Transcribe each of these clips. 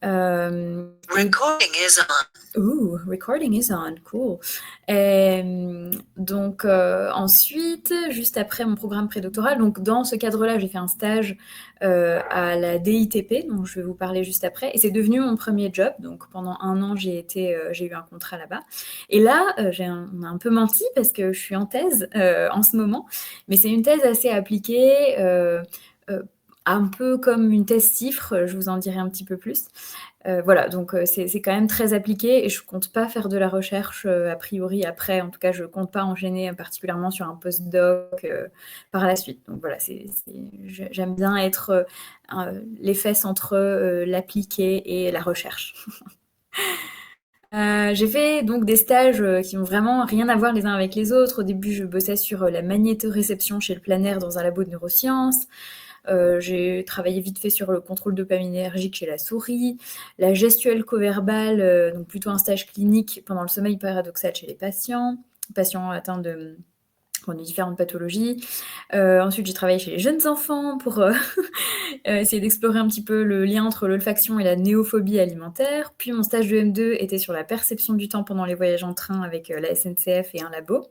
Et Recording is on. recording is on, cool. Donc ensuite, juste après mon programme prédoctoral, donc dans ce cadre-là, j'ai fait un stage à la DITP, dont je vais vous parler juste après, et c'est devenu mon premier job. Donc pendant 1 an, j'ai eu un contrat là-bas. Et là, on a un peu menti parce que je suis en thèse en ce moment, mais c'est une thèse assez appliquée. Euh, un peu comme une thèse CIFRE, je vous en dirai un petit peu plus. Voilà, donc c'est quand même très appliqué et je compte pas faire de la recherche a priori après. En tout cas, je compte pas enchaîner particulièrement sur un postdoc par la suite. Donc voilà, j'aime bien être les fesses entre l'appliqué et la recherche. J'ai fait donc des stages qui ont vraiment rien à voir les uns avec les autres. Au début, je bossais sur la magnétoréception chez le planaire dans un labo de neurosciences. J'ai travaillé vite fait sur le contrôle dopaminergique chez la souris, la gestuelle coverbale, donc plutôt un stage clinique pendant le sommeil paradoxal chez les patients atteints de différentes pathologies. Ensuite, j'ai travaillé chez les jeunes enfants pour essayer d'explorer un petit peu le lien entre l'olfaction et la néophobie alimentaire. Puis mon stage de M2 était sur la perception du temps pendant les voyages en train avec la SNCF et un labo.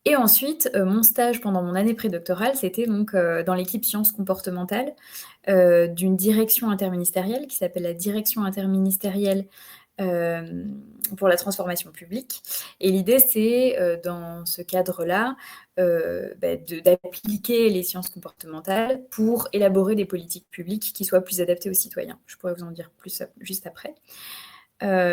Et ensuite, mon stage pendant mon année prédoctorale, c'était donc dans l'équipe sciences comportementales d'une direction interministérielle qui s'appelle la direction interministérielle pour la transformation publique. Et l'idée, c'est dans ce cadre-là d'appliquer les sciences comportementales pour élaborer des politiques publiques qui soient plus adaptées aux citoyens. Je pourrais vous en dire plus juste après.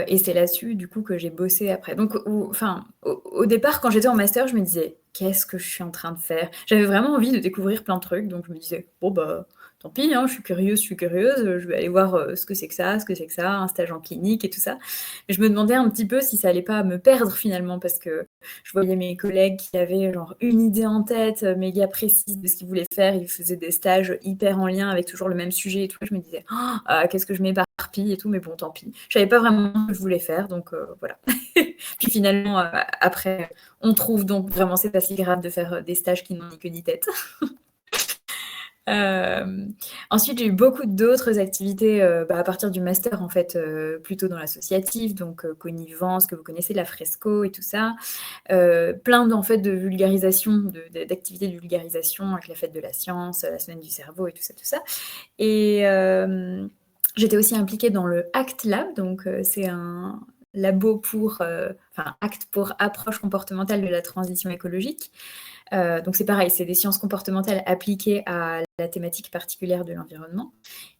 Et c'est là-dessus, du coup, que j'ai bossé après. Donc, au départ, quand j'étais en master, je me disais, qu'est-ce que je suis en train de faire? J'avais vraiment envie de découvrir plein de trucs, donc je me disais, bon, bah, tant pis, hein, je suis curieuse, je vais aller voir ce que c'est que ça, un stage en clinique et tout ça. Mais je me demandais un petit peu si ça allait pas me perdre finalement, parce que je voyais mes collègues qui avaient genre une idée en tête, méga précise de ce qu'ils voulaient faire, ils faisaient des stages hyper en lien avec toujours le même sujet et tout. Je me disais, qu'est-ce que je m'éparpille et tout, mais bon, tant pis. Je savais pas vraiment ce que je voulais faire, donc voilà. Puis finalement, après, on trouve donc vraiment c'est pas si grave de faire des stages qui n'ont ni queue ni tête. Euh, Ensuite, j'ai eu beaucoup d'autres activités à partir du master, en fait, plutôt dans l'associatif, donc connivence, que vous connaissez, la fresco et tout ça. Plein en fait, de vulgarisation, d'activités de vulgarisation avec la fête de la science, la semaine du cerveau et tout ça, tout ça. Et j'étais aussi impliquée dans le ACT Lab, donc c'est un labo ACT pour approche comportementale de la transition écologique. Donc c'est pareil, c'est des sciences comportementales appliquées à la thématique particulière de l'environnement.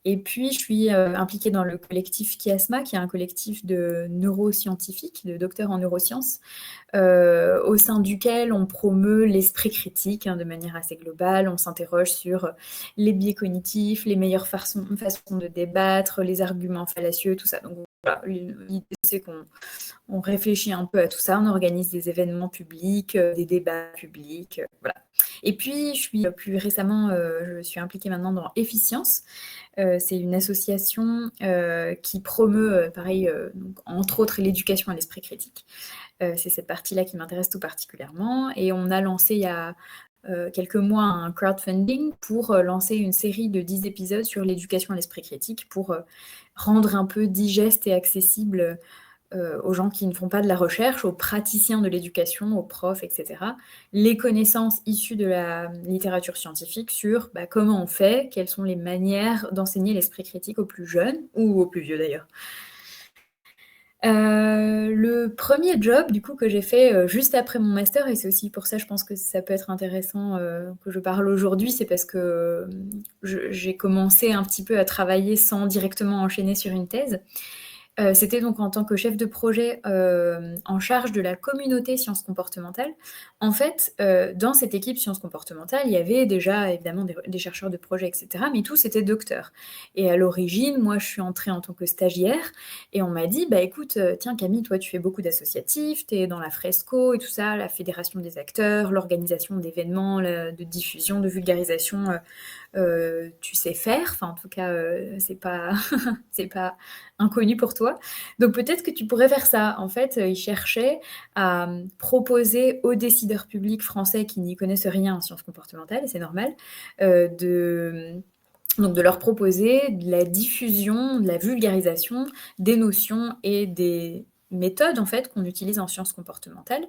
Et puis je suis impliquée dans le collectif Chiasma, qui est un collectif de neuroscientifiques, de docteurs en neurosciences, au sein duquel on promeut l'esprit critique de manière assez globale. On s'interroge sur les biais cognitifs, les meilleures façons de débattre, les arguments fallacieux, tout ça. Donc voilà, l'idée c'est qu'on réfléchit un peu à tout ça, on organise des événements publics, des débats publics, voilà. Et puis, plus récemment, je suis impliquée maintenant dans Efficience. C'est une association qui promeut, pareil, donc, entre autres, l'éducation à l'esprit critique. C'est cette partie-là qui m'intéresse tout particulièrement. Et on a lancé il y a quelques mois un crowdfunding pour lancer une série de 10 épisodes sur l'éducation à l'esprit critique pour rendre un peu digeste et accessible aux gens qui ne font pas de la recherche, aux praticiens de l'éducation, aux profs, etc., les connaissances issues de la littérature scientifique sur comment on fait, quelles sont les manières d'enseigner l'esprit critique aux plus jeunes, ou aux plus vieux d'ailleurs. Le premier job du coup que j'ai fait juste après mon master, et c'est aussi pour ça je pense que ça peut être intéressant que je parle aujourd'hui, c'est parce que j'ai commencé un petit peu à travailler sans directement enchaîner sur une thèse. C'était donc en tant que chef de projet en charge de la communauté sciences comportementales. En fait, dans cette équipe sciences comportementales, il y avait déjà évidemment des chercheurs de projet, etc., mais tous étaient docteurs. Et à l'origine, moi, je suis entrée en tant que stagiaire et on m'a dit, bah écoute, tiens Camille, toi tu fais beaucoup d'associatifs, tu es dans la Fresco et tout ça, la fédération des acteurs, l'organisation d'événements, de diffusion, de vulgarisation, tu sais faire. Enfin, en tout cas, c'est pas, c'est pas inconnu pour toi. Donc peut-être que tu pourrais faire ça. En fait, ils cherchaient à proposer aux décideurs publics français qui n'y connaissent rien en sciences comportementales, et c'est normal, Donc de leur proposer de la diffusion, de la vulgarisation des notions et des méthodes en fait qu'on utilise en sciences comportementales.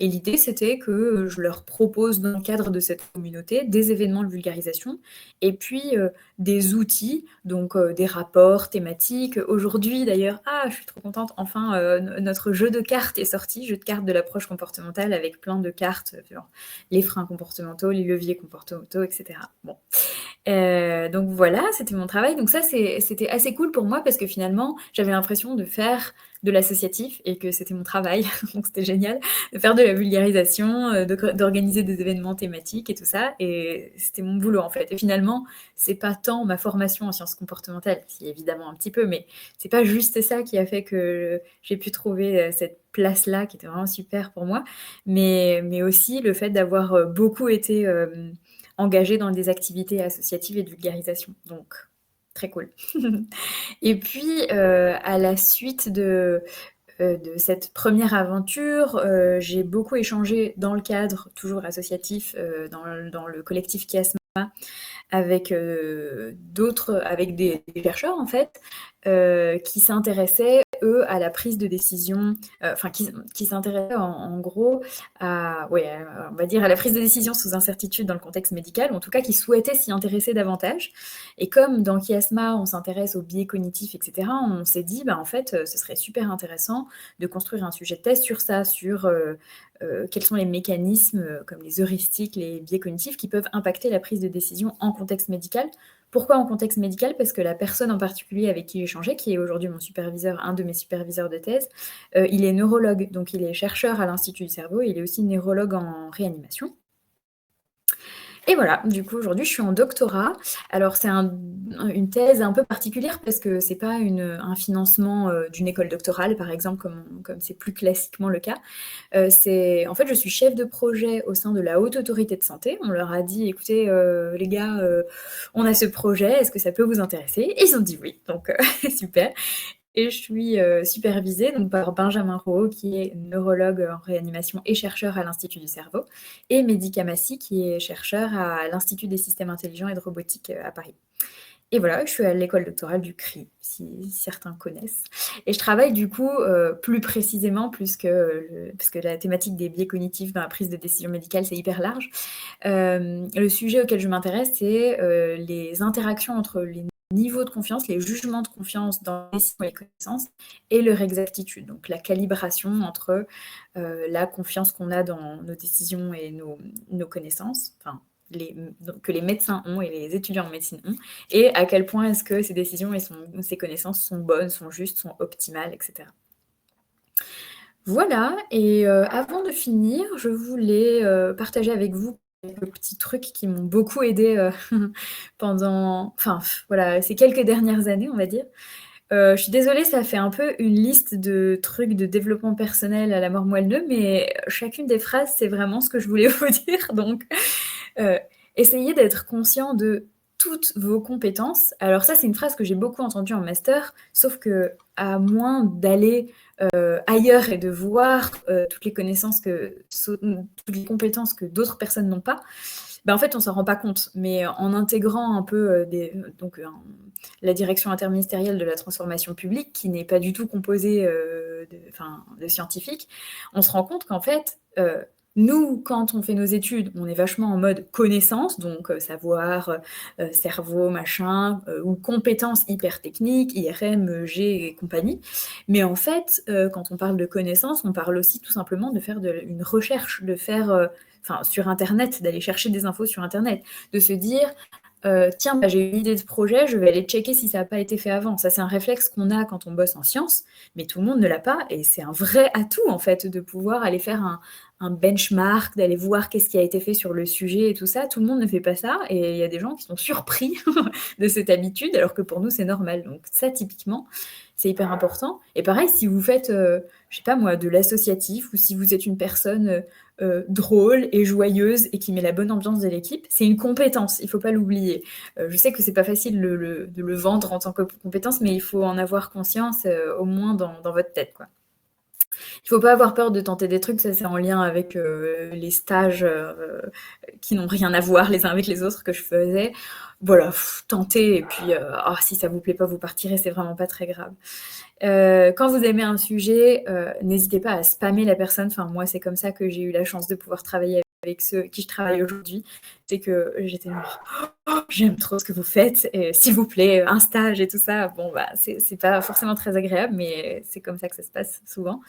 Et l'idée c'était que, je leur propose dans le cadre de cette communauté des événements de vulgarisation et puis, des outils, donc des rapports thématiques. Aujourd'hui d'ailleurs, je suis trop contente, enfin, notre jeu de cartes est sorti, jeu de cartes de l'approche comportementale avec plein de cartes, genre les freins comportementaux, les leviers comportementaux et cetera. Bon. Donc voilà, c'était mon travail. Donc ça, c'était assez cool pour moi parce que finalement, j'avais l'impression de faire de l'associatif et que c'était mon travail. Donc c'était génial de faire de la vulgarisation, d'organiser des événements thématiques et tout ça. Et c'était mon boulot en fait. Et finalement, c'est pas tant ma formation en sciences comportementales, si évidemment un petit peu, mais c'est pas juste ça qui a fait que j'ai pu trouver cette place-là qui était vraiment super pour moi, mais aussi le fait d'avoir beaucoup été engagée dans des activités associatives et de vulgarisation. Donc, très cool. Et puis, à la suite de cette première aventure, j'ai beaucoup échangé dans le cadre toujours associatif, dans le collectif Chiasma, avec avec des chercheurs en fait, qui s'intéressaient eux à la prise de décision, enfin qui s'intéressaient en gros on va dire à la prise de décision sous incertitude dans le contexte médical, ou en tout cas qui souhaitaient s'y intéresser davantage. Et comme dans Chiasma on s'intéresse aux biais cognitifs, etc., on s'est dit en fait ce serait super intéressant de construire un sujet de thèse sur ça, sur quels sont les mécanismes comme les heuristiques, les biais cognitifs qui peuvent impacter la prise de décision en contexte médical. Pourquoi en contexte médical? Parce que la personne en particulier avec qui j'ai échangé, qui est aujourd'hui mon superviseur, un de mes superviseurs de thèse, il est neurologue, donc il est chercheur à l'Institut du cerveau et il est aussi neurologue en réanimation. Et voilà, du coup aujourd'hui je suis en doctorat. Alors c'est une thèse un peu particulière parce que c'est pas un financement d'une école doctorale par exemple comme c'est plus classiquement le cas. En fait je suis chef de projet au sein de la Haute Autorité de Santé. On leur a dit écoutez les gars, on a ce projet, est-ce que ça peut vous intéresser? Et ils ont dit oui, donc super. Et je suis supervisée donc, par Benjamin Rouault, qui est neurologue en réanimation et chercheur à l'Institut du cerveau, et Mehdi Kamassi, qui est chercheur à l'Institut des systèmes intelligents et de robotique à Paris. Et voilà, je suis à l'école doctorale du CRI, si certains connaissent. Et je travaille du coup plus précisément, parce que la thématique des biais cognitifs dans la prise de décision médicale, c'est hyper large. Le sujet auquel je m'intéresse, c'est les interactions entre les niveaux de confiance, les jugements de confiance dans les décisions et les connaissances, et leur exactitude, donc la calibration entre la confiance qu'on a dans nos décisions et nos connaissances, enfin, que les médecins ont et les étudiants en médecine ont, et à quel point est-ce que ces décisions et ces connaissances sont bonnes, sont justes, sont optimales, etc. Voilà, et avant de finir, je voulais partager avec vous quelques petits trucs qui m'ont beaucoup aidée pendant, enfin voilà, ces quelques dernières années, on va dire. Je suis désolée, ça fait un peu une liste de trucs de développement personnel à la mort moelle-neu, mais chacune des phrases, c'est vraiment ce que je voulais vous dire. Donc, essayez d'être conscient de toutes vos compétences. Alors ça, c'est une phrase que j'ai beaucoup entendue en master, sauf que à moins d'aller ailleurs et de voir toutes les connaissances toutes les compétences que d'autres personnes n'ont pas, en fait, on s'en rend pas compte. Mais en intégrant un peu la direction interministérielle de la transformation publique, qui n'est pas du tout composée de scientifiques, on se rend compte qu'en fait, nous, quand on fait nos études, on est vachement en mode connaissance, donc savoir, cerveau, machin, ou compétences hyper techniques, IRM, EEG et compagnie. Mais en fait, quand on parle de connaissance, on parle aussi tout simplement de faire une recherche, de faire sur Internet, d'aller chercher des infos sur Internet, de se dire tiens, j'ai une idée de projet, je vais aller checker si ça n'a pas été fait avant. Ça, c'est un réflexe qu'on a quand on bosse en sciences, mais tout le monde ne l'a pas, et c'est un vrai atout, en fait, de pouvoir aller faire un benchmark, d'aller voir qu'est-ce qui a été fait sur le sujet et tout ça. Tout le monde ne fait pas ça, et il y a des gens qui sont surpris de cette habitude, alors que pour nous, c'est normal. Donc ça, typiquement, c'est hyper important. Et pareil, si vous faites, je sais pas moi, de l'associatif, ou si vous êtes une personne drôle et joyeuse et qui met la bonne ambiance de l'équipe, c'est une compétence, il faut pas l'oublier. Je sais que c'est pas facile de le vendre en tant que compétence, mais il faut en avoir conscience au moins dans votre tête, quoi. Il faut pas avoir peur de tenter des trucs, ça c'est en lien avec les stages qui n'ont rien à voir les uns avec les autres que je faisais. Voilà, tentez et puis si ça vous plaît pas, vous partirez, c'est vraiment pas très grave. Quand vous aimez un sujet, n'hésitez pas à spammer la personne. Enfin, moi, c'est comme ça que j'ai eu la chance de pouvoir travailler avec ceux qui je travaille aujourd'hui. C'est que j'étais genre, oh, j'aime trop ce que vous faites, et s'il vous plaît, un stage et tout ça. Bon, bah, c'est pas forcément très agréable, mais c'est comme ça que ça se passe souvent.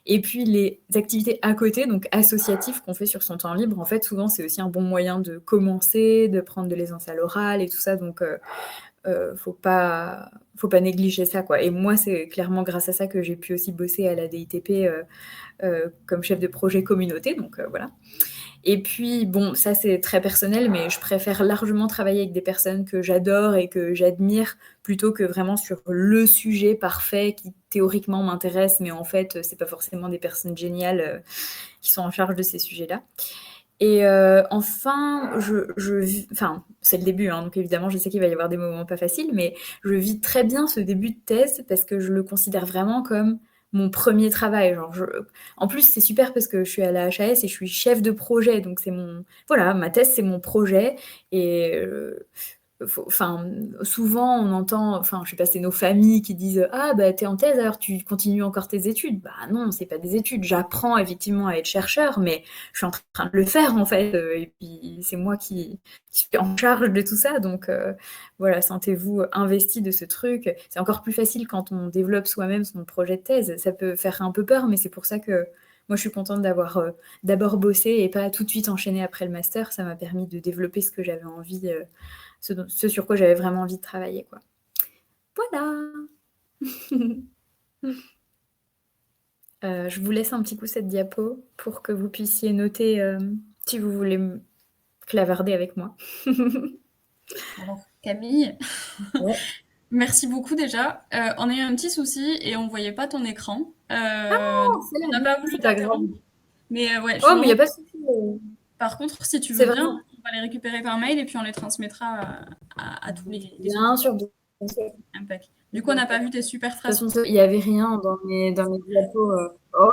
Et puis les activités à côté, donc associatives qu'on fait sur son temps libre, en fait, souvent, c'est aussi un bon moyen de commencer, de prendre de l'aisance à l'oral et tout ça. Donc, faut pas négliger ça, quoi. Et moi, c'est clairement grâce à ça que j'ai pu aussi bosser à la DITP comme chef de projet communauté. Donc voilà. Et puis, bon, ça c'est très personnel, mais je préfère largement travailler avec des personnes que j'adore et que j'admire plutôt que vraiment sur le sujet parfait qui théoriquement m'intéresse, mais en fait, c'est pas forcément des personnes géniales qui sont en charge de ces sujets-là. Et enfin, c'est le début, hein, donc évidemment, je sais qu'il va y avoir des moments pas faciles, mais je vis très bien ce début de thèse parce que je le considère vraiment comme mon premier travail. Genre, en plus, c'est super parce que je suis à la HAS et je suis chef de projet, donc voilà, ma thèse, c'est mon projet. Et enfin, souvent on entend, enfin, je sais pas, c'est nos familles qui disent ah bah t'es en thèse alors tu continues encore tes études. Bah non, c'est pas des études. J'apprends effectivement à être chercheur, mais je suis en train de le faire en fait. Et puis c'est moi qui suis en charge de tout ça. Donc voilà, sentez-vous investi de ce truc. C'est encore plus facile quand on développe soi-même son projet de thèse. Ça peut faire un peu peur, mais c'est pour ça que moi, je suis contente d'avoir d'abord bossé et pas tout de suite enchaîné après le master. Ça m'a permis de développer ce que j'avais envie, ce sur quoi j'avais vraiment envie de travailler, quoi. Voilà. Je vous laisse un petit coup cette diapo pour que vous puissiez noter si vous voulez clavarder avec moi. Alors, Camille, Ouais. merci beaucoup déjà. On a eu un petit souci et on voyait pas ton écran. Oh, Donc c'est on la n'a vie, pas voulu c'est pas grave. t'interrompre. Mais ouais, je suis Oh, mais il n'y vraiment... a pas de souci. Par contre, si tu C'est veux bien, vraiment on va les récupérer par mail et puis on les transmettra à tous les bien auditeurs. sûr. Bien sûr. Impec. Du coup, on n'a pas vu tes super De phrases. toute façon, il n'y avait rien dans mes diapos. Oh,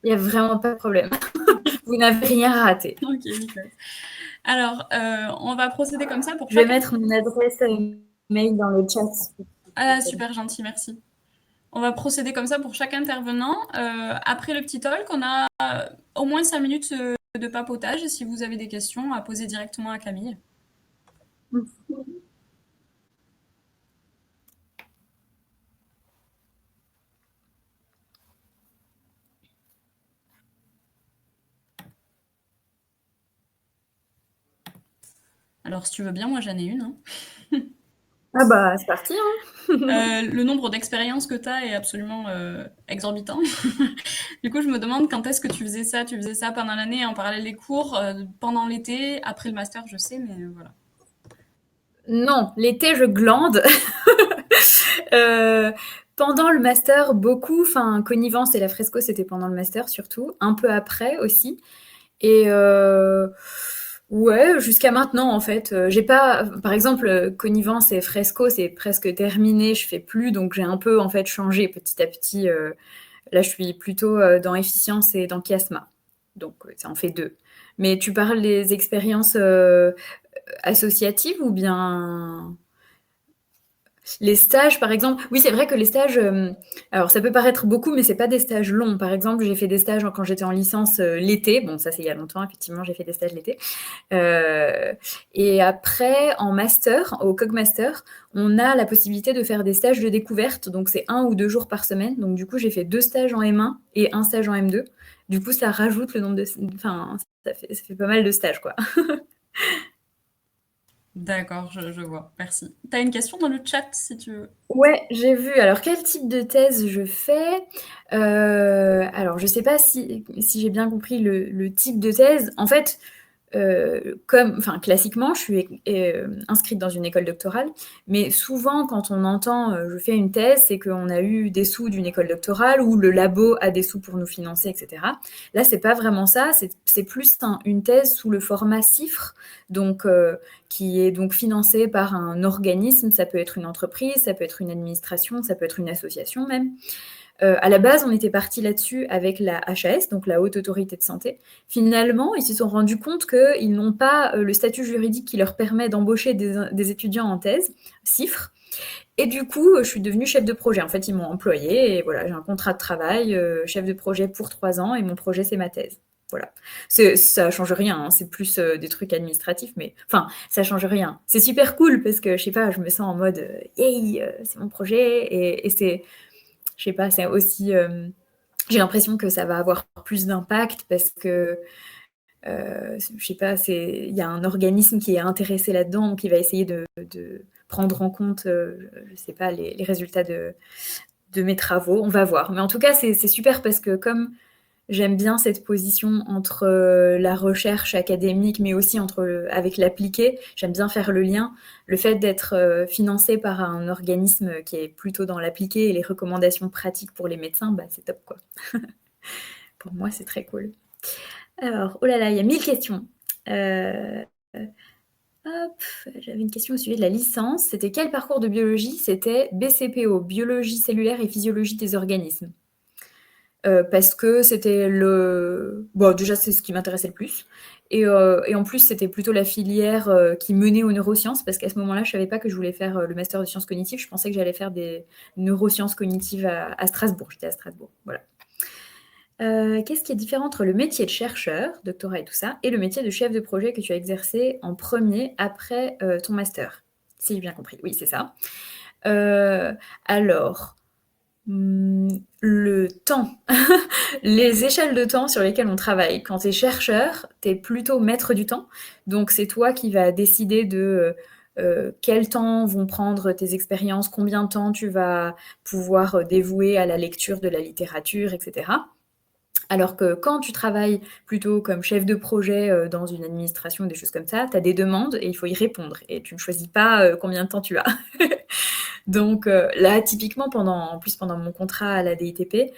il n'y a vraiment pas de problème. Vous n'avez rien raté. Ok, nickel. Alors, on va procéder comme ça pour Je vais chaque... mettre mon adresse mail dans le chat. Ah, super gentil, merci. On va procéder comme ça pour chaque intervenant. Après le petit talk, on a au moins 5 minutes de papotage si vous avez des questions à poser directement à Camille. Alors, si tu veux bien, moi j'en ai une. Hein. Ah bah, c'est parti, hein. Le nombre d'expériences que tu as est absolument exorbitant. Du coup, je me demande quand est-ce que tu faisais ça? Tu faisais ça pendant l'année, en parallèle des cours, pendant l'été, après le master, je sais, mais voilà. Non, l'été, je glande. Euh, pendant le master, beaucoup, enfin, connivence et la fresco, c'était pendant le master surtout, un peu après aussi. Et ouais, jusqu'à maintenant, en fait, j'ai pas, par exemple, connivence et fresco, c'est presque terminé, je fais plus, donc j'ai un peu en fait changé petit à petit. Là, je suis plutôt dans efficience et dans chiasma, donc ça en fait deux. Mais tu parles des expériences associatives ou bien les stages, par exemple? Oui, c'est vrai que les stages, alors ça peut paraître beaucoup, mais c'est pas des stages longs. Par exemple, j'ai fait des stages quand j'étais en licence l'été. Bon, ça c'est il y a longtemps, effectivement, j'ai fait des stages l'été. Et après, en master, au Cogmaster, on a la possibilité de faire des stages de découverte. Donc c'est 1 ou 2 jours par semaine. Donc du coup, j'ai fait 2 stages en M1 et un stage en M2. Du coup, ça rajoute le nombre de, enfin, ça fait pas mal de stages, quoi. D'accord, je vois. Merci. T'as une question dans le chat si tu veux. Ouais, j'ai vu. Alors, quel type de thèse je fais? Alors, je sais pas si j'ai bien compris le type de thèse. En fait, enfin, classiquement, je suis inscrite dans une école doctorale, mais souvent, quand on entend je fais une thèse, c'est qu'on a eu des sous d'une école doctorale ou le labo a des sous pour nous financer, etc. Là, c'est pas vraiment ça. C'est plus une thèse sous le format CIFRE, donc qui est donc financée par un organisme. Ça peut être une entreprise, ça peut être une administration, ça peut être une association même. À la base, on était parti là-dessus avec la HAS, donc la Haute Autorité de Santé. Finalement, ils se sont rendus compte qu'ils n'ont pas le statut juridique qui leur permet d'embaucher des étudiants en thèse, CIFRE. Et du coup, je suis devenue chef de projet. En fait, ils m'ont employée et voilà, j'ai un contrat de travail, chef de projet pour 3 ans et mon projet, c'est ma thèse. Voilà. Ça change rien, hein, c'est plus des trucs administratifs, mais enfin, ça change rien. C'est super cool parce que, je sais pas, je me sens en mode yay, c'est mon projet et c'est, je sais pas, c'est aussi. J'ai l'impression que ça va avoir plus d'impact parce que, je sais pas, il y a un organisme qui est intéressé là-dedans, qui va essayer de prendre en compte, je sais pas, les résultats de mes travaux. On va voir. Mais en tout cas, c'est super parce que comme j'aime bien cette position entre la recherche académique, mais aussi avec l'appliqué. J'aime bien faire le lien. Le fait d'être financé par un organisme qui est plutôt dans l'appliqué et les recommandations pratiques pour les médecins, bah, c'est top, quoi. Pour moi, c'est très cool. Alors, oh là là, il y a 1000 questions. Hop, j'avais une question au sujet de la licence. C'était quel parcours de biologie? C'était BCPO, biologie cellulaire et physiologie des organismes. Parce que c'était bon, déjà, c'est ce qui m'intéressait le plus. Et en plus, c'était plutôt la filière qui menait aux neurosciences, parce qu'à ce moment-là, je savais pas que je voulais faire le master de sciences cognitives. Je pensais que j'allais faire des neurosciences cognitives à Strasbourg. J'étais à Strasbourg, voilà. Qu'est-ce qui est différent entre le métier de chercheur, doctorat et tout ça, et le métier de chef de projet que tu as exercé en premier après ton master? Si j'ai bien compris. Oui, c'est ça. Alors, le temps, les échelles de temps sur lesquelles on travaille. Quand tu es chercheur, tu es plutôt maître du temps. Donc, c'est toi qui vas décider de quel temps vont prendre tes expériences, combien de temps tu vas pouvoir dévouer à la lecture de la littérature, etc. Alors que quand tu travailles plutôt comme chef de projet dans une administration, des choses comme ça, tu as des demandes et il faut y répondre. Et tu ne choisis pas combien de temps tu as. Donc là, typiquement, en plus pendant mon contrat à la DITP,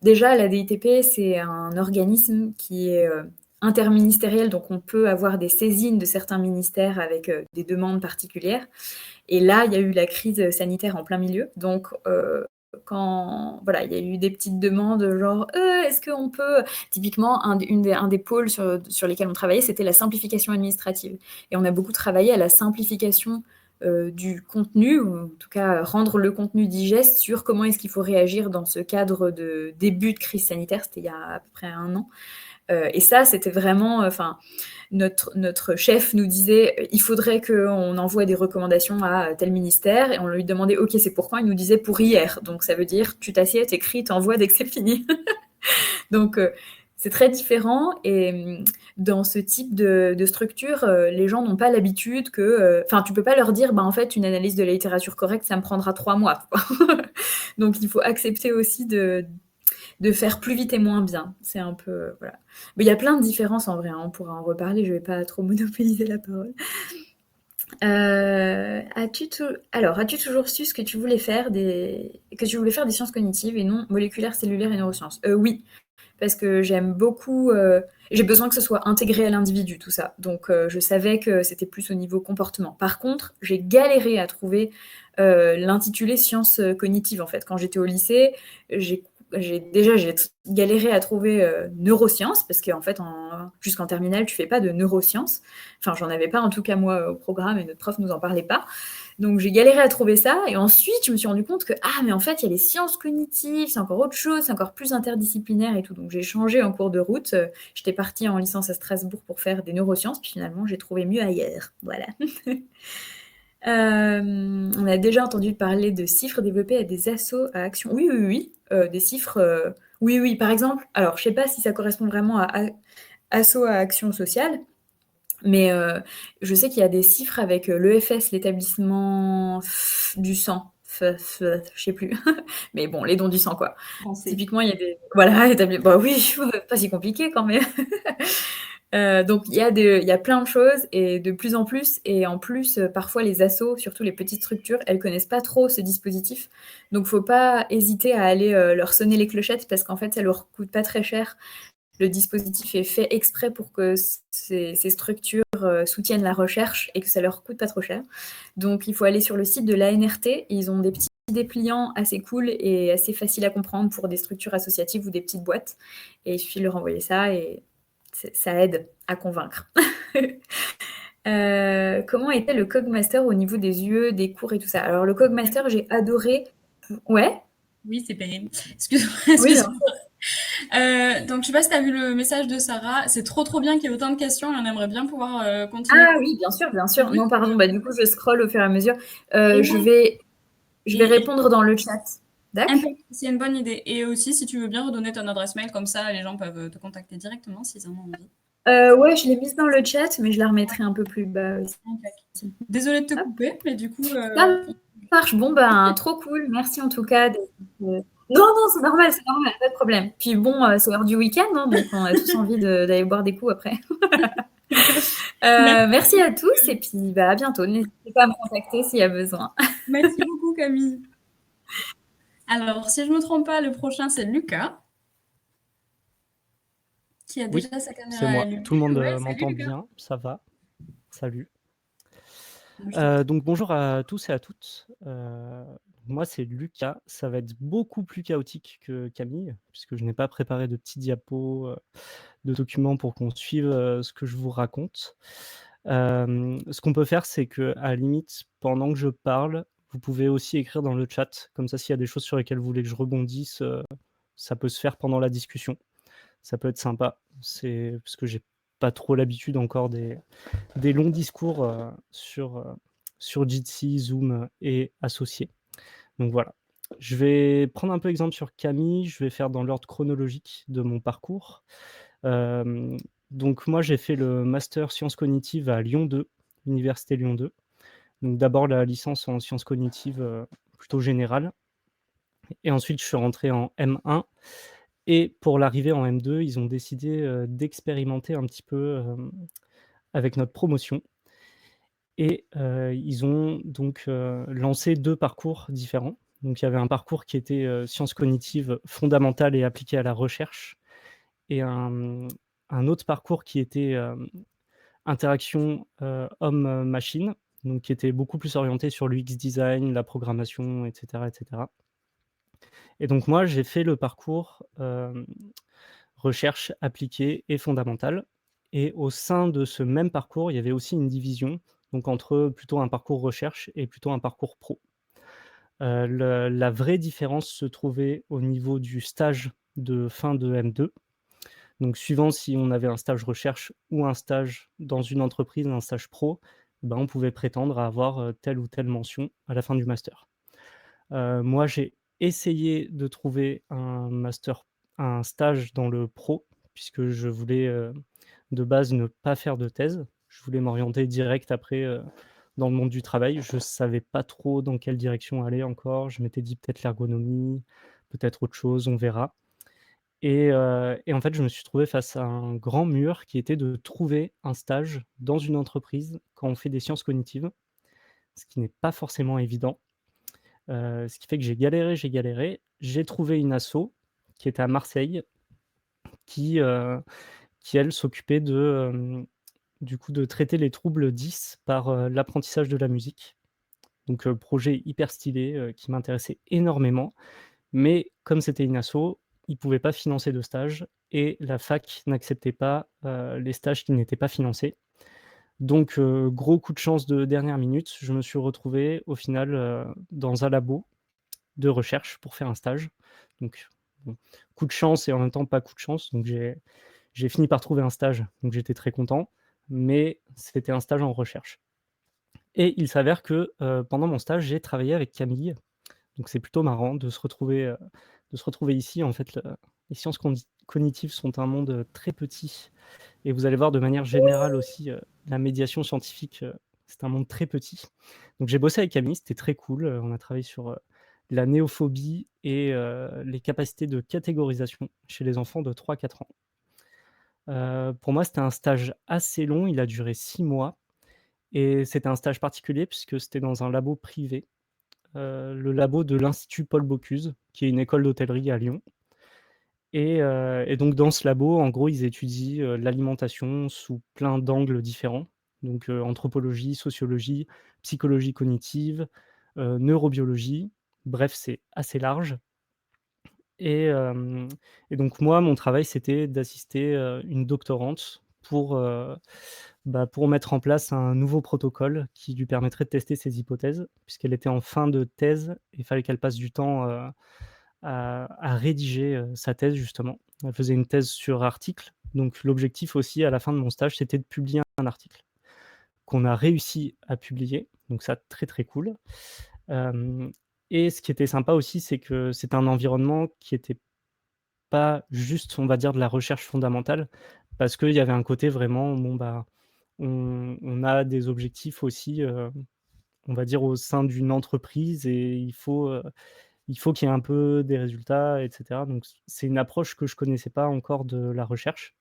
déjà la DITP, c'est un organisme qui est interministériel, donc on peut avoir des saisines de certains ministères avec des demandes particulières. Et là, il y a eu la crise sanitaire en plein milieu, donc quand voilà, il y a eu des petites demandes genre est-ce qu'on peut typiquement un des pôles sur lesquels on travaillait, c'était la simplification administrative. Et on a beaucoup travaillé à la simplification du contenu, ou en tout cas rendre le contenu digeste sur comment est-ce qu'il faut réagir dans ce cadre de début de crise sanitaire, c'était il y a à peu près 1 an. Et ça, c'était vraiment, notre chef nous disait, il faudrait qu'on envoie des recommandations à tel ministère, et on lui demandait, ok, c'est pour quand? Il nous disait pour hier. Donc ça veut dire, tu t'assieds, t'écris, t'envoies dès que c'est fini. Donc c'est très différent, et dans ce type de structure, les gens n'ont pas l'habitude que, enfin, tu peux pas leur dire, bah en fait, une analyse de la littérature correcte, ça me prendra 3 mois. Donc il faut accepter aussi de faire plus vite et moins bien. C'est un peu, voilà. Mais il y a plein de différences en vrai, hein, on pourra en reparler, je vais pas trop monopoliser la parole. As-tu toujours su que tu voulais faire des sciences cognitives et non moléculaires, cellulaires et neurosciences? Oui, parce que j'aime beaucoup, j'ai besoin que ce soit intégré à l'individu, tout ça. Donc je savais que c'était plus au niveau comportement. Par contre, j'ai galéré à trouver l'intitulé sciences cognitives, en fait. Quand j'étais au lycée, j'ai galéré à trouver neurosciences, parce qu'en fait, jusqu'en terminale, tu fais pas de neurosciences. Enfin, j'en avais pas, en tout cas, moi, au programme, et notre prof nous en parlait pas. Donc j'ai galéré à trouver ça, et ensuite je me suis rendu compte que mais en fait il y a les sciences cognitives, c'est encore autre chose, c'est encore plus interdisciplinaire et tout. Donc j'ai changé en cours de route. J'étais partie en licence à Strasbourg pour faire des neurosciences, puis finalement j'ai trouvé mieux ailleurs. Voilà. On a déjà entendu parler de CIFRE développés à des assos à action. Oui, oui, oui. Des CIFRE. Oui, oui. Par exemple, alors je sais pas si ça correspond vraiment à assos à action sociale. Mais je sais qu'il y a des CIFRE avec l'EFS, l'établissement du sang. Je sais plus. Mais bon, les dons du sang, quoi. Français. Typiquement, il y a des... Voilà, bah oui, pas si compliqué quand même. Donc il y a plein de choses, et de plus en plus. Et en plus, parfois, les assos, surtout les petites structures, elles connaissent pas trop ce dispositif. Donc faut pas hésiter à aller leur sonner les clochettes, parce qu'en fait, ça leur coûte pas très cher. Le dispositif est fait exprès pour que ces structures soutiennent la recherche et que ça leur coûte pas trop cher. Donc, il faut aller sur le site de l'ANRT. Ils ont des petits dépliant assez cool et assez facile à comprendre pour des structures associatives ou des petites boîtes et il suffit de leur envoyer ça et ça aide à convaincre. Comment était le Cogmaster au niveau des UE, des cours et tout ça? Alors le Cogmaster, j'ai adoré. Ouais? Oui, c'est pénible. Excuse-moi, Oui, excuse-moi. bien. Donc, je sais pas si tu as vu le message de Sarah. C'est trop, trop bien qu'il y ait autant de questions et on aimerait bien pouvoir continuer. Ah oui, bien sûr, bien C'est sûr. juste Non, pardon, bah, du coup, je scrolle au fur et à mesure. et Je oui, vais, je vais et répondre dans le chat. D'accord? c'est une bonne idée. Et aussi, si tu veux bien redonner ton adresse mail, comme ça, les gens peuvent te contacter directement s'ils en ont envie. Ouais, je l'ai mise dans le chat, mais je la remettrai un peu plus bas Impec. aussi. Désolée de te Hop. couper, mais du coup, Ça marche. Bon, ben, trop cool. Merci en tout cas. Non, non, c'est normal, pas de problème. Puis bon, c'est l'heure du week-end, hein, donc on a tous envie d'aller boire des coups après. merci. Merci à tous et puis bah, à bientôt. N'hésitez pas à me contacter s'il y a besoin. Merci beaucoup, Camille. Alors, si je me trompe pas, le prochain, c'est Lucas, qui a Oui, déjà sa c'est caméra moi. allumée. Tout le monde Ouais, salut m'entend Lucas. bien, ça va. Salut. Moi, je t'entends. Donc bonjour à tous et à toutes. Moi, c'est Lucas. Ça va être beaucoup plus chaotique que Camille, puisque je n'ai pas préparé de petits diapos, de documents pour qu'on suive ce que je vous raconte. Ce qu'on peut faire, c'est qu'à la limite, pendant que je parle, vous pouvez aussi écrire dans le chat. Comme ça, s'il y a des choses sur lesquelles vous voulez que je rebondisse, ça peut se faire pendant la discussion. Ça peut être sympa. C'est parce que j'ai pas trop l'habitude encore des longs discours sur Jitsi, Zoom et associés. Donc voilà. Je vais prendre un peu exemple sur Camille. Je vais faire dans l'ordre chronologique de mon parcours. Donc moi, j'ai fait le master sciences cognitives à Lyon 2, Université Lyon 2. Donc d'abord la licence en sciences cognitives plutôt générale. Et ensuite, je suis rentré en M1. Et pour l'arrivée en M2, ils ont décidé d'expérimenter un petit peu avec notre promotion. Et ils ont donc lancé 2 parcours différents. Donc il y avait un parcours qui était sciences cognitives fondamentales et appliquées à la recherche et un autre parcours qui était interaction homme-machine, donc qui était beaucoup plus orienté sur l'UX design, la programmation, et cetera, et cetera. Et donc moi, j'ai fait le parcours recherche appliquée et fondamentale. Et au sein de ce même parcours, il y avait aussi une division, donc entre plutôt un parcours recherche et plutôt un parcours pro. La vraie différence se trouvait au niveau du stage de fin de M2. Donc suivant si on avait un stage recherche ou un stage dans une entreprise, un stage pro, ben, on pouvait prétendre à avoir telle ou telle mention à la fin du master. Moi, j'ai essayé de trouver un stage dans le pro, puisque je voulais de base ne pas faire de thèse. Je voulais m'orienter direct après dans le monde du travail. Je ne savais pas trop dans quelle direction aller encore. Je m'étais dit peut-être l'ergonomie, peut-être autre chose, on verra. Et en fait, je me suis trouvé face à un grand mur qui était de trouver un stage dans une entreprise quand on fait des sciences cognitives, ce qui n'est pas forcément évident. Ce qui fait que j'ai galéré, j'ai galéré. J'ai trouvé une asso qui était à Marseille qui, elle, s'occupait du coup, de traiter les troubles 10 par, l'apprentissage de la musique. Donc, projet hyper stylé, qui m'intéressait énormément. Mais comme c'était une asso, ils ne pouvaient pas financer de stage et la fac n'acceptait pas, les stages qui n'étaient pas financés. Donc, gros coup de chance de dernière minute, je me suis retrouvé au final, dans un labo de recherche pour faire un stage. Donc, bon, coup de chance et en même temps pas coup de chance. Donc, j'ai fini par trouver un stage, donc j'étais très content, mais c'était un stage en recherche. Et il s'avère que pendant mon stage, j'ai travaillé avec Camille. Donc, c'est plutôt marrant de se retrouver ici. En fait, les sciences cognitives sont un monde très petit. Et vous allez voir de manière générale aussi, la médiation scientifique, c'est un monde très petit. Donc j'ai bossé avec Camille, c'était très cool. On a travaillé sur la néophobie et les capacités de catégorisation chez les enfants de 3-4 ans. Pour moi, c'était un stage assez long, il a duré 6 mois et c'était un stage particulier puisque c'était dans un labo privé, le labo de l'Institut Paul Bocuse, qui est une école d'hôtellerie à Lyon. Et donc dans ce labo, en gros, ils étudient l'alimentation sous plein d'angles différents, donc anthropologie, sociologie, psychologie cognitive, neurobiologie. Bref, c'est assez large et donc moi, mon travail, c'était d'assister, une doctorante pour mettre en place un nouveau protocole qui lui permettrait de tester ses hypothèses, puisqu'elle était en fin de thèse. Il fallait qu'elle passe du temps, à rédiger, sa thèse justement. Elle faisait une thèse sur article, donc l'objectif aussi à la fin de mon stage, c'était de publier un article qu'on a réussi à publier, donc ça très, très cool. Hem Et ce qui était sympa aussi, c'est que c'était un environnement qui était pas juste, on va dire, de la recherche fondamentale, parce qu'il y avait un côté vraiment, bon, bah, on a des objectifs aussi, on va dire, au sein d'une entreprise et il faut qu'il y ait un peu des résultats et cetera, donc c'est une approche que je connaissais pas encore de la recherche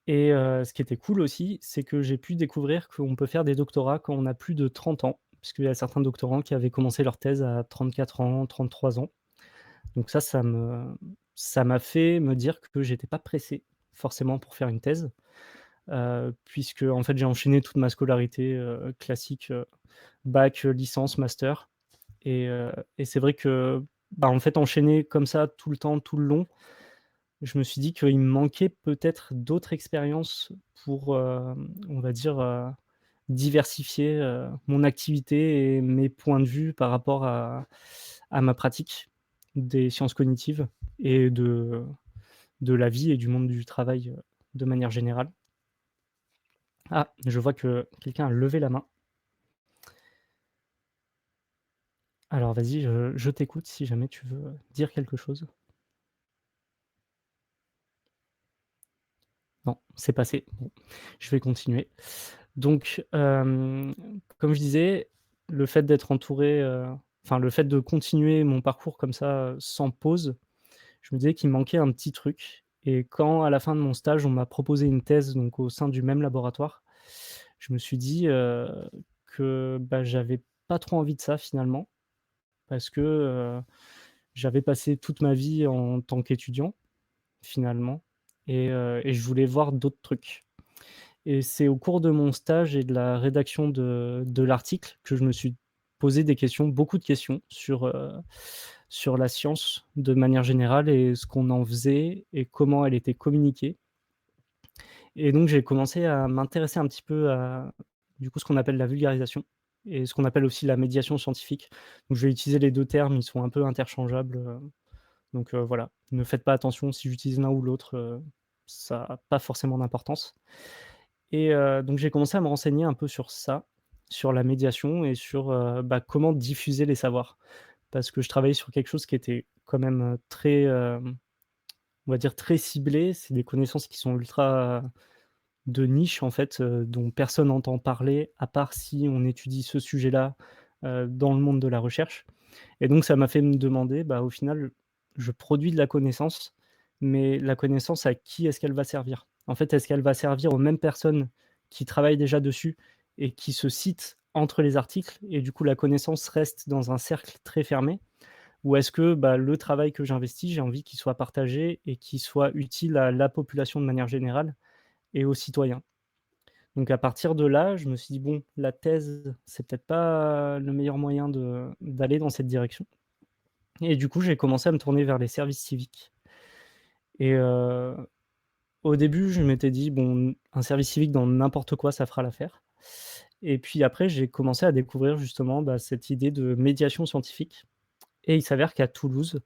et ce qui était cool aussi, c'est que j'ai pu découvrir qu'on peut faire des doctorats quand on a plus de 30 ans, puisqu'il y a certains doctorants qui avaient commencé leur thèse à 34 ans, 33 ans, donc ça m'a fait me dire que j'étais pas pressé forcément pour faire une thèse, puisque en fait, j'ai enchaîné toute ma scolarité, classique, bac, licence, master et c'est vrai que, bah, en fait, enchaîner comme ça tout le temps, tout le long, je me suis dit qu'il me manquait peut-être d'autres expériences pour, on va dire, diversifier, mon activité et mes points de vue par rapport à ma pratique des sciences cognitives et de la vie et du monde du travail, de manière générale. Ah, je vois que quelqu'un a levé la main. Alors vas-y, je t'écoute si jamais tu veux dire quelque chose. Non, c'est passé. Bon, je vais continuer. Donc, comme je disais, le fait d'être entouré, enfin le fait de continuer mon parcours comme ça, sans pause, je me disais qu'il me manquait un petit truc et quand à la fin de mon stage, on m'a proposé une thèse donc au sein du même laboratoire, je me suis dit, que, bah, j'avais pas trop envie de ça finalement parce que, j'avais passé toute ma vie en tant qu'étudiant finalement et je voulais voir d'autres trucs. Et c'est au cours de mon stage et de la rédaction de l'article que je me suis posé des questions, beaucoup de questions sur la science de manière générale et ce qu'on en faisait et comment elle était communiquée. Et donc j'ai commencé à m'intéresser un petit peu à, du coup, ce qu'on appelle la vulgarisation et ce qu'on appelle aussi la médiation scientifique. Donc je vais utiliser les 2 termes, ils sont un peu interchangeables, donc voilà. Ne faites pas attention si j'utilise l'un ou l'autre, ça a pas forcément d'importance. Et donc j'ai commencé à me renseigner un peu sur ça, sur la médiation et sur, bah, comment diffuser les savoirs. Parce que je travaillais sur quelque chose qui était quand même, très, on va dire très ciblé. C'est des connaissances qui sont ultra de niche en fait, dont personne n'entend parler à part si on étudie ce sujet-là, dans le monde de la recherche. Et donc ça m'a fait me demander, bah, au final, je produis de la connaissance, mais la connaissance, à qui est-ce qu'elle va servir? En fait, est-ce qu'elle va servir aux mêmes personnes qui travaillent déjà dessus et qui se citent entre les articles et du coup la connaissance reste dans un cercle très fermé? Ou est-ce que, bah, le travail que j'investis, j'ai envie qu'il soit partagé et qu'il soit utile à la population de manière générale et aux citoyens? Donc à partir de là, je me suis dit: «Bon, la thèse, c'est peut-être pas le meilleur moyen d'aller dans cette direction». Et du coup, j'ai commencé à me tourner vers les services civiques et au début, je m'étais dit: «Bon, un service civique dans n'importe quoi, ça fera l'affaire» et puis après, j'ai commencé à découvrir justement, bah, cette idée de médiation scientifique et il s'avère qu'à Toulouse,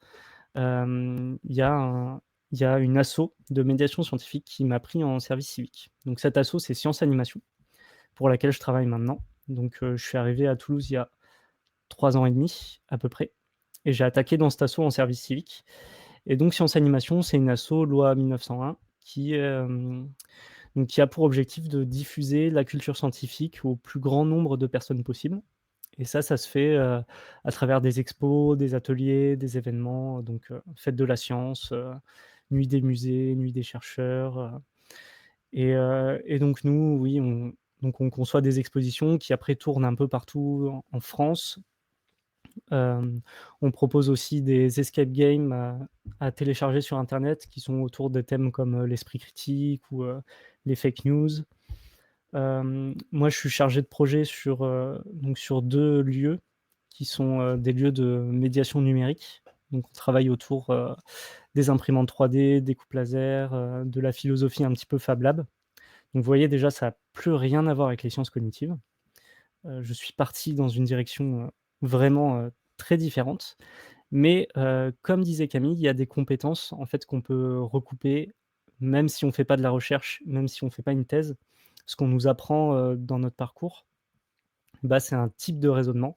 il y a une asso de médiation scientifique qui m'a pris en service civique. Donc cette asso, c'est Science Animation, pour laquelle je travaille maintenant. Donc je suis arrivé à Toulouse il y a 3 ans et demi à peu près et j'ai attaqué dans cette asso en service civique. Et donc Science Animation, c'est une asso loi 1901 qui a pour objectif de diffuser la culture scientifique au plus grand nombre de personnes possible. Et ça se fait, à travers des expos, des ateliers, des événements, donc fête de la science, nuit des musées, nuit des chercheurs, et donc nous, oui, on conçoit des expositions qui après tournent un peu partout en France. On propose aussi des escape games à télécharger sur internet qui sont autour des thèmes comme, l'esprit critique ou, les fake news. Moi, je suis chargé de projet sur 2 lieux qui sont des lieux de médiation numérique. Donc on travaille autour des imprimantes 3D, des coupes laser, de la philosophie un petit peu Fab Lab. Donc vous voyez déjà, ça n'a plus rien à voir avec les sciences cognitives. Je suis parti dans une direction vraiment très différente. Mais comme disait Camille, il y a des compétences en fait qu'on peut recouper, même si on ne fait pas de la recherche, même si on ne fait pas une thèse. Ce qu'on nous apprend dans notre parcours, bah, c'est un type de raisonnement,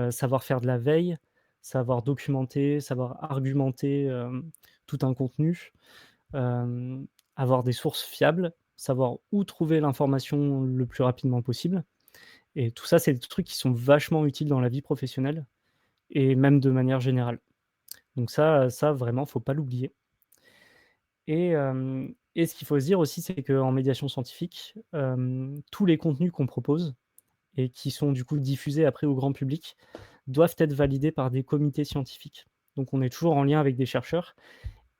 savoir faire de la veille, savoir documenter, savoir argumenter tout un contenu, hem, avoir des sources fiables, savoir où trouver l'information le plus rapidement possible. Et tout ça, c'est des trucs qui sont vachement utiles dans la vie professionnelle et même de manière générale. Donc ça vraiment, faut pas l'oublier. Et ce qu'il faut se dire aussi, c'est qu'en médiation scientifique, tous les contenus qu'on propose et qui sont du coup diffusés après au grand public, doivent être validés par des comités scientifiques. Donc on est toujours en lien avec des chercheurs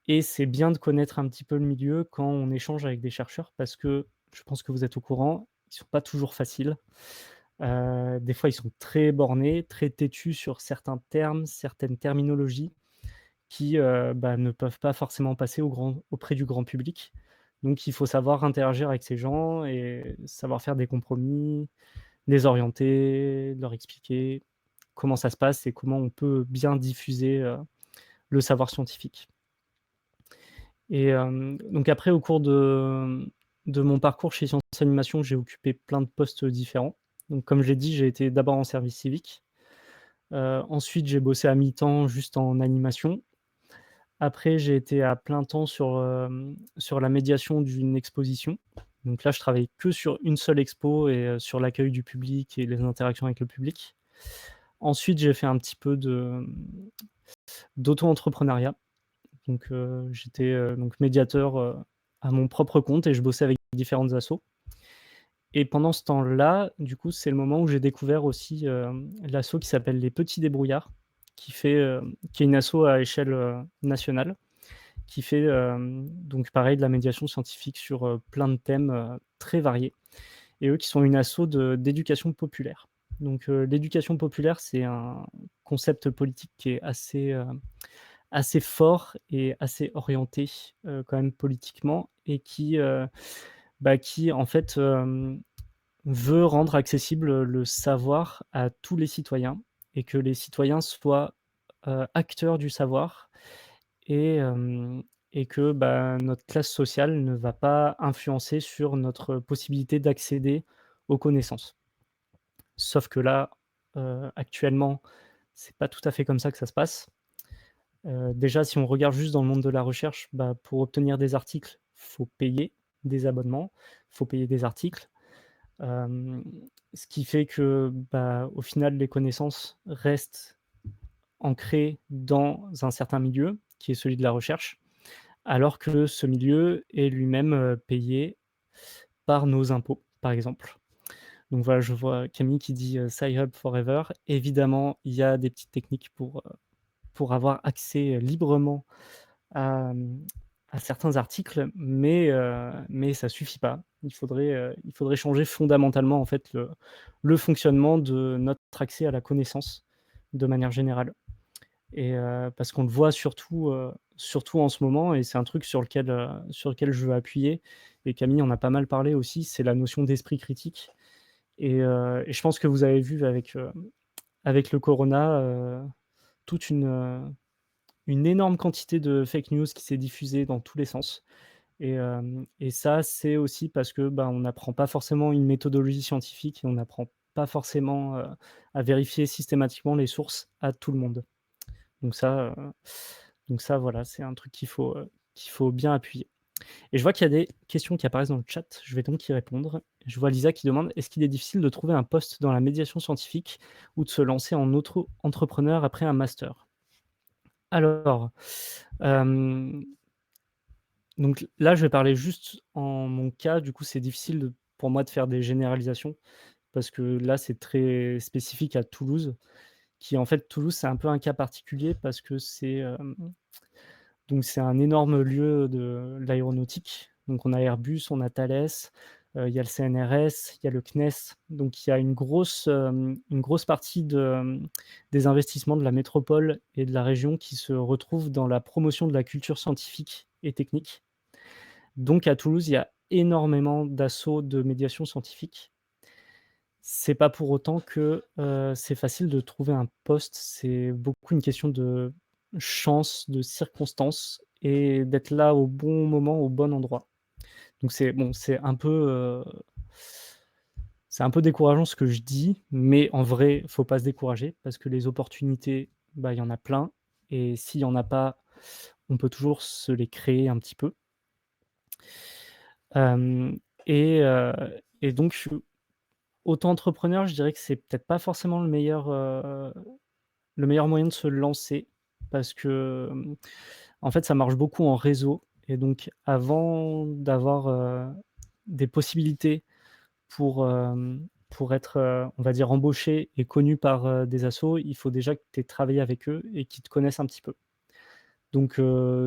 et c'est bien de connaître un petit peu le milieu quand on échange avec des chercheurs parce que je pense que vous êtes au courant, ils sont pas toujours faciles. Des fois, ils sont très bornés, très têtus sur certains termes, certaines terminologies qui, bah, ne peuvent pas forcément passer auprès du grand public. Donc il faut savoir interagir avec ces gens et savoir faire des compromis, les orienter, leur expliquer comment ça se passe et comment on peut bien diffuser, le savoir scientifique. Et donc après au cours de mon parcours chez Sciences Animation, j'ai occupé plein de postes différents. Donc comme je l'ai dit, j'ai été d'abord en service civique. Ensuite, j'ai bossé à mi-temps juste en animation. Après, j'ai été à plein temps sur la médiation d'une exposition. Donc là, je travaillais que sur une seule expo et sur l'accueil du public et les interactions avec le public. Ensuite, j'ai fait un petit peu d'auto-entrepreneuriat. Donc j'étais, donc médiateur, à mon propre compte et je bossais avec différentes assos. Et pendant ce temps-là, du coup, c'est le moment où j'ai découvert aussi, l'asso qui s'appelle Les Petits Débrouillards, qui est une asso à échelle, nationale, qui fait, donc pareil de la médiation scientifique sur, plein de thèmes, très variés et eux qui sont une asso d'éducation populaire. Donc l'éducation populaire, c'est un concept politique qui est assez fort et assez orienté, quand même politiquement et qui en fait, veut rendre accessible le savoir à tous les citoyens et que les citoyens soient, acteurs du savoir et hem et que, bah, notre classe sociale ne va pas influencer sur notre possibilité d'accéder aux connaissances. Sauf que là, actuellement, c'est pas tout à fait comme ça que ça se passe. Déjà, si on regarde juste dans le monde de la recherche, bah, pour obtenir des articles, faut payer des abonnements, faut payer des articles. Hem, Ce qui fait que, bah, au final, les connaissances restent ancrées dans un certain milieu, qui est celui de la recherche, alors que ce milieu est lui-même, payé par nos impôts, par exemple. Donc voilà, je vois Camille qui dit, Sci-Hub Forever. Évidemment, il y a des petites techniques pour avoir accès librement à, à certains articles, mais ça suffit pas. Il faudrait changer fondamentalement, en fait, le fonctionnement de notre accès à la connaissance, de manière générale et parce qu'on le voit surtout en ce moment et c'est un truc sur lequel je veux appuyer et Camille en a pas mal parlé aussi, c'est la notion d'esprit critique et je pense que vous avez vu avec le corona, toute une énorme quantité de fake news qui s'est diffusée dans tous les sens et ça, c'est aussi parce que, bah, on n'apprend pas forcément une méthodologie scientifique et on n'apprend pas forcément, à vérifier systématiquement les sources à tout le monde. Donc ça, heu, donc ça, voilà, c'est un truc qu'il faut bien appuyer et je vois qu'il y a des questions qui apparaissent dans le chat, je vais donc y répondre. Je vois Lisa qui demande: «Est-ce qu'il est difficile de trouver un poste dans la médiation scientifique ou de se lancer en auto-entrepreneur après un master?» Alors, hem donc là, je vais parler juste en mon cas, du coup, c'est difficile pour moi de faire des généralisations parce que là, c'est très spécifique à Toulouse, qui en fait, Toulouse, c'est un peu un cas particulier parce que c'est un énorme lieu de l'aéronautique. Donc on a Airbus, on a Thales, Il y a le CNRS, il y a le CNES, donc il y a une grosse partie des investissements de la métropole et de la région qui se retrouvent dans la promotion de la culture scientifique et technique. Donc à Toulouse, il y a énormément d'assauts de médiation scientifique. C'est pas pour autant que, c'est facile de trouver un poste, c'est beaucoup une question de chance, de circonstances et d'être là au bon moment, au bon endroit. Donc c'est bon, c'est un peu décourageant ce que je dis, mais en vrai, faut pas se décourager parce que les opportunités, bah, il y en a plein et s'il y en a pas, on peut toujours se les créer un petit peu. Hem et heu et donc auto-entrepreneur, je dirais que c'est peut-être pas forcément le meilleur moyen de se lancer parce que, en fait, ça marche beaucoup en réseau et donc avant d'avoir, des possibilités pour être, on va dire embauché et connu par, des assos, il faut déjà que tu aies travaillé avec eux et qu'ils te connaissent un petit peu. Donc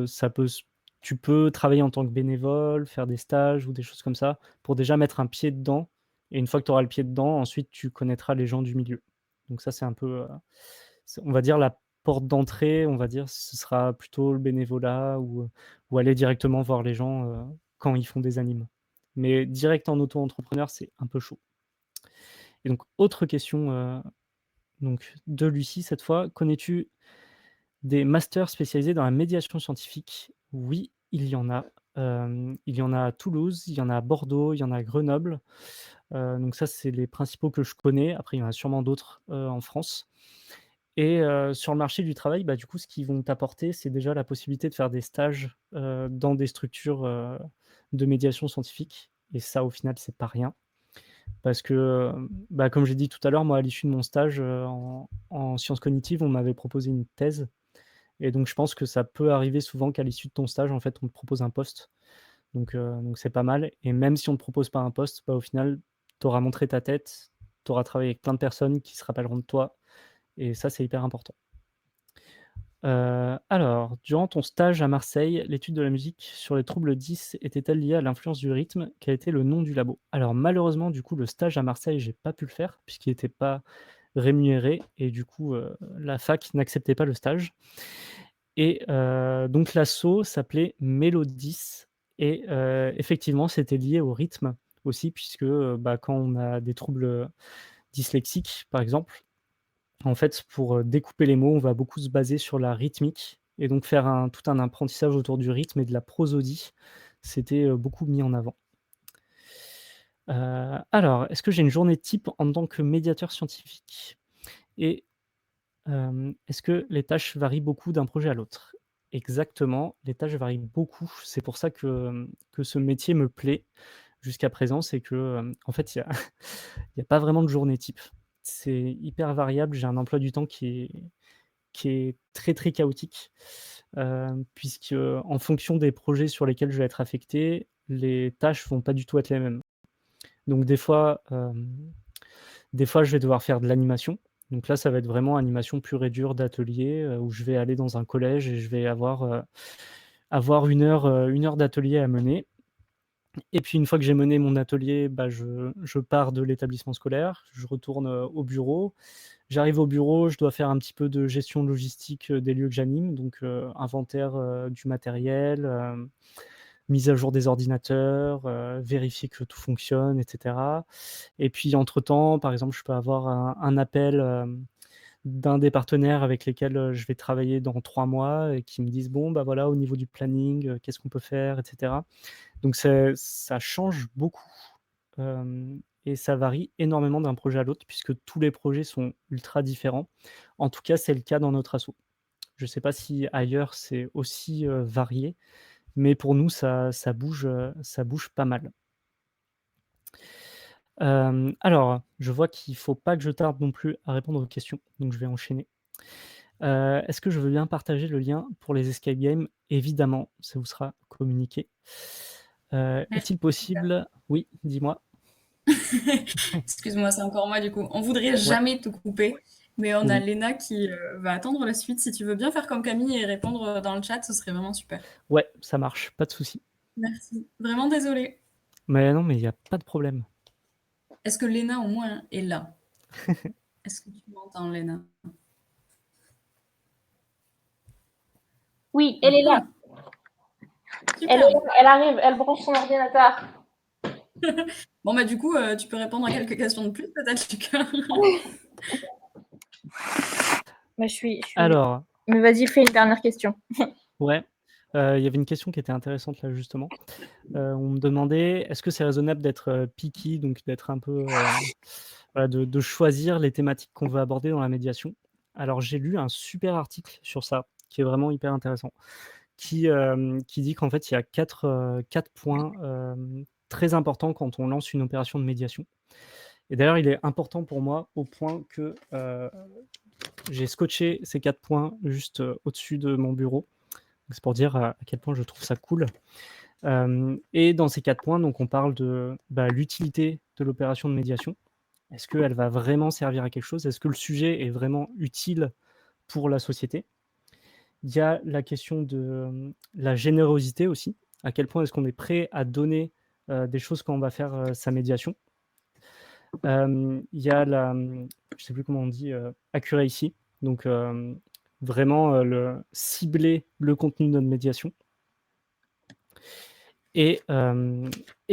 ça peut s tu peux travailler en tant que bénévole, faire des stages ou des choses comme ça pour déjà mettre un pied dedans et une fois que tu auras le pied dedans, ensuite tu connaîtras les gens du milieu. Donc ça, c'est un peu, c'est on va dire la porte d'entrée, on va dire, ce sera plutôt le bénévolat ou aller directement voir les gens, quand ils font des animes. Mais direct en auto-entrepreneur, c'est un peu chaud. Et donc autre question, donc de Lucie cette fois: «Connais-tu des masters spécialisés dans la médiation scientifique?» Oui, il y en a. Il y en a à Toulouse, il y en a à Bordeaux, il y en a à Grenoble. Donc ça, c'est les principaux que je connais. Après, il y en a sûrement d'autres, en France. Et sur le marché du travail, bah, du coup, ce qu'ils vont t'apporter, c'est déjà la possibilité de faire des stages, dans des structures, de médiation scientifique et ça, au final, c'est pas rien. Parce que, bah, comme j'ai dit tout à l'heure, moi, à l'issue de mon stage, en sciences cognitives, on m'avait proposé une thèse et donc je pense que ça peut arriver souvent qu'à l'issue de ton stage, en fait, on te propose un poste. Donc c'est pas mal et même si on ne te propose pas un poste, bah, au final, tu auras montré ta tête, tu auras travaillé avec plein de personnes qui se rappelleront de toi et ça, c'est hyper important. Alors, durant ton stage à Marseille, l'étude de la musique sur les troubles 10 était-elle liée à l'influence du rythme? Quel était le nom du labo? Alors malheureusement, du coup, le stage à Marseille, j'ai pas pu le faire puisqu'il était pas rémunéré et du coup, la fac n'acceptait pas le stage et donc l'asso s'appelait Mélodis et effectivement, c'était lié au rythme aussi puisque, bah, quand on a des troubles, dyslexiques, par exemple, en fait, pour, découper les mots, on va beaucoup se baser sur la rythmique et donc faire tout un apprentissage autour du rythme et de la prosodie. C'était, beaucoup mis en avant. Alors, est-ce que j'ai une journée type en tant que médiateur scientifique? Et est-ce que les tâches varient beaucoup d'un projet à l'autre? Exactement, les tâches varient beaucoup. C'est pour ça que ce métier me plaît jusqu'à présent. C'est que, en fait, il y a pas vraiment de journée type. C'est hyper variable. J'ai un emploi du temps qui est très, très chaotique, puisque, en fonction des projets sur lesquels je vais être affecté, les tâches vont pas du tout être les mêmes. Donc des fois, je vais devoir faire de l'animation. Donc là, ça va être vraiment animation pure et dure d'atelier, où je vais aller dans un collège et je vais avoir 1 heure d'atelier à mener et puis une fois que j'ai mené mon atelier, bah, je pars de l'établissement scolaire, je retourne, au bureau. J'arrive au bureau, je dois faire un petit peu de gestion logistique, des lieux que j'anime, donc inventaire, du matériel, mise à jour des ordinateurs, vérifier que tout fonctionne et cetera et puis entre-temps, par exemple, je peux avoir un appel, d'un des partenaires avec lesquels, je vais travailler dans 3 mois et qui me disent: «Bon, bah, voilà, au niveau du planning, qu'est-ce qu'on peut faire?» et cetera. Donc ça change beaucoup, et ça varie énormément d'un projet à l'autre puisque tous les projets sont ultra différents. En tout cas, c'est le cas dans notre asso. Je ne sais pas si ailleurs c'est aussi, varié, mais pour nous ça bouge pas mal. Alors, je vois qu'il faut pas que je tarde non plus à répondre aux questions, donc je vais enchaîner. Est-ce que je veux bien partager le lien pour les escape games? Évidemment, ça vous sera communiqué. Merci. Est-il possible oui, dis-moi? Excuse-moi, c'est encore moi du coup. On voudrait Ouais, jamais te couper, mais on a oui. Léna qui va attendre la suite. Si tu veux bien faire comme Camille et répondre dans le chat, ce serait vraiment super. Ouais, ça marche, pas de souci. Merci. Vraiment désolée. Mais non, mais il y a pas de problème. Est-ce que Léna, au moins, est là? Est-ce que tu m'entends, Léna? Oui, elle est là. Elle est Super. là, elle arrive, elle branche son ordinateur. Bon, bah, du coup, tu peux répondre à quelques questions de plus, peut-être, Lucas? Mais je suis... Alors, Mais vas-y, fais une dernière question. ouais, il y avait une question qui était intéressante là, justement. On me demandait: «Est-ce que c'est raisonnable d'être, picky?» donc d'être un peu, voilà, de choisir les thématiques qu'on veut aborder dans la médiation. Alors j'ai lu un super article sur ça, qui est vraiment hyper intéressant, qui dit qu'en fait, il y a 4 points, très importants quand on lance une opération de médiation. Et d'ailleurs, il est important pour moi au point que, j'ai scotché ces 4 points juste, au-dessus de mon bureau. Donc c'est pour dire à quel point je trouve ça cool. Et dans ces 4 points, donc on parle de, l'utilité de l'opération de médiation. Est-ce qu'elle va vraiment servir à quelque chose? Est-ce que le sujet est vraiment utile pour la société? Il y a la question de, la générosité aussi. À quel point est-ce qu'on est prêt à donner, des choses quand on va faire, sa médiation? Il y a la, je sais plus comment on dit, accuracy, donc vraiment, le cibler le contenu de notre médiation. Et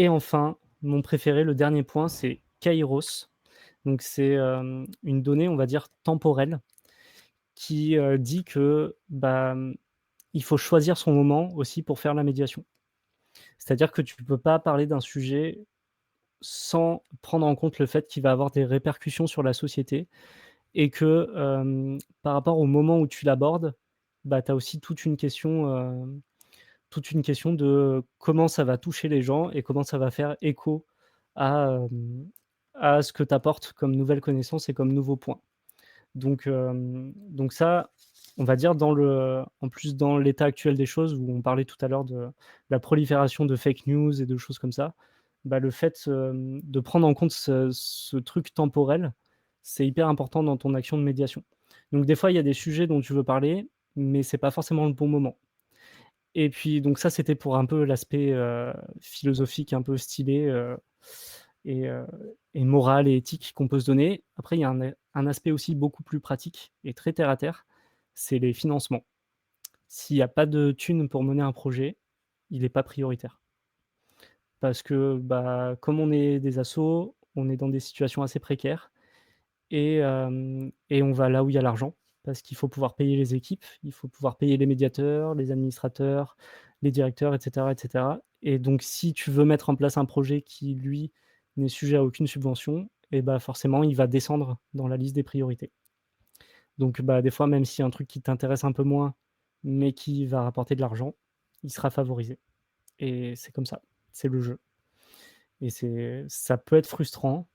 enfin, mon préféré, le dernier point, c'est kairos. Donc c'est, une donnée, on va dire, temporelle qui, dit que, il faut choisir son moment aussi pour faire la médiation. C'est-à-dire que tu ne peux pas parler d'un sujet sans prendre en compte le fait qu'il va avoir des répercussions sur la société et que, par rapport au moment où tu l'abordes, tu as aussi toute une question de comment ça va toucher les gens et comment ça va faire écho à, à ce que tu apportes comme nouvelle connaissance et comme nouveau point. Donc ça, on va dire en plus dans l'état actuel des choses où on parlait tout à l'heure de la prolifération de fake news et de choses comme ça, le fait, de prendre en compte ce truc temporel, c'est hyper important dans ton action de médiation. Donc des fois, il y a des sujets dont tu veux parler, mais c'est pas forcément le bon moment. Et puis donc ça, c'était pour un peu l'aspect, philosophique un peu stylé, et heu et moral et éthique qu'on peut se donner. Après, il y a un aspect aussi beaucoup plus pratique et très terre à terre, c'est les financements. S'il y a pas de thunes pour mener un projet, il est pas prioritaire. Parce que, comme on est des assos, on est dans des situations assez précaires et on va là où il y a l'argent. Parce qu'il faut pouvoir payer les équipes, il faut pouvoir payer les médiateurs, les administrateurs, les directeurs et cetera et cetera. Et donc si tu veux mettre en place un projet qui, lui, n'est sujet à aucune subvention, et forcément, il va descendre dans la liste des priorités. Donc des fois, même si un truc qui t'intéresse un peu moins, mais qui va rapporter de l'argent, il sera favorisé. Et c'est comme ça, c'est le jeu. Et ça peut être frustrant,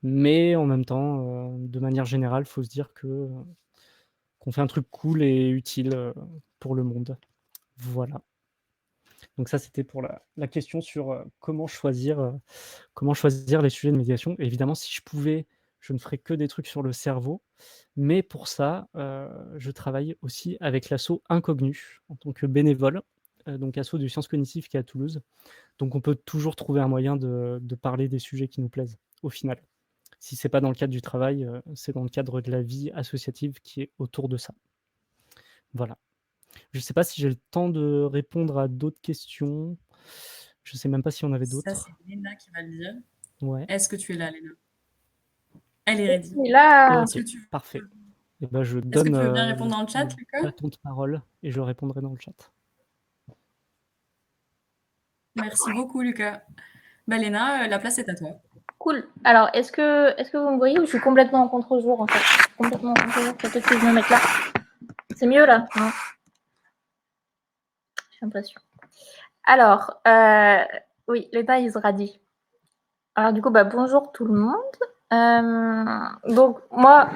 mais en même temps, de manière générale, il faut se dire qu'on fait un truc cool et utile, pour le monde. Voilà. Donc ça, c'était pour la question sur, comment choisir les sujets de médiation. Et évidemment, si je pouvais, je ne ferais que des trucs sur le cerveau, mais pour ça, je travaille aussi avec l'asso Incognu en tant que bénévole, donc asso de sciences cognitives qui est à Toulouse. Donc on peut toujours trouver un moyen de parler des sujets qui nous plaisent, au final. Si c'est pas dans le cadre du travail, c'est dans le cadre de la vie associative qui est autour de ça. Voilà. Je sais pas si j'ai le temps de répondre à d'autres questions. Je sais même pas si on avait Ça, d'autres. c'est Léna qui va le dire. Ouais. Est-ce que tu es là, Léna? Elle est ready. Et là, Est-ce que OK, tu parfait. Et je Est-ce que donne, tu veux bien répondre le dans le chat, Lucas? bâton de parole et je répondrai dans le chat. Merci beaucoup, Lucas. Léna, la place est à toi. cool. Alors, est-ce que vous me voyez ou je suis complètement en contre-jour en fait? Je suis complètement en contre-jour. Peut-être que je me mette là. C'est mieux là, non? J'ai l'impression. Alors, oui, l'état il sera dit. Alors du coup, bonjour tout le monde. Donc moi,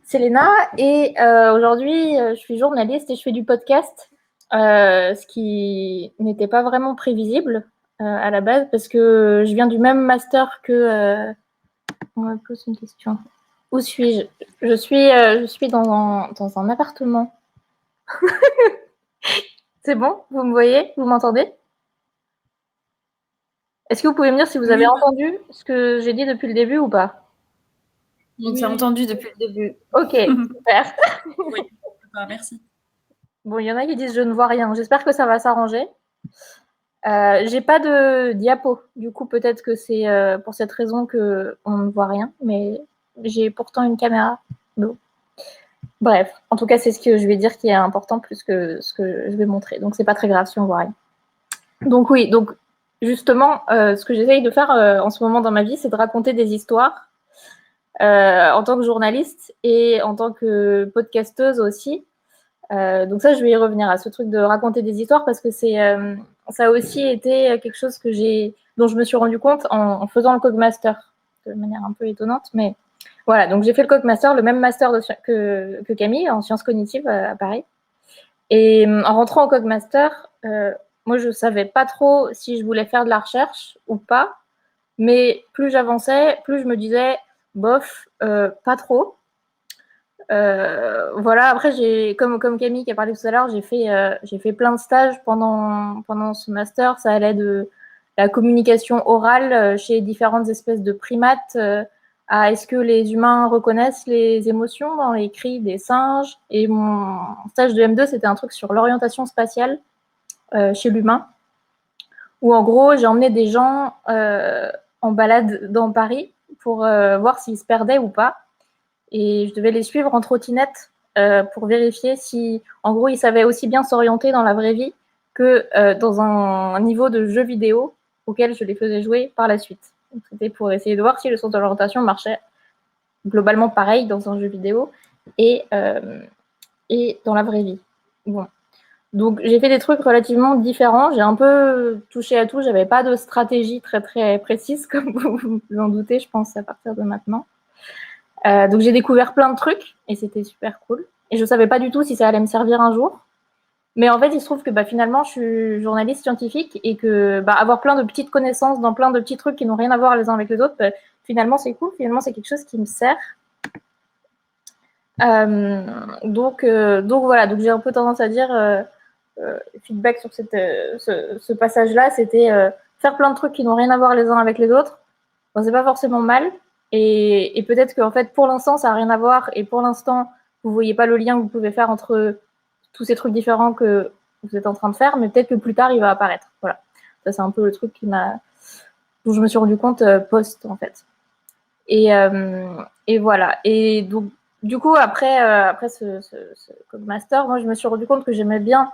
c'est Léna et aujourd'hui, je suis journaliste et je fais du podcast, ce qui n'était pas vraiment prévisible à la base parce que je viens du même master que... on me pose une question. Où suis-je? Je suis dans un appartement. C'est bon? Vous me voyez? Vous m'entendez? Est-ce que vous pouvez me dire si vous avez entendu ce que j'ai dit depuis le début ou pas? On s'est entendu depuis le début. Ok, super. Oui, merci. Bon, il y en a qui disent je ne vois rien. J'espère que ça va s'arranger. J'ai pas de diapo. Du coup, peut-être que c'est pour cette raison qu'on ne voit rien. Mais j'ai pourtant une caméra. Donc, bref, en tout cas, c'est ce que je vais dire qui est important plus que ce que je vais montrer. Donc, c'est pas très grave si on voit rien. Donc oui, donc justement, ce que j'essaye de faire en ce moment dans ma vie, c'est de raconter des histoires en tant que journaliste et en tant que podcasteuse aussi. Donc ça, je vais y revenir à ce truc de raconter des histoires parce que ça a aussi été quelque chose dont je me suis rendu compte en faisant le Cogmaster de manière un peu étonnante, mais voilà. Donc j'ai fait le Cogmaster, le même master que Camille en sciences cognitives à Paris. Et en rentrant au Cogmaster, moi je savais pas trop si je voulais faire de la recherche ou pas, mais plus j'avançais, plus je me disais bof, pas trop. Voilà, après, comme Camille qui a parlé tout à l'heure, j'ai fait plein de stages pendant ce master. Ça allait de la communication orale chez différentes espèces de primates à est-ce que les humains reconnaissent les émotions dans les cris des singes. Et mon stage de M2, c'était un truc sur l'orientation spatiale chez l'humain, où en gros, j'ai emmené des gens en balade dans Paris pour voir s'ils se perdaient ou pas. Et je devais les suivre en trottinette pour vérifier si, en gros, ils savaient aussi bien s'orienter dans la vraie vie que dans un niveau de jeu vidéo auquel je les faisais jouer par la suite. Donc, c'était pour essayer de voir si le sens d'orientation marchait globalement pareil dans un jeu vidéo et dans la vraie vie. Bon. Donc, j'ai fait des trucs relativement différents. J'ai un peu touché à tout. J'avais pas de stratégie très, très précise, comme vous vous en doutez, je pense, à partir de maintenant. Donc j'ai découvert plein de trucs et c'était super cool. Et je savais pas du tout si ça allait me servir un jour. Mais en fait, il se trouve que finalement, je suis journaliste scientifique et que avoir plein de petites connaissances dans plein de petits trucs qui n'ont rien à voir les uns avec les autres, finalement, c'est cool. Finalement, c'est quelque chose qui me sert. Donc voilà, donc j'ai un peu tendance à dire feedback sur ce passage-là, c'était faire plein de trucs qui n'ont rien à voir les uns avec les autres. Bon, c'est pas forcément mal. Et peut-être qu'en fait, pour l'instant, ça n'a rien à voir. Et pour l'instant, vous ne voyez pas le lien que vous pouvez faire entre tous ces trucs différents que vous êtes en train de faire. Mais peut-être que plus tard, il va apparaître. Voilà. Ça, c'est un peu le truc dont je me suis rendu compte post, en fait. Et voilà. Et donc, du coup, après ce master, moi, je me suis rendu compte que j'aimais bien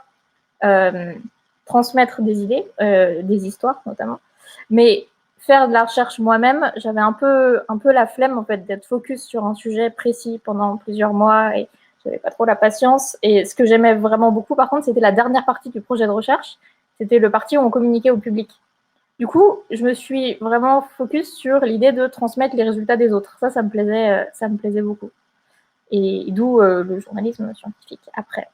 transmettre des idées, des histoires notamment. Mais faire de la recherche moi-même, j'avais un peu la flemme en fait d'être focus sur un sujet précis pendant plusieurs mois et j'avais pas trop la patience. Et ce que j'aimais vraiment beaucoup, par contre, c'était la dernière partie du projet de recherche. C'était le parti où on communiquait au public. Du coup, je me suis vraiment focus sur l'idée de transmettre les résultats des autres. Ça me plaisait beaucoup. Et d'où le journalisme scientifique après.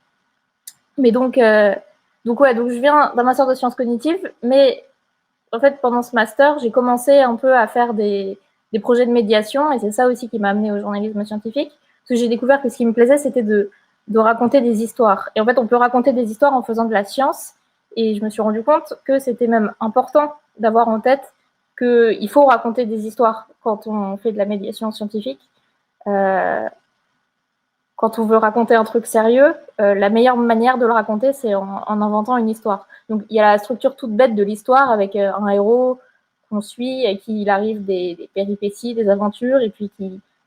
Mais donc je viens d'un master de sciences cognitives, mais en fait, pendant ce master, j'ai commencé un peu à faire des projets de médiation, et c'est ça aussi qui m'a amené au journalisme scientifique, parce que j'ai découvert que ce qui me plaisait, c'était de raconter des histoires. Et en fait, on peut raconter des histoires en faisant de la science, et je me suis rendu compte que c'était même important d'avoir en tête qu'il faut raconter des histoires quand on fait de la médiation scientifique. Quand on veut raconter un truc sérieux, la meilleure manière de le raconter, c'est en inventant une histoire. Donc, il y a la structure toute bête de l'histoire avec un héros qu'on suit et qui il arrive des péripéties, des aventures, et puis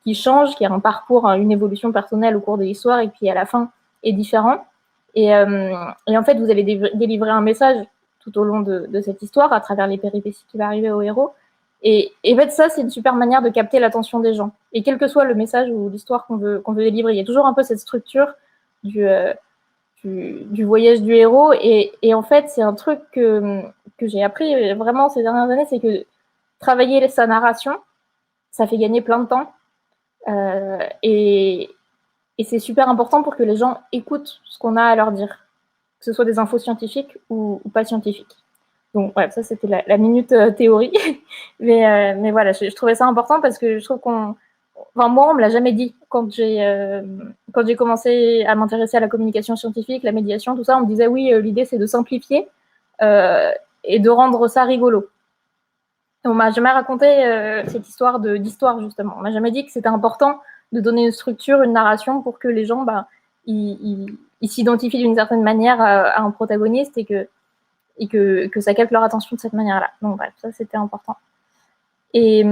qui change, qui a un parcours, une évolution personnelle au cours de l'histoire, et puis à la fin est différent. Et en fait, vous allez délivrer un message tout au long de cette histoire à travers les péripéties qui vont arriver au héros. Et en fait, ça, c'est une super manière de capter l'attention des gens. Et quel que soit le message ou l'histoire qu'on veut délivrer, il y a toujours un peu cette structure du voyage du héros. Et en fait, c'est un truc que j'ai appris vraiment ces dernières années, c'est que travailler sa narration, ça fait gagner plein de temps. Et c'est super important pour que les gens écoutent ce qu'on a à leur dire, que ce soit des infos scientifiques ou pas scientifiques. Donc, ouais, ça, c'était la minute théorie. mais voilà, je trouvais ça important parce que je trouve moi, on me l'a jamais dit quand j'ai commencé à m'intéresser à la communication scientifique, la médiation, tout ça. On me disait, oui, l'idée, c'est de simplifier et de rendre ça rigolo. On m'a jamais raconté cette histoire d'histoire, justement. On m'a jamais dit que c'était important de donner une structure, une narration pour que les gens ils s'identifient d'une certaine manière à un protagoniste et que ça capte leur attention de cette manière-là. Donc bref, ça c'était important. Et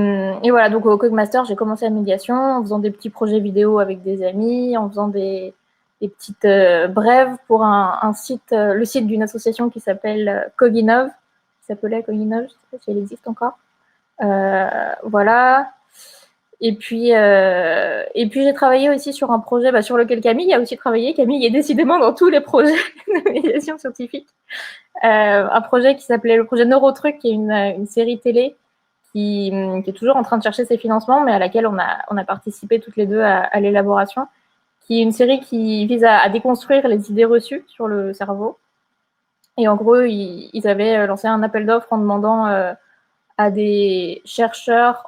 voilà, donc au Cogmaster, j'ai commencé la médiation en faisant des petits projets vidéo avec des amis, en faisant des petites brèves pour un site, le site d'une association qui s'appelle Coginov, qui s'appelait Coginov, je ne sais pas si elle existe encore. Voilà. Et puis j'ai travaillé aussi sur un projet sur lequel Camille a aussi travaillé. Camille est décidément dans tous les projets de médiation scientifique. Un projet qui s'appelait le projet Neurotruc, qui est une série télé qui est toujours en train de chercher ses financements, mais à laquelle on a participé toutes les deux à l'élaboration, qui est une série qui vise à déconstruire les idées reçues sur le cerveau. Et en gros, ils avaient lancé un appel d'offres en demandant à des chercheurs,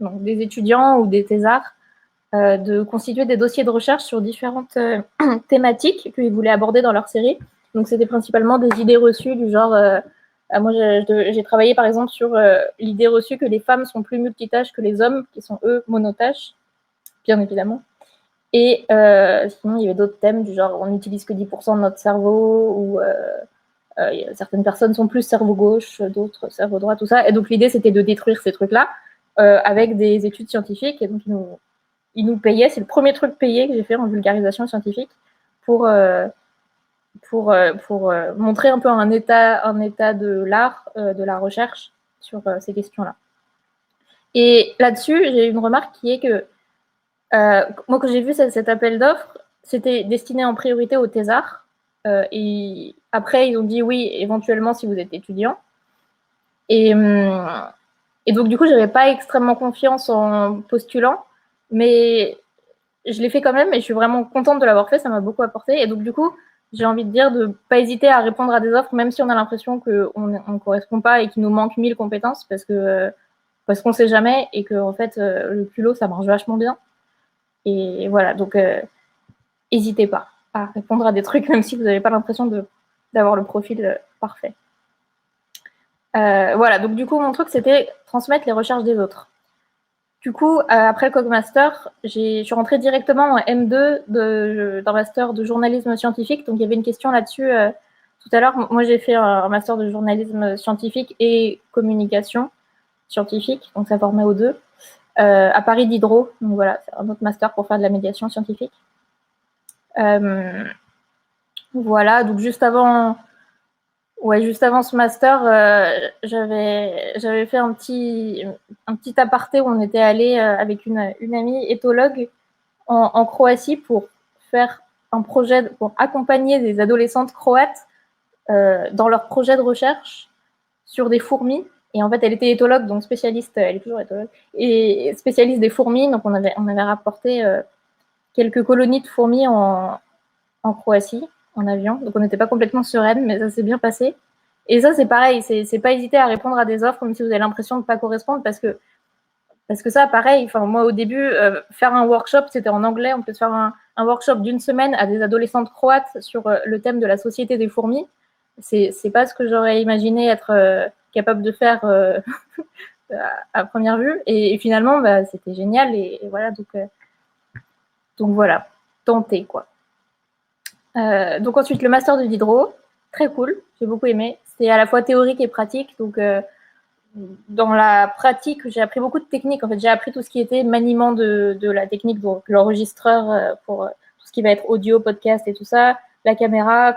donc des étudiants ou des thésards, de constituer des dossiers de recherche sur différentes thématiques qu'ils voulaient aborder dans leur série. Donc, c'était principalement des idées reçues du genre... moi, j'ai travaillé, par exemple, sur l'idée reçue que les femmes sont plus multitâches que les hommes, qui sont, eux, monotâches, bien évidemment. Et sinon, il y avait d'autres thèmes du genre on n'utilise que 10% de notre cerveau, ou certaines personnes sont plus cerveau gauche, d'autres cerveau droit, tout ça. Et donc, l'idée, c'était de détruire ces trucs-là avec des études scientifiques. Et donc, ils nous payaient. C'est le premier truc payé que j'ai fait en vulgarisation scientifique pour montrer un peu un état de l'art, de la recherche sur ces questions-là. Et là-dessus, j'ai une remarque qui est que moi, quand j'ai vu cet appel d'offres, c'était destiné en priorité aux thésards. Et après, ils ont dit oui, éventuellement, si vous êtes étudiant. Et donc, du coup, je n'avais pas extrêmement confiance en postulant, mais je l'ai fait quand même et je suis vraiment contente de l'avoir fait, ça m'a beaucoup apporté. Et donc, du coup, j'ai envie de dire de ne pas hésiter à répondre à des offres, même si on a l'impression qu'on ne correspond pas et qu'il nous manque 1000 compétences, parce qu'on ne sait jamais et que, en fait, le culot, ça marche vachement bien. Et voilà, donc, n'hésitez pas à répondre à des trucs, même si vous n'avez pas l'impression d'avoir le profil parfait. Voilà, donc du coup, mon truc, c'était transmettre les recherches des autres. Du coup, après le Cogmaster, je suis rentrée directement en M2 d'un master de journalisme scientifique. Donc, il y avait une question là-dessus tout à l'heure. Moi, j'ai fait un master de journalisme scientifique et communication scientifique. Donc, ça formait aux deux. À Paris Diderot. Donc, voilà, c'est un autre master pour faire de la médiation scientifique. Voilà, donc juste avant ce master, j'avais fait un petit aparté où on était allé avec une amie éthologue en Croatie pour faire un projet, pour accompagner des adolescentes croates dans leur projet de recherche sur des fourmis. Et en fait, elle était éthologue, donc spécialiste, elle est toujours éthologue, et spécialiste des fourmis. Donc, on avait rapporté quelques colonies de fourmis en Croatie, en avion. Donc, on n'était pas complètement sereine, mais ça s'est bien passé. Et ça, c'est pareil, c'est pas hésiter à répondre à des offres, même si vous avez l'impression de ne pas correspondre, parce que ça, pareil, moi, au début, faire un workshop, c'était en anglais. On peut faire un workshop d'une semaine à des adolescentes croates sur le thème de la société des fourmis. C'est pas ce que j'aurais imaginé être capable de faire à première vue. Et finalement, c'était génial. Et voilà, donc voilà, tenter, quoi. Donc ensuite, le master de Diderot, très cool, j'ai beaucoup aimé. C'était à la fois théorique et pratique. Donc, dans la pratique, j'ai appris beaucoup de techniques. En fait, j'ai appris tout ce qui était maniement de la technique, donc l'enregistreur pour tout ce qui va être audio, podcast et tout ça, la caméra,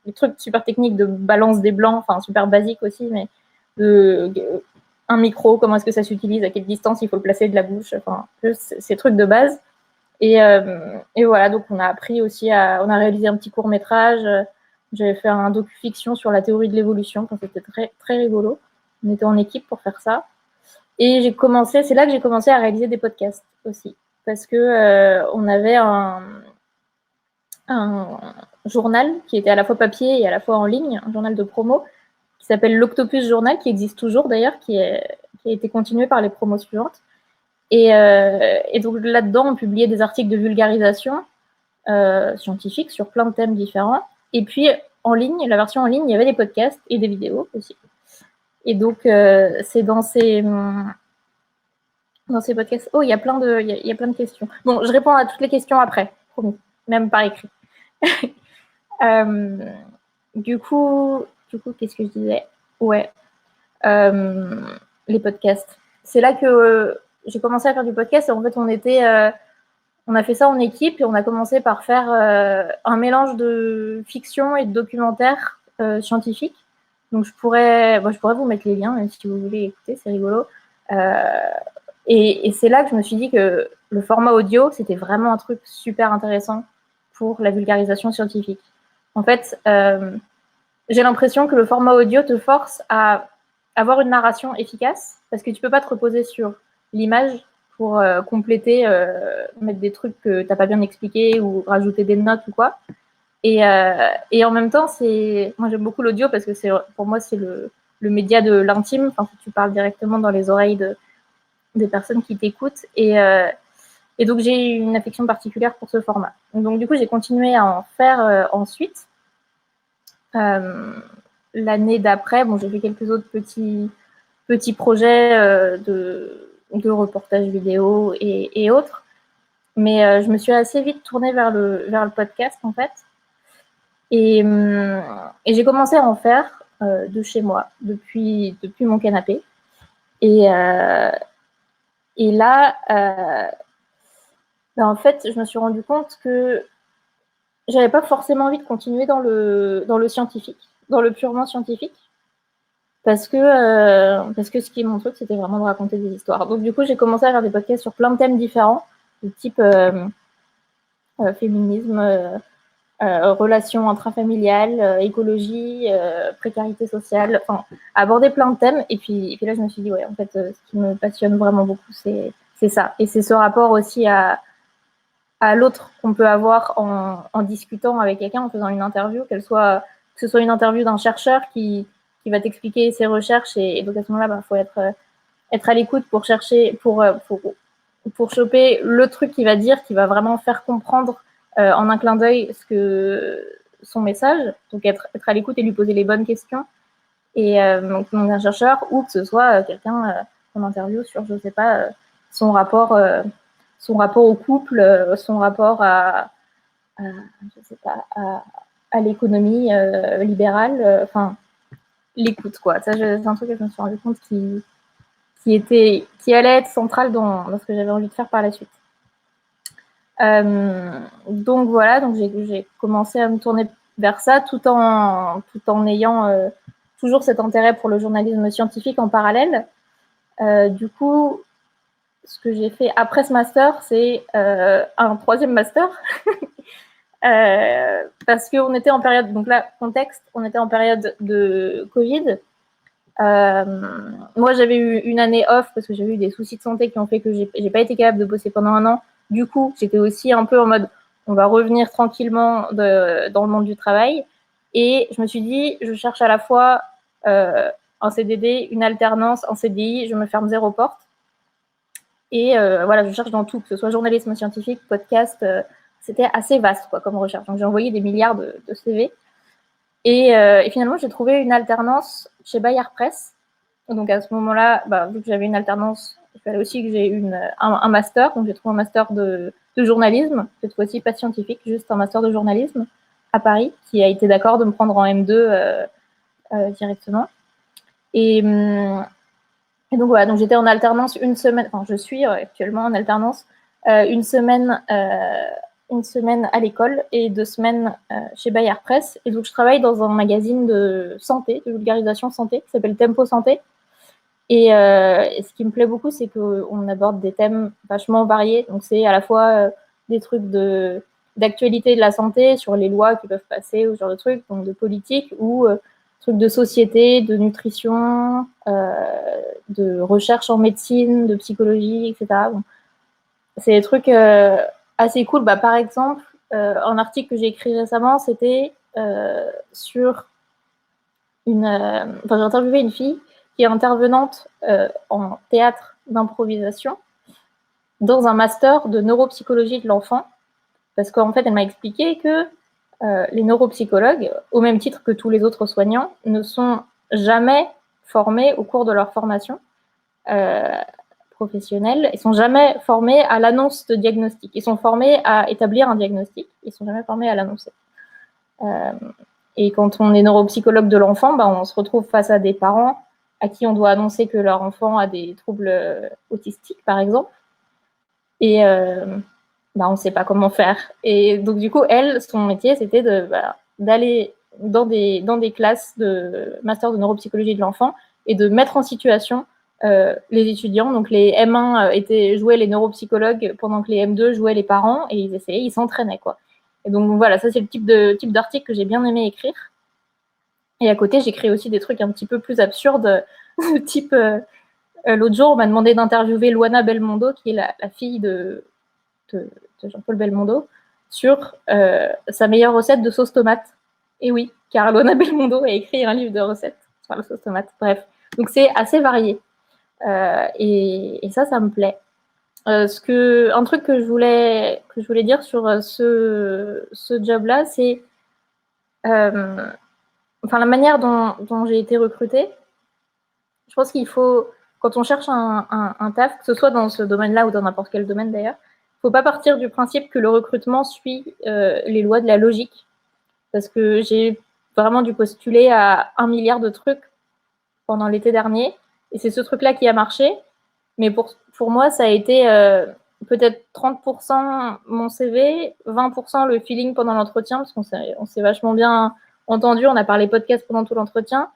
les trucs super techniques de balance des blancs, super basique aussi, mais un micro, comment est-ce que ça s'utilise, à quelle distance il faut le placer de la bouche, ces trucs de base. Et voilà, donc on a appris aussi on a réalisé un petit court-métrage. J'avais fait un docu-fiction sur la théorie de l'évolution, c'était très, très rigolo. On était en équipe pour faire ça. Et c'est là que j'ai commencé à réaliser des podcasts aussi. Parce que on avait un journal qui était à la fois papier et à la fois en ligne, un journal de promo, qui s'appelle l'Octopus Journal, qui existe toujours d'ailleurs, qui a été continué par les promos suivantes. Et donc là-dedans, on publiait des articles de vulgarisation scientifique sur plein de thèmes différents. Et puis, en ligne, la version en ligne, il y avait des podcasts et des vidéos aussi. Et donc, c'est dans ces podcasts. Oh, il y a plein de questions. Bon, je réponds à toutes les questions après, promis, même par écrit. Du coup, qu'est-ce que je disais? Ouais, les podcasts. C'est là que j'ai commencé à faire du podcast. Et en fait, on a fait ça en équipe et on a commencé par faire un mélange de fiction et de documentaire scientifique. Donc, je pourrais vous mettre les liens, même si vous voulez écouter, c'est rigolo. Et c'est là que je me suis dit que le format audio, c'était vraiment un truc super intéressant pour la vulgarisation scientifique. En fait, j'ai l'impression que le format audio te force à avoir une narration efficace parce que tu peux pas te reposer sur l'image pour compléter, mettre des trucs que t'as pas bien expliqué ou rajouter des notes ou quoi. Et en même temps, moi j'aime beaucoup l'audio parce que pour moi c'est le média de l'intime. Enfin, tu parles directement dans les oreilles des personnes qui t'écoutent. Et donc j'ai une affection particulière pour ce format. Donc du coup j'ai continué à en faire ensuite. L'année d'après, bon, j'ai fait quelques autres petits projets de reportage vidéo et autres. Mais je me suis assez vite tournée vers le podcast, en fait. Et j'ai commencé à en faire de chez moi, depuis mon canapé. Et là, en fait, je me suis rendu compte que j'avais pas forcément envie de continuer dans le scientifique, dans le purement scientifique. Parce que ce qui est mon truc, c'était vraiment de raconter des histoires. Donc du coup, j'ai commencé à faire des podcasts sur plein de thèmes différents, de type féminisme, relations intrafamiliales, écologie, précarité sociale, enfin, aborder plein de thèmes. Et puis là, je me suis dit, ouais, en fait, ce qui me passionne vraiment beaucoup, c'est ça. Et c'est ce rapport aussi à l'autre qu'on peut avoir en discutant avec quelqu'un, en faisant une interview, que ce soit une interview d'un chercheur qui va t'expliquer ses recherches, et donc à ce moment-là, faut être à l'écoute pour chercher, pour choper le truc qu'il va dire, qui va vraiment faire comprendre en un clin d'œil son message. Donc être à l'écoute et lui poser les bonnes questions. Et donc un chercheur, ou que ce soit quelqu'un qu'on interview sur, je sais pas, son rapport au couple, son rapport je sais pas, à l'économie libérale, enfin, l'écoute, quoi. Ça, c'est un truc que je me suis rendu compte qui allait être central dans ce que j'avais envie de faire par la suite. Donc voilà, donc j'ai commencé à me tourner vers ça tout en ayant toujours cet intérêt pour le journalisme scientifique en parallèle. Du coup, ce que j'ai fait après ce master, c'est un troisième master. Parce qu'on était en période, donc là, contexte, on était en période de Covid. Moi, j'avais eu une année off parce que j'avais eu des soucis de santé qui ont fait que j'ai pas été capable de bosser pendant un an. Du coup, j'étais aussi un peu en mode, on va revenir tranquillement dans le monde du travail. Et je me suis dit, je cherche à la fois un CDD, une alternance, un CDI, je me ferme zéro porte. Et voilà, je cherche dans tout, que ce soit journalisme scientifique, podcast, c'était assez vaste quoi, comme recherche. Donc j'ai envoyé des milliards de CV. Et finalement, j'ai trouvé une alternance chez Bayard Presse. Donc à ce moment-là, vu que j'avais une alternance, il fallait aussi que j'ai un master. Donc j'ai trouvé un master de journalisme, cette fois-ci pas scientifique, juste un master de journalisme à Paris, qui a été d'accord de me prendre en M2 directement. Et donc voilà, donc j'étais en alternance une semaine, enfin je suis actuellement en alternance une semaine à l'école et 2 semaines chez Bayard Presse. Et donc je travaille dans un magazine de santé, de vulgarisation santé, qui s'appelle Tempo Santé. Et ce qui me plaît beaucoup, c'est qu'on aborde des thèmes vachement variés. Donc c'est à la fois des trucs d'actualité de la santé, sur les lois qui peuvent passer, ou ce genre de trucs, donc de politique, ou trucs de société, de nutrition, de recherche en médecine, de psychologie, etc. Bon, c'est des trucs assez cool. Par exemple, un article que j'ai écrit récemment, c'était sur j'ai interviewé une fille qui est intervenante en théâtre d'improvisation dans un master de neuropsychologie de l'enfant, parce qu'en fait, elle m'a expliqué que les neuropsychologues, au même titre que tous les autres soignants, ne sont jamais formés au cours de leur formation professionnelle. Ils ne sont jamais formés à l'annonce de diagnostic. Ils sont formés à établir un diagnostic. Ils ne sont jamais formés à l'annoncer. Et quand on est neuropsychologue de l'enfant, on se retrouve face à des parents à qui on doit annoncer que leur enfant a des troubles autistiques, par exemple. Et on ne sait pas comment faire. Et donc, du coup, elle, son métier, c'était d'aller dans des classes de master de neuropsychologie de l'enfant et de mettre en situation les étudiants. Donc, les M1 jouaient les neuropsychologues pendant que les M2 jouaient les parents et ils s'entraînaient, quoi. Et donc, voilà, ça, c'est le type d'article que j'ai bien aimé écrire. Et à côté, j'ai créé aussi des trucs un petit peu plus absurdes, type... l'autre jour, on m'a demandé d'interviewer Luana Belmondo, qui est la fille de Jean-Paul Belmondo, sur sa meilleure recette de sauce tomate. Et oui, car Luana Belmondo a écrit un livre de recettes sur la sauce tomate. Bref, donc c'est assez varié. Et ça me plaît. Un truc que je voulais dire sur ce job-là, c'est la manière dont j'ai été recrutée. Je pense qu'il faut, quand on cherche un taf, que ce soit dans ce domaine-là ou dans n'importe quel domaine d'ailleurs, il ne faut pas partir du principe que le recrutement suit les lois de la logique. Parce que j'ai vraiment dû postuler à 1 milliard de trucs pendant l'été dernier. Et c'est ce truc-là qui a marché. Mais pour moi, ça a été peut-être 30% mon CV, 20% le feeling pendant l'entretien, parce qu'on s'est vachement bien entendu, on a parlé podcast pendant tout l'entretien.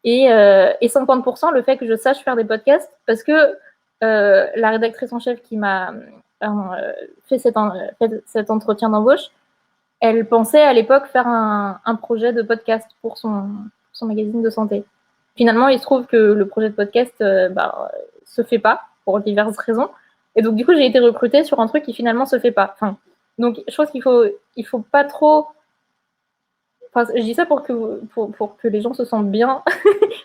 Et 50% le fait que je sache faire des podcasts, parce que la rédactrice en chef qui m'a fait cet entretien d'embauche, elle pensait à l'époque faire un projet de podcast pour son magazine de santé. Finalement, il se trouve que le projet de podcast se fait pas pour diverses raisons. Et donc, du coup, j'ai été recrutée sur un truc qui finalement se fait pas. Donc, je pense qu'il faut pas trop... je dis ça pour que les gens se sentent bien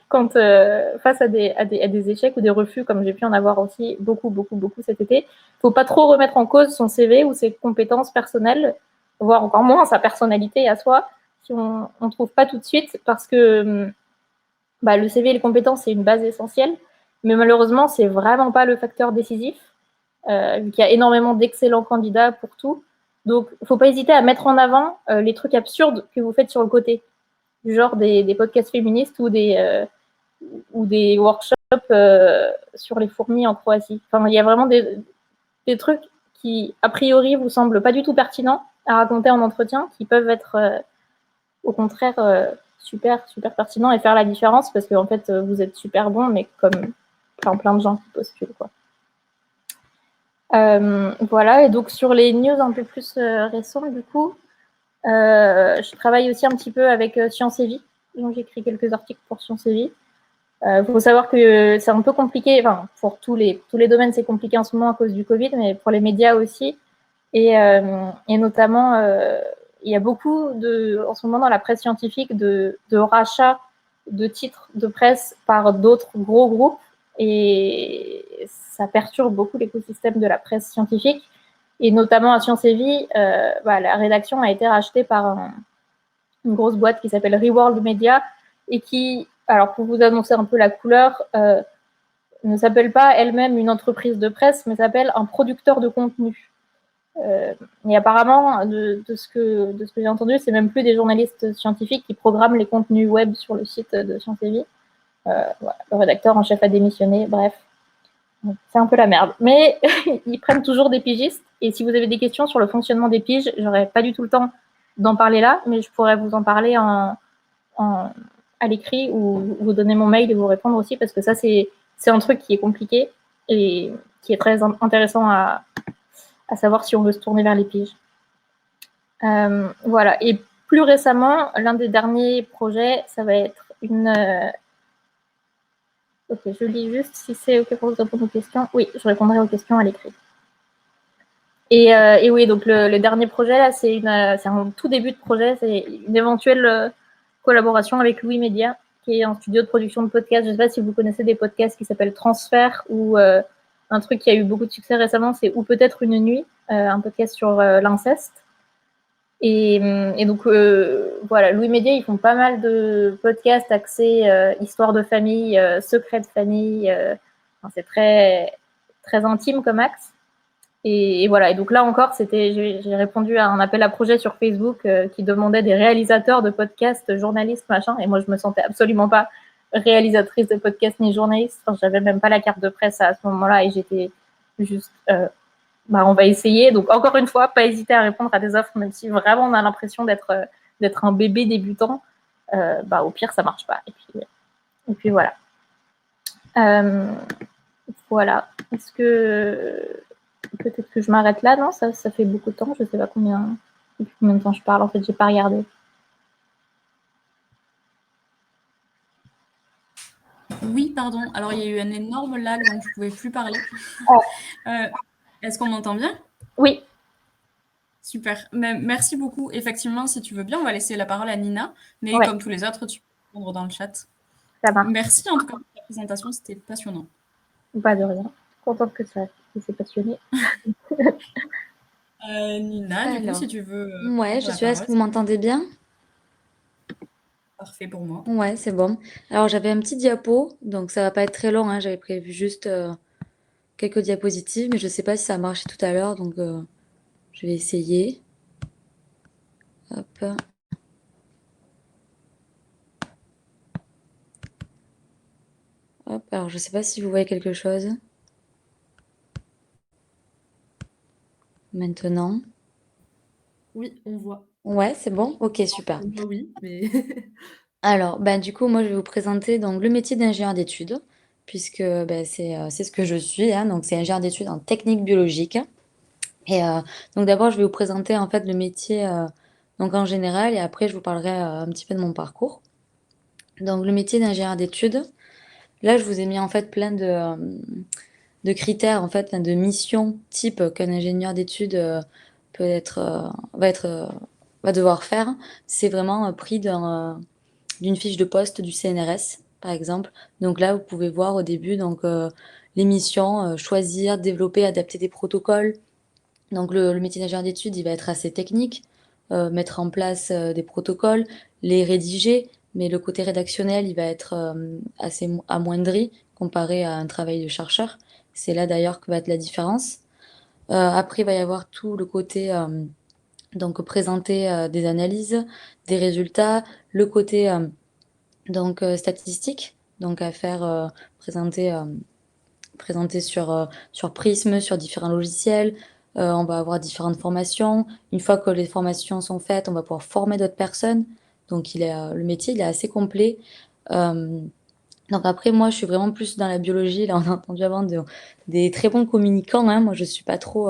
quand face à des échecs ou des refus, comme j'ai pu en avoir aussi beaucoup cet été. Il faut pas trop remettre en cause son CV ou ses compétences personnelles, voire encore moins sa personnalité à soi, si on ne trouve pas tout de suite, parce que le CV et les compétences, c'est une base essentielle, mais malheureusement, c'est vraiment pas le facteur décisif, vu qu'il y a énormément d'excellents candidats pour tout. Donc, il ne faut pas hésiter à mettre en avant les trucs absurdes que vous faites sur le côté, du genre des podcasts féministes ou des workshops sur les fourmis en Croatie. Il y a vraiment des trucs qui, a priori, vous semblent pas du tout pertinents à raconter en entretien, qui peuvent être, au contraire, super pertinents et faire la différence, parce qu'en fait, vous êtes super bon, mais comme plein de gens qui postulent, quoi. Voilà, et donc sur les news un peu plus récentes, du coup, je travaille aussi un petit peu avec Science et Vie, donc j'écris quelques articles pour Science et Vie. Faut savoir que c'est un peu compliqué, pour tous les domaines, c'est compliqué en ce moment à cause du Covid, mais pour les médias aussi. Et notamment, il y a beaucoup en ce moment dans la presse scientifique de rachats de titres de presse par d'autres gros groupes. Et ça perturbe beaucoup l'écosystème de la presse scientifique. Et notamment à Science et Vie, la rédaction a été rachetée par une grosse boîte qui s'appelle Reworld Media et qui, alors pour vous annoncer un peu la couleur, ne s'appelle pas elle-même une entreprise de presse, mais s'appelle un producteur de contenu. Et apparemment, de ce que j'ai entendu, c'est même plus des journalistes scientifiques qui programment les contenus web sur le site de Science et Vie. Le rédacteur en chef a démissionné, bref. C'est un peu la merde. Mais ils prennent toujours des pigistes. Et si vous avez des questions sur le fonctionnement des piges, j'aurais pas du tout le temps d'en parler là, mais je pourrais vous en parler à l'écrit ou vous donner mon mail et vous répondre aussi, parce que ça, c'est un truc qui est compliqué et qui est très intéressant à savoir si on veut se tourner vers les piges. Voilà. Et plus récemment, l'un des derniers projets, ça va être Ok, je lis juste si c'est OK pour vous répondre aux questions. Oui, je répondrai aux questions à l'écrit. Et oui, donc le dernier projet, là, c'est un tout début de projet. C'est une éventuelle collaboration avec Louis Média, qui est un studio de production de podcasts. Je ne sais pas si vous connaissez des podcasts qui s'appellent Transfert, ou un truc qui a eu beaucoup de succès récemment, c'est Ou peut-être une nuit, un podcast sur l'inceste. Et donc, voilà, Louis Média, ils font pas mal de podcasts axés histoire de famille, secrets de famille. Enfin, c'est très, très intime comme axe. Et voilà. Et donc là encore, j'ai répondu à un appel à projet sur Facebook qui demandait des réalisateurs de podcasts, journalistes, machin. Et moi, je me sentais absolument pas réalisatrice de podcast ni journaliste. Enfin, j'avais même pas la carte de presse à ce moment-là et j'étais juste, on va essayer. Donc encore une fois, pas hésiter à répondre à des offres, même si vraiment on a l'impression d'être un bébé débutant. Au pire, ça marche pas. Et puis voilà. Voilà. Est-ce que peut-être que je m'arrête là? Non, ça fait beaucoup de temps. Je sais pas combien de temps je parle. En fait, j'ai pas regardé. Oui, pardon. Alors, il y a eu un énorme lag, donc je ne pouvais plus parler. Est-ce qu'on m'entend bien? Oui. Super. Merci beaucoup. Effectivement, si tu veux bien, on va laisser la parole à Nina. Mais Ouais. comme tous les autres, tu peux répondre dans le chat. Ça va. Merci en tout cas pour la présentation, c'était passionnant. Pas de rien. Contente que ça s'est passionné. Nina, du coup, si tu veux. Ouais, je suis là. Est-ce que vous m'entendez bien? Parfait pour moi. Ouais, c'est bon. Alors, j'avais un petit diapo, donc ça va pas être très long, hein. J'avais prévu juste quelques diapositives, mais je sais pas si ça a marché tout à l'heure, donc je vais essayer. Hop. Hop, alors je sais pas si vous voyez quelque chose. Maintenant. Oui, on voit. Ouais, c'est bon? Ok, super. Oui, mais Alors, du coup, moi, je vais vous présenter donc, le métier d'ingénieur d'études, puisque c'est ce que je suis, hein, donc c'est ingénieur d'études en technique biologique. Et donc d'abord, je vais vous présenter en fait le métier donc en général, et après, je vous parlerai un petit peu de mon parcours. Donc le métier d'ingénieur d'études, là, je vous ai mis en fait plein de critères, en fait, de missions type qu'un ingénieur d'études peut être, va devoir faire. C'est vraiment pris d'une fiche de poste du CNRS, par exemple. Donc là, vous pouvez voir au début donc, les missions, choisir, développer, adapter des protocoles. Donc le métier d'ingénieur d'études, il va être assez technique, mettre en place des protocoles, les rédiger, mais le côté rédactionnel, il va être assez amoindri comparé à un travail de chercheur. C'est là d'ailleurs que va être la différence. Après, il va y avoir tout le côté donc présenter des analyses, des résultats, le côté donc statistique, donc à faire présenter sur Prism, sur différents logiciels. On va avoir différentes formations. Une fois que les formations sont faites, on va pouvoir former d'autres personnes. Donc le métier, il est assez complet. Donc après, moi, je suis vraiment plus dans la biologie. Là, on a entendu avant des très bons communicants, hein. Moi, je suis pas trop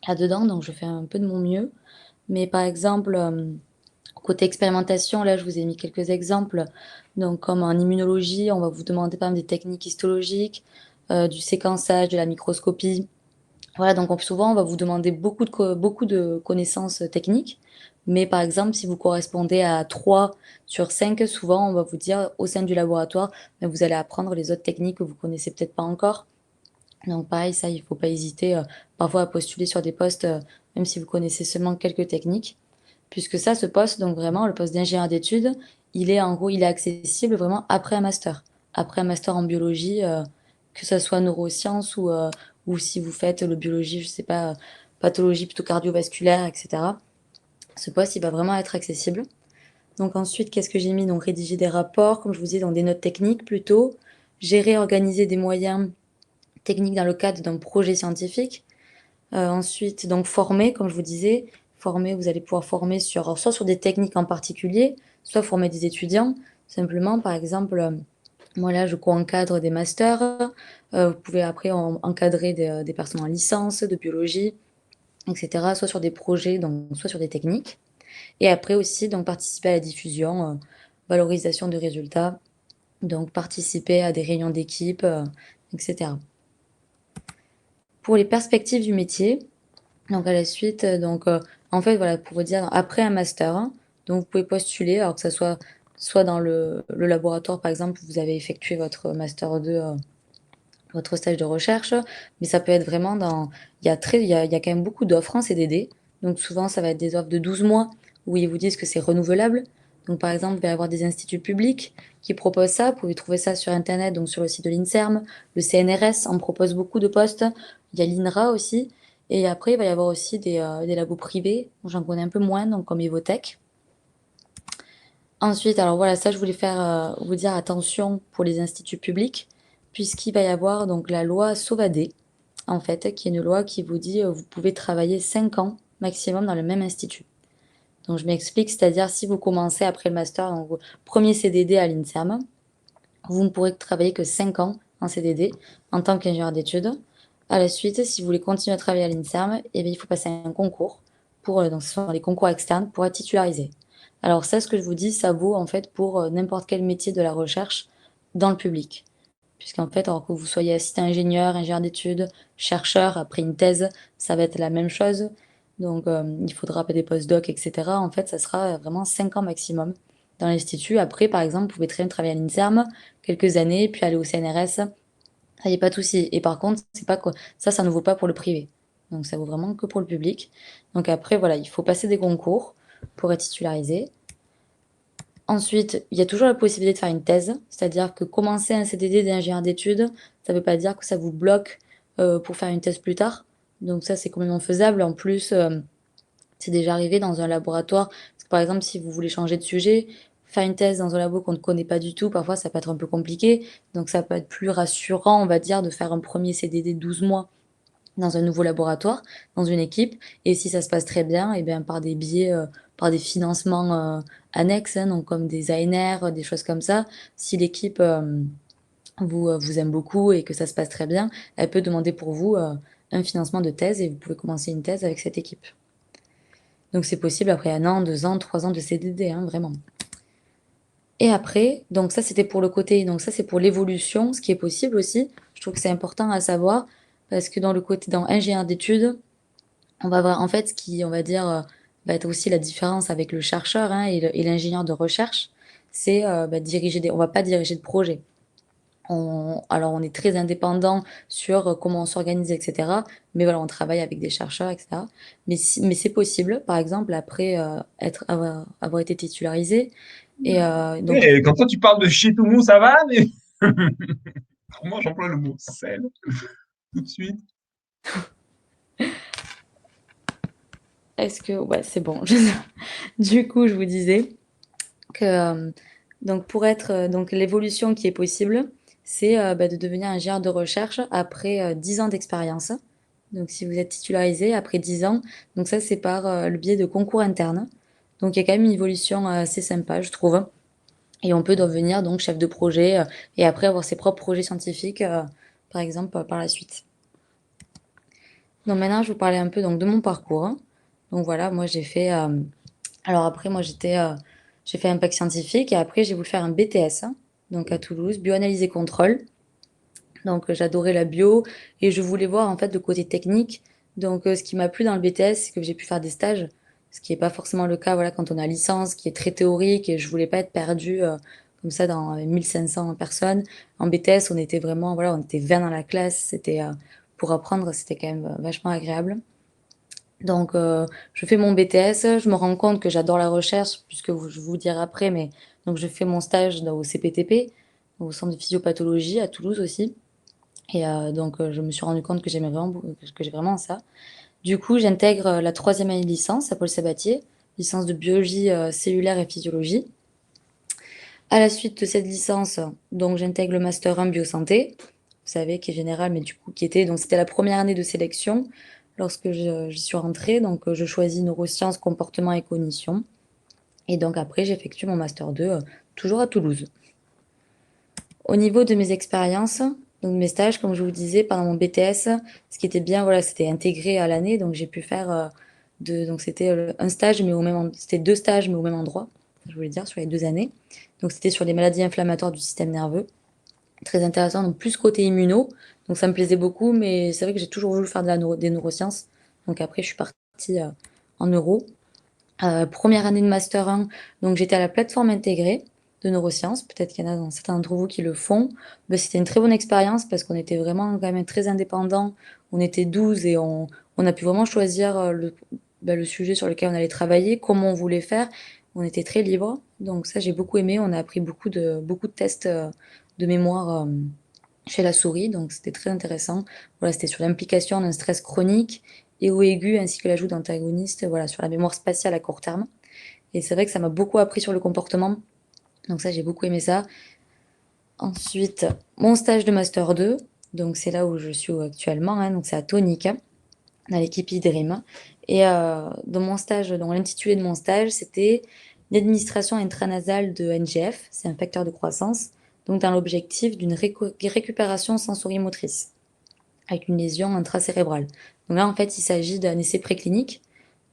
là-dedans, donc je fais un peu de mon mieux. Mais par exemple, côté expérimentation, là, je vous ai mis quelques exemples. Donc, comme en immunologie, on va vous demander par exemple des techniques histologiques, du séquençage, de la microscopie. Voilà, donc souvent, on va vous demander beaucoup de connaissances techniques. Mais par exemple, si vous correspondez à 3 sur 5, souvent, on va vous dire au sein du laboratoire, vous allez apprendre les autres techniques que vous connaissez peut-être pas encore. Donc pareil, ça, il faut pas hésiter parfois à postuler sur des postes, même si vous connaissez seulement quelques techniques. Puisque ça, ce poste, donc vraiment, le poste d'ingénieur d'études, il est en gros, il est accessible vraiment après un master. Après un master en biologie, que ça soit neurosciences ou si vous faites le biologie, je sais pas, pathologie plutôt cardiovasculaire, etc. Ce poste, il va vraiment être accessible. Donc ensuite, qu'est-ce que j'ai mis? Donc rédiger des rapports, comme je vous disais, dans des notes techniques plutôt. Gérer, organiser des moyens techniques dans le cadre d'un projet scientifique. Ensuite, donc former, comme je vous disais, former, vous allez pouvoir former soit sur des techniques en particulier, soit former des étudiants. Simplement, par exemple, moi là, je co-encadre des masters. Vous pouvez après encadrer des personnes en licence de biologie, etc. Soit sur des projets, donc soit sur des techniques. Et après aussi, donc participer à la diffusion, valorisation de résultats, donc participer à des réunions d'équipe, etc. Pour les perspectives du métier, donc à la suite, en fait, voilà, pour vous dire, après un master, hein, donc vous pouvez postuler, alors que ça soit dans le laboratoire, par exemple, vous avez effectué votre master 2, votre stage de recherche, mais ça peut être vraiment il y a quand même beaucoup d'offres en CDD, donc souvent ça va être des offres de 12 mois où ils vous disent que c'est renouvelable. Donc, par exemple, il va y avoir des instituts publics qui proposent ça. Vous pouvez trouver ça sur Internet, donc sur le site de l'INSERM. Le CNRS en propose beaucoup de postes. Il y a l'INRA aussi. Et après, il va y avoir aussi des labos privés. J'en connais un peu moins, donc comme Evotech. Ensuite, alors voilà, ça, je voulais vous dire attention pour les instituts publics, puisqu'il va y avoir donc la loi Sauvadet, en fait, qui est une loi qui vous dit vous pouvez travailler 5 ans maximum dans le même institut. Donc je m'explique, c'est-à-dire si vous commencez après le master, donc premier CDD à l'INSERM, vous ne pourrez travailler que 5 ans en CDD en tant qu'ingénieur d'études. À la suite, si vous voulez continuer à travailler à l'INSERM, eh bien, il faut passer un concours, donc ce sont les concours externes pour être titularisé. Alors ça, ce que je vous dis, ça vaut en fait pour n'importe quel métier de la recherche dans le public. Puisqu'en fait, alors que vous soyez assistant ingénieur, ingénieur d'études, chercheur, après une thèse, ça va être la même chose. Donc, il faudra des postdocs, etc. En fait, ça sera vraiment 5 ans maximum dans l'institut. Après, par exemple, vous pouvez très bien travailler à l'INSERM quelques années, puis aller au CNRS. Ça n'y a pas de souci. Et par contre, c'est pas quoi, ça ne vaut pas pour le privé. Donc, ça vaut vraiment que pour le public. Donc après, voilà, il faut passer des concours pour être titularisé. Ensuite, il y a toujours la possibilité de faire une thèse, c'est-à-dire que commencer un CDD d'ingénieur d'études, ça ne veut pas dire que ça vous bloque pour faire une thèse plus tard. Donc ça, c'est complètement faisable. En plus, c'est déjà arrivé dans un laboratoire. Parce que, par exemple, si vous voulez changer de sujet, faire une thèse dans un labo qu'on ne connaît pas du tout, parfois ça peut être un peu compliqué. Donc ça peut être plus rassurant, on va dire, de faire un premier CDD de 12 mois dans un nouveau laboratoire, dans une équipe. Et si ça se passe très bien, et bien par des biais, par des financements annexes, hein, donc comme des ANR, des choses comme ça, si l'équipe vous aime beaucoup et que ça se passe très bien, elle peut demander pour vous un financement de thèse et vous pouvez commencer une thèse avec cette équipe. Donc c'est possible après 1 an, 2 ans, 3 ans de CDD, hein, vraiment. Et après, donc ça c'était pour le côté, donc ça c'est pour l'évolution, ce qui est possible aussi. Je trouve que c'est important à savoir parce que dans le côté, dans ingénieur d'études, on va voir en fait ce qui, on va dire, va être aussi la différence avec le chercheur hein, et l'ingénieur de recherche, c'est on va pas diriger de projet. Alors on est très indépendant sur comment on s'organise, etc. Mais voilà, on travaille avec des chercheurs, etc. Mais c'est possible, par exemple, après avoir été titularisé. Et donc, Et quand toi tu parles de chez tout le monde, ça va, mais pour moi j'emploie le mot sel tout de suite. est-ce que... Ouais, c'est bon. Du coup, je vous disais que donc pour être donc l'évolution qui est possible, c'est de devenir ingénieur de recherche après 10 ans d'expérience. Donc si vous êtes titularisé après 10 ans, donc ça c'est par le biais de concours internes. Donc il y a quand même une évolution assez sympa, je trouve. Et on peut devenir donc chef de projet et après avoir ses propres projets scientifiques, par exemple, par la suite. Donc maintenant, je vais vous parler un peu donc, de mon parcours. Donc voilà, moi j'ai fait... alors après, moi j'ai fait un bac scientifique et après j'ai voulu faire un BTS, donc à Toulouse, bioanalyse et contrôle. Donc j'adorais la bio et je voulais voir en fait le côté technique. Donc ce qui m'a plu dans le BTS, c'est que j'ai pu faire des stages, ce qui n'est pas forcément le cas voilà, quand on a licence, qui est très théorique et je voulais pas être perdue comme ça dans 1500 personnes. En BTS, on était vraiment, voilà, on était 20 dans la classe, c'était pour apprendre, c'était quand même vachement agréable. Donc je fais mon BTS, je me rends compte que j'adore la recherche, puisque je vous dirai après, mais donc je fais mon stage au CPTP, au centre de physiopathologie à Toulouse aussi. Et donc, je me suis rendu compte que j'ai vraiment ça. Du coup, j'intègre la 3e année de licence à Paul Sabatier, licence de biologie cellulaire et physiologie. À la suite de cette licence, donc j'intègre le master 1 biosanté, vous savez, qui est général, mais du coup, donc c'était la première année de sélection lorsque j'y suis rentrée. Donc, je choisis neurosciences, comportement et cognition. Et donc après, j'effectue mon master 2, toujours à Toulouse. Au niveau de mes expériences, donc mes stages, comme je vous disais, pendant mon BTS, ce qui était bien, voilà, c'était intégré à l'année, donc j'ai pu faire donc c'était un stage, mais c'était 2 stages, mais au même endroit, je voulais dire, sur les 2 années. Donc c'était sur les maladies inflammatoires du système nerveux, très intéressant, donc plus côté immuno, donc ça me plaisait beaucoup, mais c'est vrai que j'ai toujours voulu faire des neurosciences, donc après je suis partie en neuro. Première année de master 1, donc j'étais à la plateforme intégrée de neurosciences, peut-être qu'il y en a certains d'entre vous qui le font. Mais c'était une très bonne expérience parce qu'on était vraiment quand même très indépendants. On était 12 et on a pu vraiment choisir le sujet sur lequel on allait travailler, comment on voulait faire. On était très libre, donc ça, j'ai beaucoup aimé. On a appris beaucoup de tests, de mémoire, chez la souris, donc c'était très intéressant. Voilà, c'était sur l'implication d'un stress chronique et ou aigu, ainsi que l'ajout d'antagonistes, voilà, sur la mémoire spatiale à court terme. Et c'est vrai que ça m'a beaucoup appris sur le comportement, donc ça, j'ai beaucoup aimé ça. Ensuite, mon stage de master 2, donc c'est là où je suis actuellement, hein, donc c'est à Tonica, dans l'équipe IDRIM. Et dans mon stage, dans l'intitulé de mon stage, c'était l'administration intranasale de NGF, c'est un facteur de croissance, donc dans l'objectif d'une récupération sensorimotrice avec une lésion intracérébrale. Donc là, en fait, il s'agit d'un essai préclinique.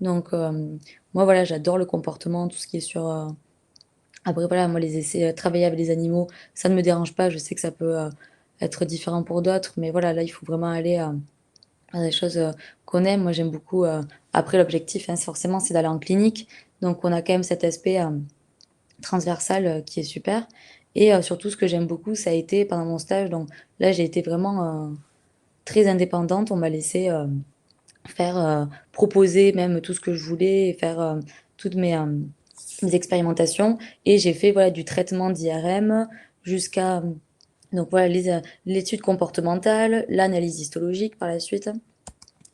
Donc, moi, voilà, j'adore le comportement, tout ce qui est sur. Après, voilà, moi, les essais, travailler avec les animaux, ça ne me dérange pas. Je sais que ça peut être différent pour d'autres, mais voilà, là, il faut vraiment aller à des choses qu'on aime. Moi, j'aime beaucoup. Après, l'objectif, hein, forcément, c'est d'aller en clinique. Donc, on a quand même cet aspect transversal qui est super. Et surtout, ce que j'aime beaucoup, ça a été pendant mon stage. Donc là, j'ai été vraiment très indépendante. On m'a laissé faire, proposer même tout ce que je voulais et faire toutes mes expérimentations. Et j'ai fait voilà, du traitement d'IRM jusqu'à donc voilà, l'étude comportementale, l'analyse histologique par la suite.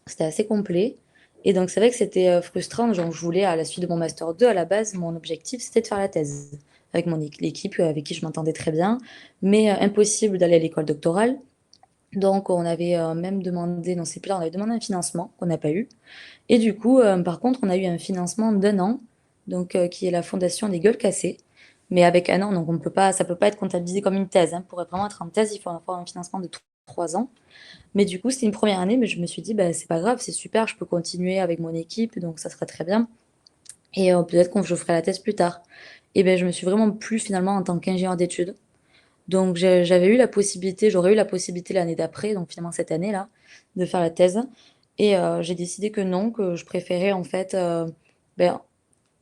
C'était assez complet. Et donc, c'est vrai que c'était frustrant. Genre, je voulais, à la suite de mon Master 2, à la base, mon objectif, c'était de faire la thèse avec l'équipe avec qui je m'entendais très bien, mais impossible d'aller à l'école doctorale. Donc, on avait même demandé, non, c'est plus là, on avait demandé un financement qu'on n'a pas eu. Et du coup, par contre, on a eu un financement d'1 an, donc qui est la fondation des Gueules Cassées. Mais avec 1 an, donc on peut pas, ça peut pas être comptabilisé comme une thèse, hein. Pour vraiment être en thèse, il faut avoir un financement de 3 ans. Mais du coup, c'était une première année, mais je me suis dit, bah, c'est pas grave, c'est super, je peux continuer avec mon équipe, donc ça serait très bien. Et peut-être que je ferai la thèse plus tard. Et ben, je me suis vraiment plu finalement en tant qu'ingénieur d'études. Donc j'avais eu la possibilité, j'aurais eu la possibilité l'année d'après, donc finalement cette année-là, de faire la thèse. Et j'ai décidé que non, que je préférais en fait ben,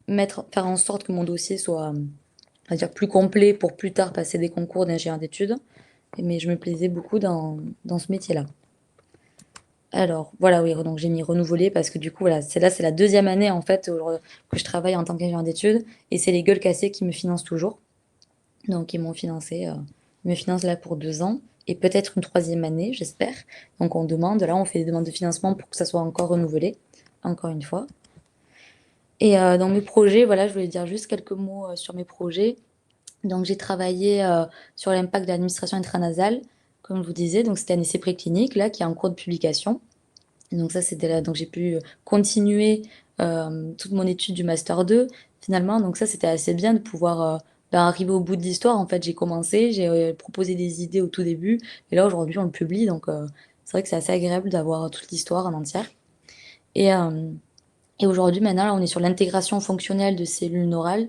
faire en sorte que mon dossier soit, on va dire, plus complet pour plus tard passer des concours d'ingénieur d'études. Mais je me plaisais beaucoup dans ce métier-là. Alors, voilà, oui, donc j'ai mis renouveler parce que du coup, voilà, c'est la deuxième année en fait que je travaille en tant qu'ingénieur d'études et c'est les Gueules Cassées qui me financent toujours. Donc, ils m'ont financé, ils me financent là pour 2 ans et peut-être une troisième année, j'espère. Donc, on demande, là, on fait des demandes de financement pour que ça soit encore renouvelé, encore une fois. Et dans mes projets, voilà, je voulais dire juste quelques mots sur mes projets. Donc, j'ai travaillé sur l'impact de l'administration intranasale, comme je vous disais. Donc, c'était un essai préclinique là qui est en cours de publication. Donc ça, c'était là. Donc j'ai pu continuer toute mon étude du master 2 finalement. Donc ça, c'était assez bien de pouvoir arriver au bout de l'histoire. En fait, j'ai commencé, j'ai proposé des idées au tout début, et là aujourd'hui, on le publie. Donc c'est vrai que c'est assez agréable d'avoir toute l'histoire en entière. Et, euh, et aujourd'hui, maintenant, là, on est sur l'intégration fonctionnelle de cellules neurales.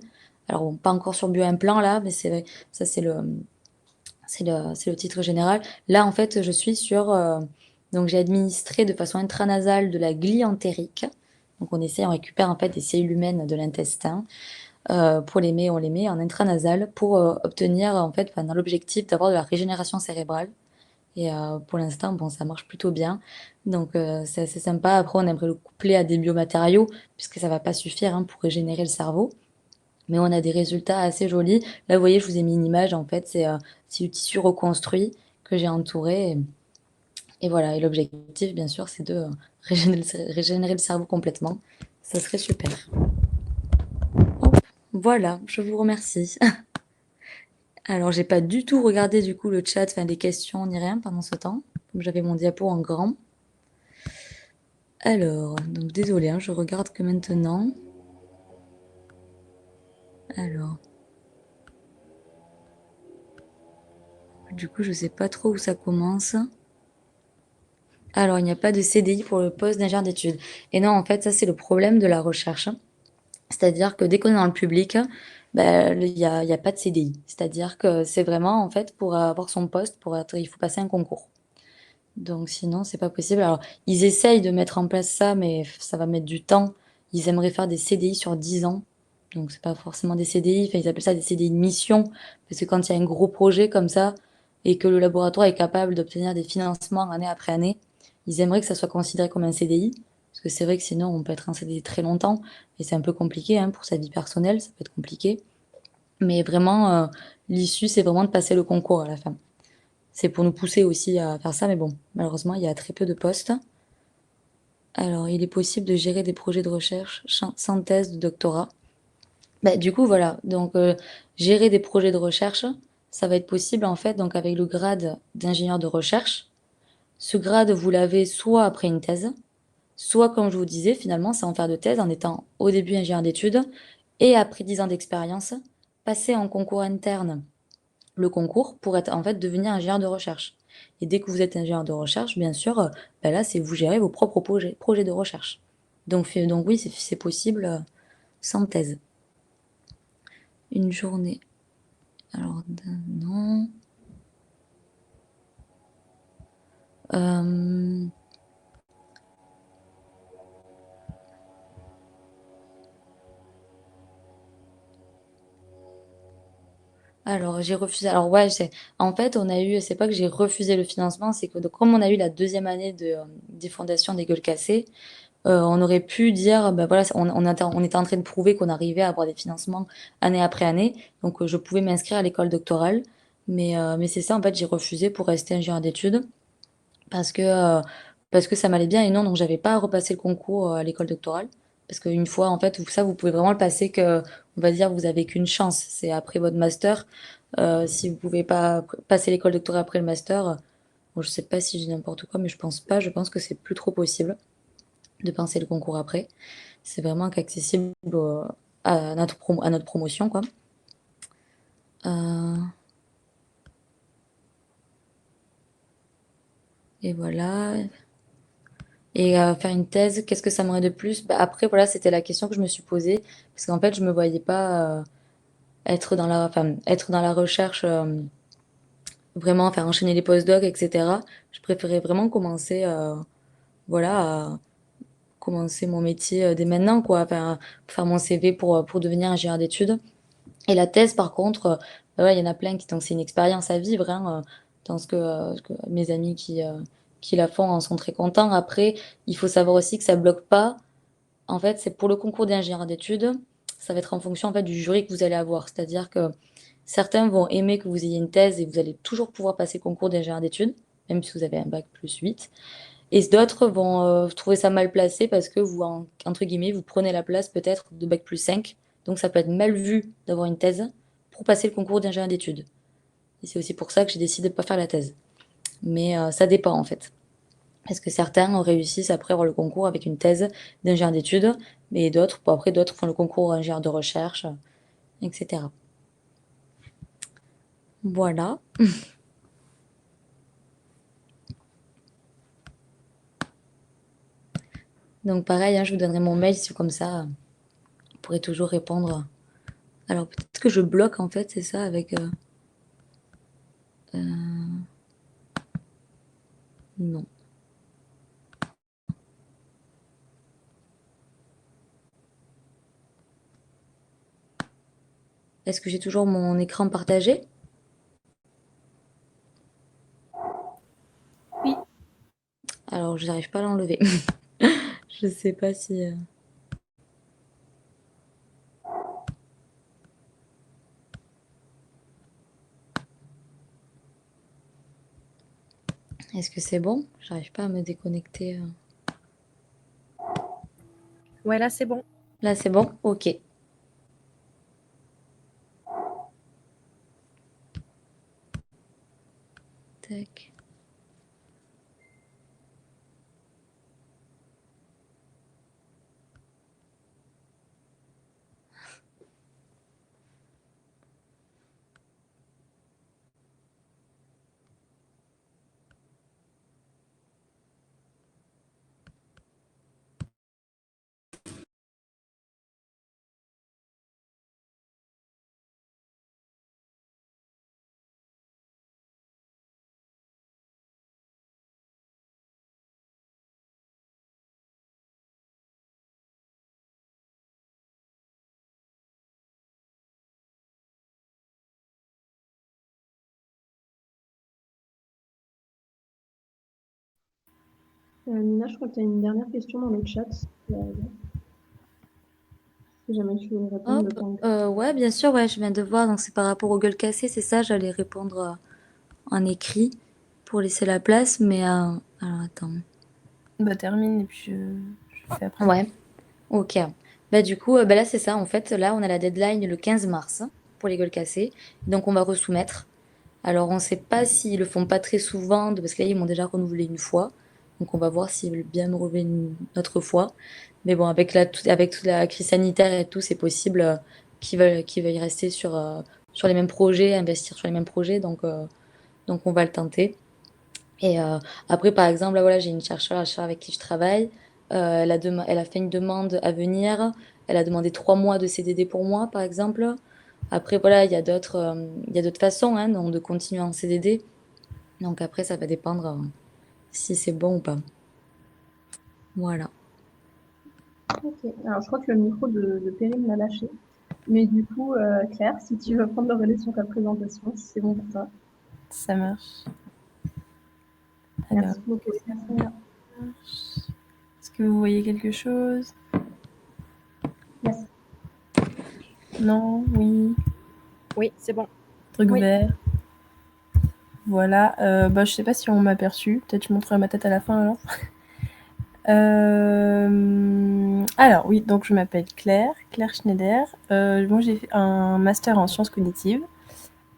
Alors bon, pas encore sur bioimplant là, mais ça c'est le titre général. Là, en fait, je suis sur. Donc, j'ai administré de façon intranasale de la glientérique. Donc, on récupère en fait des cellules humaines de l'intestin. On les met en intranasal pour obtenir, en fait, dans l'objectif d'avoir de la régénération cérébrale. Et pour l'instant, bon, ça marche plutôt bien. Donc, c'est assez sympa. Après, on aimerait le coupler à des biomatériaux, puisque ça va pas suffire hein, pour régénérer le cerveau. Mais on a des résultats assez jolis. Là, vous voyez, je vous ai mis une image. En fait, c'est du tissu reconstruit que j'ai entouré. Et voilà. Et l'objectif, bien sûr, c'est de régénérer le cerveau complètement. Ça serait super. Hop, voilà, je vous remercie. Alors, j'ai pas du tout regardé du coup le chat, enfin les questions ni rien pendant ce temps. Comme j'avais mon diapo en grand. Alors, donc désolé, hein, je regarde que maintenant. Alors. Du coup, je sais pas trop où ça commence. Alors, il n'y a pas de CDI pour le poste d'ingénieur d'études. Et non, en fait, ça, c'est le problème de la recherche. C'est-à-dire que dès qu'on est dans le public, ben, il y a pas de CDI. C'est-à-dire que c'est vraiment, en fait, pour avoir son poste, il faut passer un concours. Donc, sinon, c'est pas possible. Alors, ils essayent de mettre en place ça, mais ça va mettre du temps. Ils aimeraient faire des CDI sur 10 ans. Donc, c'est pas forcément des CDI. Enfin, ils appellent ça des CDI de mission. Parce que quand il y a un gros projet comme ça, et que le laboratoire est capable d'obtenir des financements année après année, ils aimeraient que ça soit considéré comme un CDI. Parce que c'est vrai que sinon, on peut être en CDI très longtemps et c'est un peu compliqué hein, pour sa vie personnelle, ça peut être compliqué. Mais vraiment, l'issue, c'est vraiment de passer le concours à la fin. C'est pour nous pousser aussi à faire ça, mais bon, malheureusement, il y a très peu de postes. Alors, il est possible de gérer des projets de recherche sans thèse de doctorat. Bah, du coup, voilà. Donc, gérer des projets de recherche, ça va être possible en fait, donc avec le grade d'ingénieur de recherche. Ce grade, vous l'avez soit après une thèse, soit, comme je vous disais, finalement, sans faire de thèse, en étant au début ingénieur d'études et après 10 ans d'expérience, passer en concours interne le concours pour être en fait devenir ingénieur de recherche. Et dès que vous êtes ingénieur de recherche, bien sûr, bah là, c'est vous gérez vos propres projets de recherche. Donc oui, c'est possible sans thèse. Une journée. Alors, non. Euh, Alors, j'ai refusé. Alors, ouais, en fait, on a eu, c'est pas que j'ai refusé le financement, c'est que comme on a eu la deuxième année des fondations des Gueules Cassées, on aurait pu dire, ben voilà, on était en train de prouver qu'on arrivait à avoir des financements année après année, donc je pouvais m'inscrire à l'école doctorale, mais c'est ça, en fait, j'ai refusé pour rester ingénieur d'études parce que, euh, parce que ça m'allait bien et non, donc j'avais pas à repasser le concours à l'école doctorale. Parce qu'une fois, en fait, ça, vous pouvez vraiment le passer que, on va dire, vous avez qu'une chance. C'est après votre master. Si vous pouvez pas passer l'école doctorale après le master, bon, je sais pas si je dis n'importe quoi, mais je pense pas. Je pense que c'est plus trop possible de passer le concours après. C'est vraiment qu'accessible à notre promotion, quoi. Euh, et voilà. Et faire une thèse, qu'est-ce que ça m'aurait de plus? Bah, après, voilà, c'était la question que je me suis posée. Parce qu'en fait, je me voyais pas être dans la recherche, vraiment, faire enchaîner les postdocs, etc. Je préférais vraiment commencer, voilà, à commencer mon métier dès maintenant, quoi. Enfin, faire mon CV pour devenir ingénieur d'études. Et la thèse, par contre, bah ouais, il y en a plein qui, donc c'est une expérience à vivre, hein, dans ce que mes amis qui la font en sont très contents. Après, il faut savoir aussi que ça bloque pas. En fait, c'est pour le concours d'ingénieur d'études, ça va être en fonction en fait du jury que vous allez avoir. C'est-à-dire que certains vont aimer que vous ayez une thèse et vous allez toujours pouvoir passer le concours d'ingénieur d'études, même si vous avez un bac plus 8. Et d'autres vont trouver ça mal placé parce que vous, entre guillemets, vous prenez la place peut-être de bac plus 5. Donc ça peut être mal vu d'avoir une thèse pour passer le concours d'ingénieur d'études. Et c'est aussi pour ça que j'ai décidé de ne pas faire la thèse. Mais ça dépend en fait. Parce que certains réussissent après avoir le concours avec une thèse d'ingénieur d'études, mais d'autres, bon, après d'autres font le concours ingénieur de recherche, etc. Voilà. Donc pareil, hein, je vous donnerai mon mail si comme ça, vous pourrez toujours répondre. Alors peut-être que je bloque en fait, c'est ça avec... non. Est-ce que j'ai toujours mon écran partagé? Oui. Alors je n'arrive pas à l'enlever. Je sais pas si... Est-ce que c'est bon? J'arrive pas à me déconnecter. Ouais, là, c'est bon. Là, c'est bon? Ok. Tac. Nina, je crois que tu as une dernière question dans le chat. Si jamais tu veux répondre, le temps. Ouais, bien sûr, ouais, je viens de voir. Donc, c'est par rapport aux gueules cassées, c'est ça. J'allais répondre en écrit pour laisser la place. Mais alors, attends. Bah, termine et puis je fais après. Ouais, ok. Bah, du coup, là, c'est ça. En fait, là, on a la deadline le 15 mars pour les gueules cassées. Donc, on va resoumettre. Alors, on ne sait pas s'ils le font pas très souvent, parce que là, ils m'ont déjà renouvelé une fois. Donc, on va voir s'ils veulent bien me renouveler une autre fois. Mais bon, avec toute la crise sanitaire et tout, c'est possible qu'ils veuillent rester sur les mêmes projets, investir sur les mêmes projets. Donc on va le tenter. Et après, par exemple, là, voilà, j'ai une chercheure avec qui je travaille. Elle a fait une demande à venir. Elle a demandé 3 mois de CDD pour moi, par exemple. Après, voilà, il y a d'autres façons hein, donc de continuer en CDD. Donc après, ça va dépendre si c'est bon ou pas. Voilà. Ok, alors je crois que le micro de Perrine l'a lâché. Mais du coup, Claire, si tu veux prendre le relais sur ta présentation, si c'est bon pour toi. Ça marche. Alors, Merci beaucoup. Merci. est-ce que vous voyez quelque chose? Yes. Non? Oui? Oui, c'est bon. Truc Oui. vert. Voilà. Je sais pas si on m'a aperçu. Peut-être je montrerai ma tête à la fin alors. Alors oui, donc je m'appelle Claire Schneider. Moi j'ai fait un master en sciences cognitives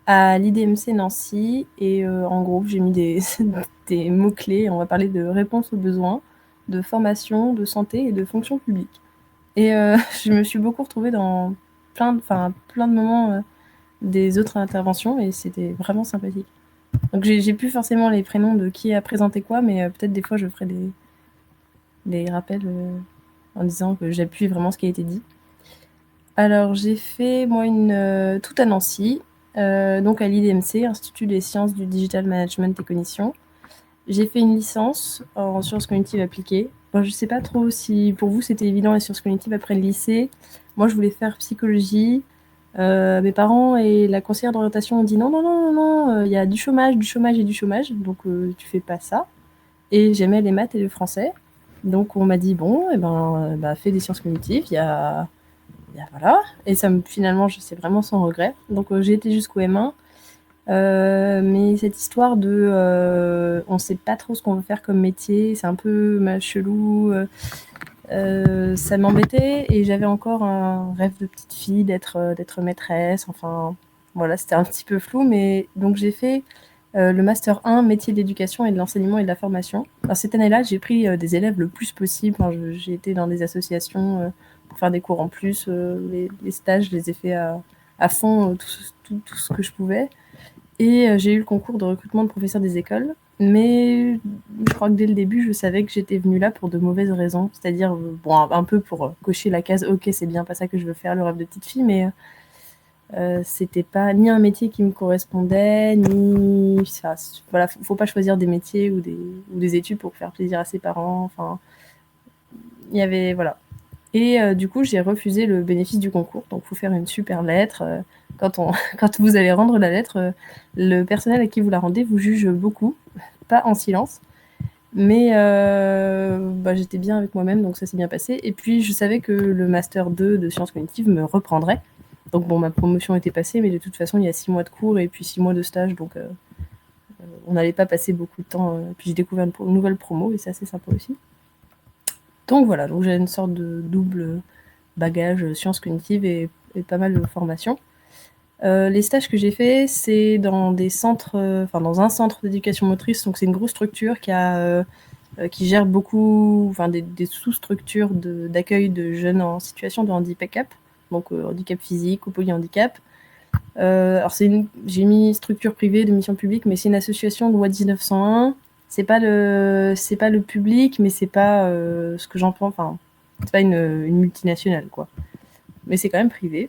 à l'IDMC Nancy et en gros j'ai mis des mots-clés. On va parler de réponse aux besoins, de formation, de santé et de fonction publique. Et je me suis beaucoup retrouvée dans plein de moments des autres interventions et c'était vraiment sympathique. Donc j'ai plus forcément les prénoms de qui a présenté quoi, mais peut-être des fois je ferai des rappels en disant que j'appuie vraiment ce qui a été dit. Alors j'ai fait moi tout à Nancy, donc à l'IDMC, Institut des sciences du digital management et cognition. J'ai fait une licence en sciences cognitives appliquées. Bon, je sais pas trop si pour vous c'était évident les sciences cognitives après le lycée. Moi je voulais faire psychologie. Mes parents et la conseillère d'orientation ont dit non, non, non, non, non, il y a du chômage et du chômage, donc tu fais pas ça. Et j'aimais les maths et le français. Donc on m'a dit bon, fais des sciences cognitives, voilà. Et finalement, c'est vraiment sans regret. Donc j'ai été jusqu'au M1. Mais cette histoire on sait pas trop ce qu'on veut faire comme métier, c'est un peu chelou. Ça m'embêtait et j'avais encore un rêve de petite fille d'être maîtresse. Enfin, voilà, c'était un petit peu flou. Mais donc j'ai fait le master 1 métier de l'éducation et de l'enseignement et de la formation. Alors, cette année-là, j'ai pris des élèves le plus possible. Enfin, j'ai été dans des associations pour faire des cours en plus. Les stages, je les ai fait à fond, tout ce que je pouvais. Et j'ai eu le concours de recrutement de professeurs des écoles. Mais je crois que dès le début, je savais que j'étais venue là pour de mauvaises raisons. C'est-à-dire, un peu pour cocher la case, ok, c'est bien pas ça que je veux faire, le rêve de petite fille, mais c'était pas ni un métier qui me correspondait, ni. Enfin, voilà, faut pas choisir des métiers ou des études pour faire plaisir à ses parents. Enfin, il y avait. Voilà. Et du coup, j'ai refusé le bénéfice du concours. Donc, il faut faire une super lettre. Quand vous allez rendre la lettre, le personnel à qui vous la rendez vous juge beaucoup, pas en silence. Mais j'étais bien avec moi-même, donc ça s'est bien passé. Et puis, je savais que le Master 2 de sciences cognitives me reprendrait. Donc, ma promotion était passée, mais de toute façon, il y a 6 mois de cours et puis 6 mois de stage. Donc, on n'allait pas passer beaucoup de temps. Puis, j'ai découvert une nouvelle promo et c'est assez sympa aussi. Donc, voilà. Donc, j'ai une sorte de double bagage sciences cognitives et pas mal de formations. Les stages que j'ai faits, c'est dans des centres, dans un centre d'éducation motrice. Donc, c'est une grosse structure qui gère beaucoup, des sous-structures d'accueil de jeunes en situation de handicap, donc handicap physique ou polyhandicap. Alors j'ai mis structure privée de mission publique, mais c'est une association de loi 1901. C'est pas le public, mais c'est pas ce que j'en pense. Enfin, c'est pas une multinationale, quoi. Mais c'est quand même privé.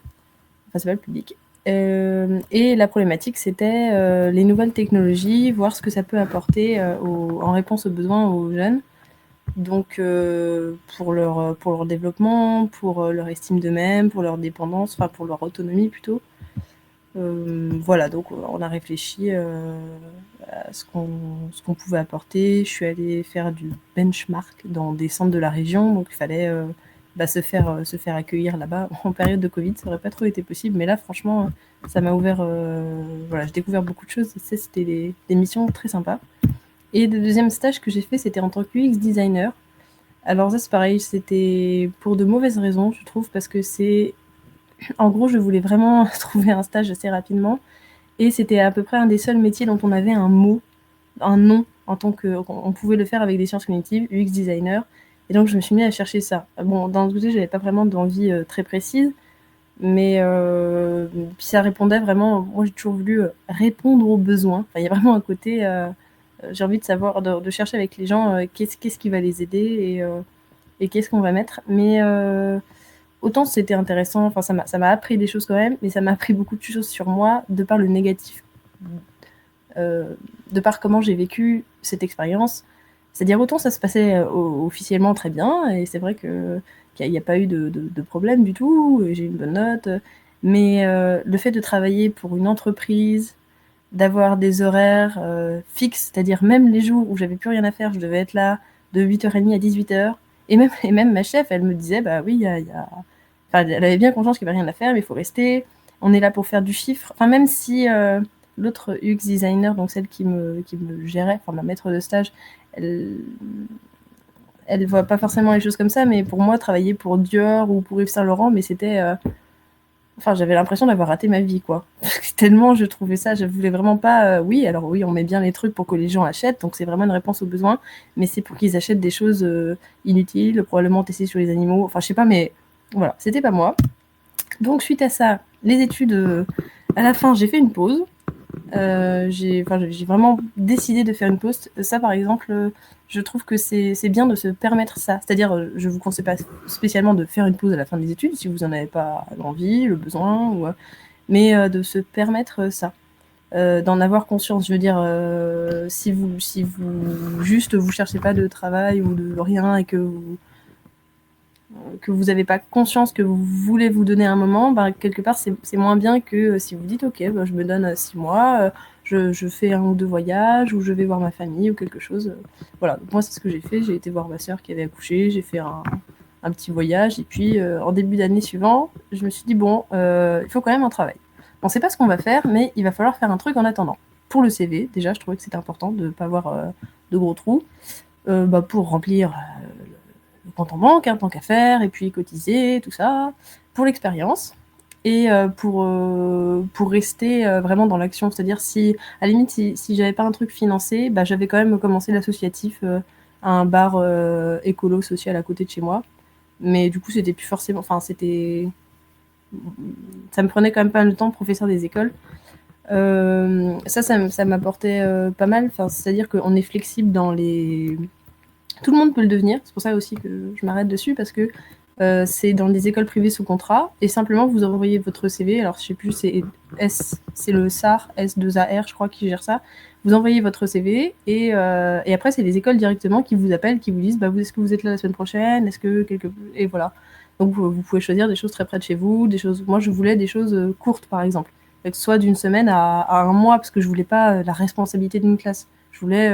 Enfin, c'est pas le public. Et la problématique, c'était les nouvelles technologies, voir ce que ça peut apporter en réponse aux besoins aux jeunes. Donc, pour leur développement, pour leur estime d'eux-mêmes, pour leur dépendance, pour leur autonomie plutôt. Voilà, donc on a réfléchi à ce qu'on pouvait apporter. Je suis allée faire du benchmark dans des centres de la région, donc il fallait se faire accueillir là-bas. En période de Covid, ça n'aurait pas trop été possible, mais là, franchement, ça m'a ouvert. Voilà, j'ai découvert beaucoup de choses. C'était des missions très sympas. Et le deuxième stage que j'ai fait, c'était en tant que UX designer. Alors ça, c'est pareil, c'était pour de mauvaises raisons, je trouve, parce que en gros, je voulais vraiment trouver un stage assez rapidement. Et c'était à peu près un des seuls métiers dont on avait un mot, un nom, en tant on pouvait le faire avec des sciences cognitives, UX designer. Et donc, je me suis mis à chercher ça. Bon, d'un côté, j'avais pas vraiment d'envie très précise, mais puis ça répondait vraiment. Moi, j'ai toujours voulu répondre aux besoins. Enfin, il y a vraiment un côté. J'ai envie de savoir, de chercher avec les gens qu'est-ce qui va les aider et qu'est-ce qu'on va mettre. Mais autant c'était intéressant, enfin ça m'a appris des choses quand même, mais ça m'a appris beaucoup de choses sur moi de par le négatif, de par comment j'ai vécu cette expérience. C'est-à-dire autant ça se passait officiellement très bien, et c'est vrai qu'il n'y a pas eu de problème du tout, j'ai eu une bonne note, mais le fait de travailler pour une entreprise, d'avoir des horaires fixes, c'est-à-dire même les jours où j'avais plus rien à faire, je devais être là de 8h30 à 18h, et même ma chef, elle me disait, bah oui, Enfin, elle avait bien conscience qu'il n'y avait rien à faire, mais il faut rester. On est là pour faire du chiffre. Enfin, même si l'autre UX designer, donc celle qui me gérait, enfin ma maître de stage, elle voit pas forcément les choses comme ça, mais pour moi, travailler pour Dior ou pour Yves Saint Laurent, mais c'était... Enfin, j'avais l'impression d'avoir raté ma vie, quoi. Tellement je trouvais ça, je voulais vraiment pas... oui, alors oui, on met bien les trucs pour que les gens achètent, donc c'est vraiment une réponse aux besoins, mais c'est pour qu'ils achètent des choses inutiles, probablement testées sur les animaux, enfin, je sais pas, mais voilà, c'était pas moi. Donc, suite à ça, les études, à la fin, j'ai fait une pause. J'ai vraiment décidé de faire une pause. Ça, par exemple, je trouve que c'est bien de se permettre ça. C'est-à-dire, je vous conseille pas spécialement de faire une pause à la fin des études si vous n'en avez pas l'envie, le besoin, mais de se permettre ça. D'en avoir conscience. Je veux dire, si vous juste vous cherchez pas de travail ou de rien et que vous n'avez pas conscience que vous voulez vous donner un moment, bah, quelque part, c'est moins bien que si vous dites, OK, bah, je me donne 6 mois, je fais 1 ou 2 voyages, ou je vais voir ma famille, ou quelque chose. Voilà, donc moi, c'est ce que j'ai fait. J'ai été voir ma sœur qui avait accouché, j'ai fait un petit voyage, et puis en début d'année suivant, je me suis dit, bon, il faut quand même un travail. On ne sait pas ce qu'on va faire, mais il va falloir faire un truc en attendant. Pour le CV, déjà, je trouvais que c'était important de ne pas avoir de gros trous, pour remplir le compte en banque, tant qu'à faire, et puis cotiser, tout ça, pour l'expérience. Et pour rester vraiment dans l'action, c'est-à-dire si, à la limite, si j'avais pas un truc financé, bah, j'avais quand même commencé l'associatif à un bar écolo social à côté de chez moi. Mais du coup, c'était plus forcément, enfin, ça me prenait quand même pas mal de temps, professeur des écoles. Ça m'apportait pas mal, enfin, c'est-à-dire qu'on est flexible dans les... Tout le monde peut le devenir, c'est pour ça aussi que je m'arrête dessus, parce que c'est dans des écoles privées sous contrat, et simplement vous envoyez votre CV, alors je sais plus, c'est le SAR, S2AR, je crois, qui gère ça. Vous envoyez votre CV, et après, c'est les écoles directement qui vous appellent, qui vous disent, bah, est-ce que vous êtes là la semaine prochaine, et voilà. Donc vous pouvez choisir des choses très près de chez vous, des choses... Moi, je voulais des choses courtes, par exemple, soit d'une semaine à 1 mois, parce que je voulais pas la responsabilité d'une classe. Je voulais...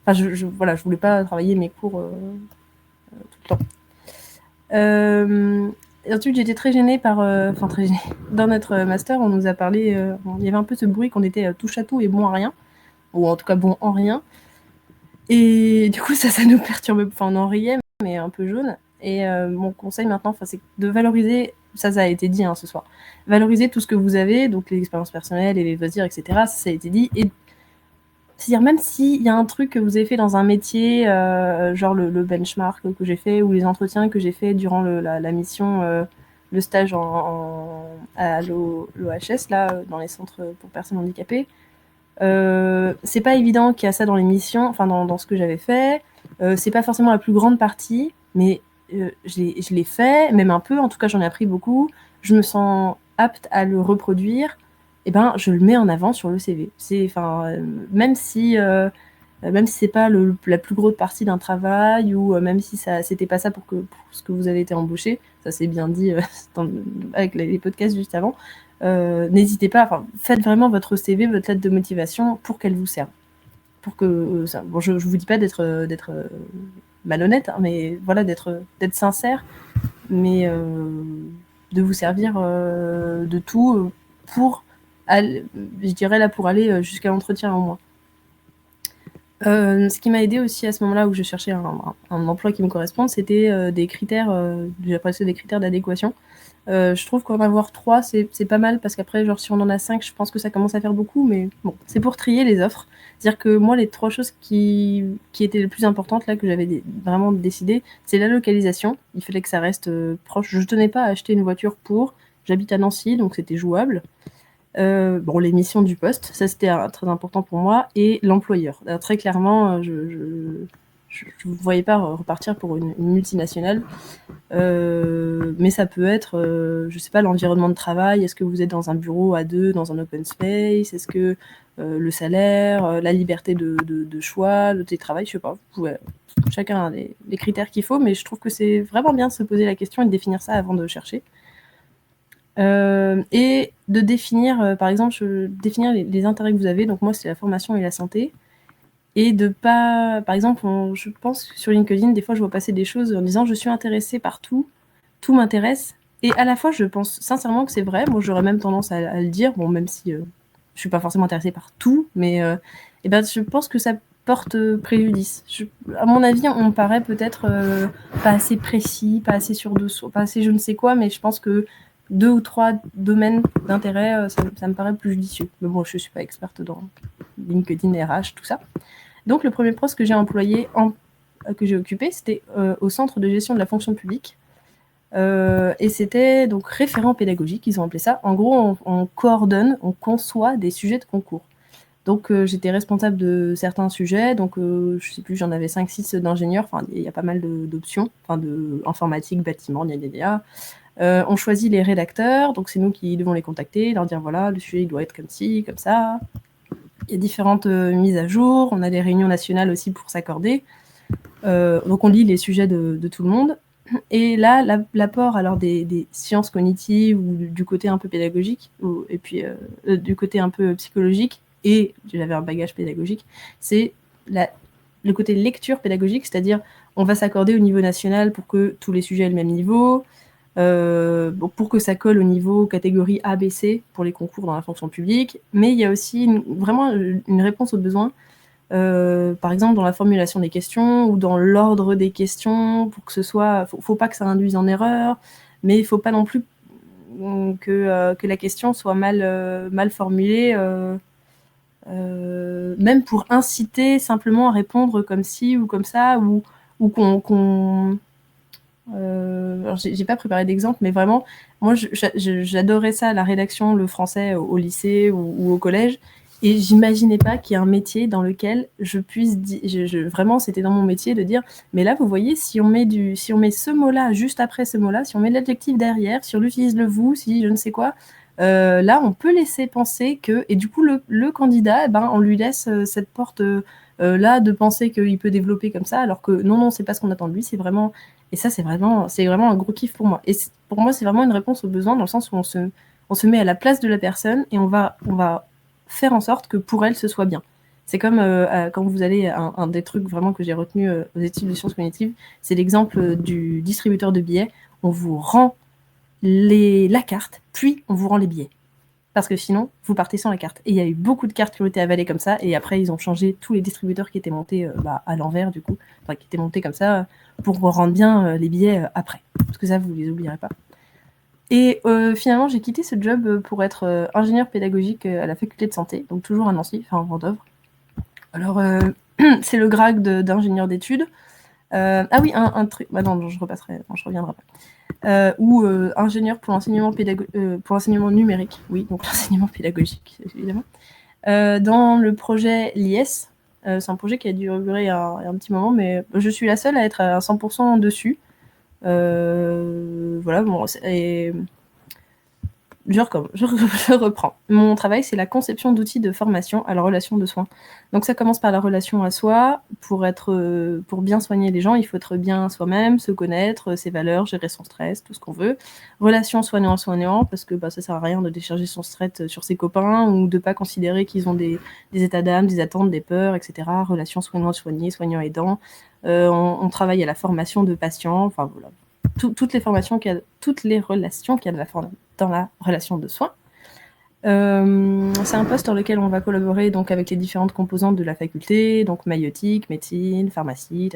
Enfin, voilà, je voulais pas travailler mes cours tout le temps. Et ensuite, j'étais très gênée par... Enfin, très gênée. Dans notre master, on nous a parlé... il y avait un peu ce bruit qu'on était touche à tout et bon à rien. Ou en tout cas, bon en rien. Et du coup, ça nous perturbait. Enfin, on en riait, mais un peu jaune. Et mon conseil maintenant, c'est de valoriser... Ça a été dit ce soir. Valoriser tout ce que vous avez, donc les expériences personnelles et les loisirs, etc. Ça a été dit. Et c'est-à-dire, même s'il y a un truc que vous avez fait dans un métier, genre le benchmark que j'ai fait, ou les entretiens que j'ai fait durant la mission, le stage à l'OHS, là, dans les centres pour personnes handicapées, c'est pas évident qu'il y a ça dans les missions, enfin dans ce que j'avais fait. C'est pas forcément la plus grande partie, mais je l'ai fait, même un peu, en tout cas j'en ai appris beaucoup. Je me sens apte à le reproduire. Eh ben, je le mets en avant sur le CV. Même si c'est pas la plus grosse partie d'un travail, ou même si c'était pas ça pour ce que vous avez été embauché, ça c'est bien dit avec les podcasts juste avant. n'hésitez pas, enfin, faites vraiment votre CV, votre lettre de motivation pour qu'elle vous serve. Pour que bon, je vous dis pas d'être malhonnête, hein, mais voilà, d'être sincère, mais de vous servir de tout pour aller, je dirais là, pour aller jusqu'à l'entretien au moins. Ce qui m'a aidé aussi à ce moment-là où je cherchais un emploi qui me corresponde, c'était des critères, j'appelle ça des critères d'adéquation. Je trouve qu'en avoir 3, c'est pas mal parce qu'après, genre, si on en a 5, je pense que ça commence à faire beaucoup, mais bon, c'est pour trier les offres. C'est-à-dire que moi, les 3 choses qui étaient les plus importantes là, que j'avais vraiment décidé, c'est la localisation. Il fallait que ça reste proche. Je tenais pas à acheter une voiture j'habite à Nancy, donc c'était jouable. Bon, les missions du poste, ça c'était très important pour moi, et l'employeur. Très clairement, je ne voyais pas repartir pour une multinationale, mais ça peut être, je sais pas, l'environnement de travail. Est-ce que vous êtes dans un bureau à 2, dans un open space? Est-ce que le salaire, la liberté de choix, le télétravail, je sais pas. Chacun a les critères qu'il faut, mais je trouve que c'est vraiment bien de se poser la question et de définir ça avant de chercher. Et de définir, par exemple, définir les intérêts que vous avez. Donc moi, c'est la formation et la santé. Et de pas, par exemple, je pense que sur LinkedIn, des fois, je vois passer des choses en disant je suis intéressée par tout m'intéresse. Et à la fois, je pense sincèrement que c'est vrai. Moi, j'aurais même tendance à le dire, bon, même si je suis pas forcément intéressée par tout, mais et ben, je pense que ça porte préjudice. À mon avis, on paraît peut-être pas assez précis, pas assez sûr de soi, pas assez je ne sais quoi, mais je pense que 2 ou 3 domaines d'intérêt, ça me paraît plus judicieux. Mais bon, je suis pas experte dans LinkedIn, RH, tout ça. Donc, le premier poste que j'ai employé, que j'ai occupé, c'était au Centre de gestion de la fonction publique. Et c'était donc référent pédagogique, ils ont appelé ça. En gros, on coordonne, on conçoit des sujets de concours. Donc, j'étais responsable de certains sujets. Donc, je sais plus, j'en avais 5-6 d'ingénieurs. Enfin, il y a pas mal d'options. Enfin, de informatique, bâtiment, on choisit les rédacteurs. Donc, c'est nous qui devons les contacter, leur dire voilà, le sujet il doit être comme ci, comme ça. Il y a différentes mises à jour. On a des réunions nationales aussi pour s'accorder. Donc, on lit les sujets de tout le monde. Et là, l'apport alors des sciences cognitives ou du côté un peu pédagogique, et puis du côté un peu psychologique, et j'avais un bagage pédagogique, c'est le côté lecture pédagogique, c'est-à-dire on va s'accorder au niveau national pour que tous les sujets aient le même niveau, pour que ça colle au niveau catégorie A, B, C pour les concours dans la fonction publique, mais il y a aussi vraiment une réponse aux besoins. Par exemple dans la formulation des questions ou dans l'ordre des questions, pour que ce soit, faut pas que ça induise en erreur, mais il faut pas non plus que la question soit mal formulée, même pour inciter simplement à répondre comme ci ou comme ça, ou qu'on alors j'ai pas préparé d'exemple, mais vraiment, moi j'adorais ça, la rédaction, le français au lycée ou au collège. Et j'imaginais pas qu'il y ait un métier dans lequel je puisse dire, vraiment, c'était dans mon métier de dire, mais là, vous voyez, si on met ce mot-là juste après ce mot-là, si on met l'adjectif derrière, si on utilise le vous, si je ne sais quoi, là, on peut laisser penser que, et du coup, le candidat, on lui laisse cette porte là de penser qu'il peut développer comme ça, alors que non, c'est pas ce qu'on attend de lui, c'est vraiment, et ça, c'est vraiment un gros kiff pour moi. Et pour moi, c'est vraiment une réponse aux besoins dans le sens où on se met à la place de la personne et on va faire en sorte que pour elle, ce soit bien. C'est comme quand vous allez, un des trucs vraiment que j'ai retenu aux études de sciences cognitives, c'est l'exemple du distributeur de billets. On vous rend la carte, puis on vous rend les billets. Parce que sinon, vous partez sans la carte. Et il y a eu beaucoup de cartes qui ont été avalées comme ça, et après, ils ont changé tous les distributeurs qui étaient montés à l'envers, du coup, enfin, qui étaient montés comme ça, pour rendre bien les billets après. Parce que ça, vous ne les oublierez pas. Et finalement, j'ai quitté ce job pour être ingénieur pédagogique à la faculté de santé, donc toujours à Nancy, enfin à Vendôme. Alors, c'est le grade d'ingénieur d'études. Ah oui, un truc. Bah non, je repasserai, non, je reviendrai pas. Ou ingénieur pour l'enseignement numérique. Oui, donc l'enseignement pédagogique, évidemment. Dans le projet LIS, c'est un projet qui a duré un petit moment, mais je suis la seule à être à 100% dessus. Voilà, bon, Je reprends. Mon travail, c'est la conception d'outils de formation à la relation de soins. Donc ça commence par la relation à soi. Pour bien soigner les gens, il faut être bien soi-même, se connaître, ses valeurs, gérer son stress, tout ce qu'on veut. Relation soignant-soignant, parce que ça sert à rien de décharger son stress sur ses copains ou de pas considérer qu'ils ont des états d'âme, des attentes, des peurs, etc. Relation soignant-soigné, soignant-aidant. On travaille à la formation de patients. Enfin voilà, toutes les relations qu'il y a dans la relation de soins. C'est un poste dans lequel on va collaborer donc avec les différentes composantes de la faculté, donc maïeutique, médecine, pharmacie,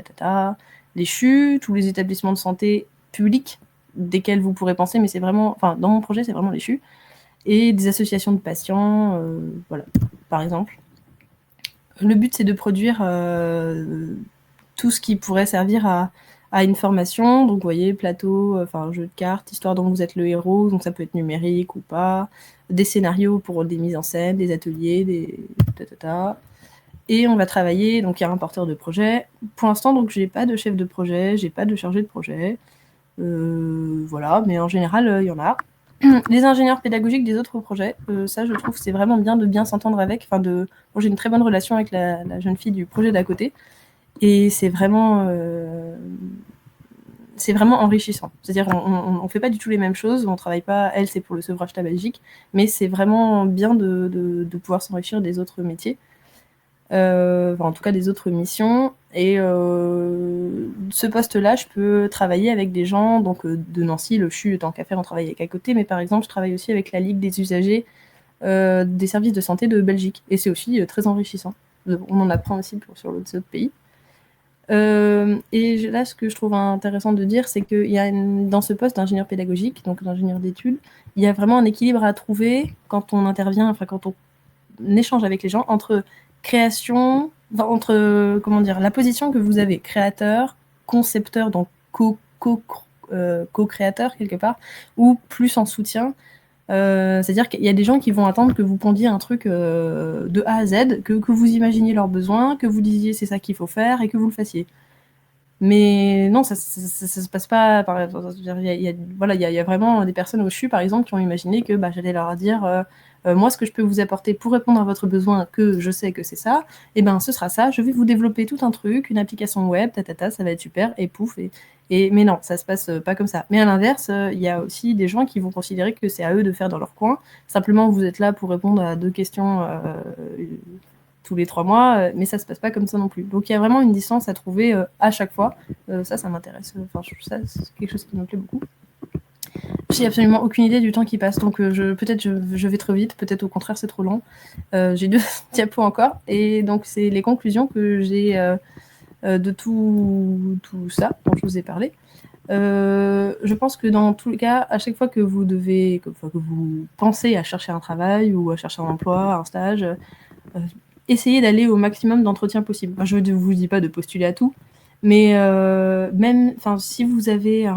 les CHU, tous les établissements de santé publics desquels vous pourrez penser, mais c'est vraiment, dans mon projet, c'est vraiment les CHU, et des associations de patients, voilà, par exemple. Le but, c'est de produire tout ce qui pourrait servir à une formation, donc vous voyez, plateau, jeu de cartes, histoire dont vous êtes le héros, donc ça peut être numérique ou pas, des scénarios pour des mises en scène, des ateliers, et on va travailler, donc il y a un porteur de projet. Pour l'instant, donc j'ai pas de chef de projet, j'ai pas de chargé de projet, voilà, mais en général, il y en a. Les ingénieurs pédagogiques des autres projets, ça je trouve c'est vraiment bien de bien s'entendre avec, j'ai une très bonne relation avec la jeune fille du projet d'à côté, et c'est vraiment enrichissant. C'est-à-dire on fait pas du tout les mêmes choses, on travaille pas, elle c'est pour le sevrage tabagique, mais c'est vraiment bien de pouvoir s'enrichir des autres métiers, en tout cas des autres missions. Et ce poste-là, je peux travailler avec des gens donc de Nancy, le CHU, tant qu'à faire, on travaille avec à côté, mais par exemple, je travaille aussi avec la Ligue des usagers des services de santé de Belgique, et c'est aussi très enrichissant. On en apprend aussi sur d'autres pays. Et là, ce que je trouve intéressant de dire, c'est qu'il y a dans ce poste d'ingénieur pédagogique, donc d'ingénieur d'études, il y a vraiment un équilibre à trouver quand on intervient, quand on échange avec les gens, entre création, la position que vous avez, créateur, concepteur, donc co-créateur quelque part, ou plus en soutien. C'est-à-dire qu'il y a des gens qui vont attendre que vous pondiez un truc de A à Z, que vous imaginiez leurs besoins, que vous disiez c'est ça qu'il faut faire et que vous le fassiez. Mais non, ça se passe pas. Il y a vraiment des personnes au CHU, par exemple, qui ont imaginé que j'allais leur dire moi, ce que je peux vous apporter pour répondre à votre besoin, que je sais que c'est ça, et ce sera ça. Je vais vous développer tout un truc, une application web, ça va être super, et pouf. Mais non, ça se passe pas comme ça. Mais à l'inverse, il y a aussi des gens qui vont considérer que c'est à eux de faire dans leur coin. Simplement, vous êtes là pour répondre à 2 questions tous les 3 mois, mais ça se passe pas comme ça non plus. Donc il y a vraiment une distance à trouver à chaque fois. Ça m'intéresse. Ça, c'est quelque chose qui me plaît beaucoup. J'ai absolument aucune idée du temps qui passe, donc peut-être je vais trop vite, peut-être au contraire c'est trop lent. J'ai 2 diapos encore, et donc c'est les conclusions que j'ai de tout ça dont je vous ai parlé. Je pense que dans tous les cas, à chaque fois que vous pensez à chercher un travail ou à chercher un emploi, un stage, essayez d'aller au maximum d'entretiens possibles. Je ne vous dis pas de postuler à tout, mais si vous avez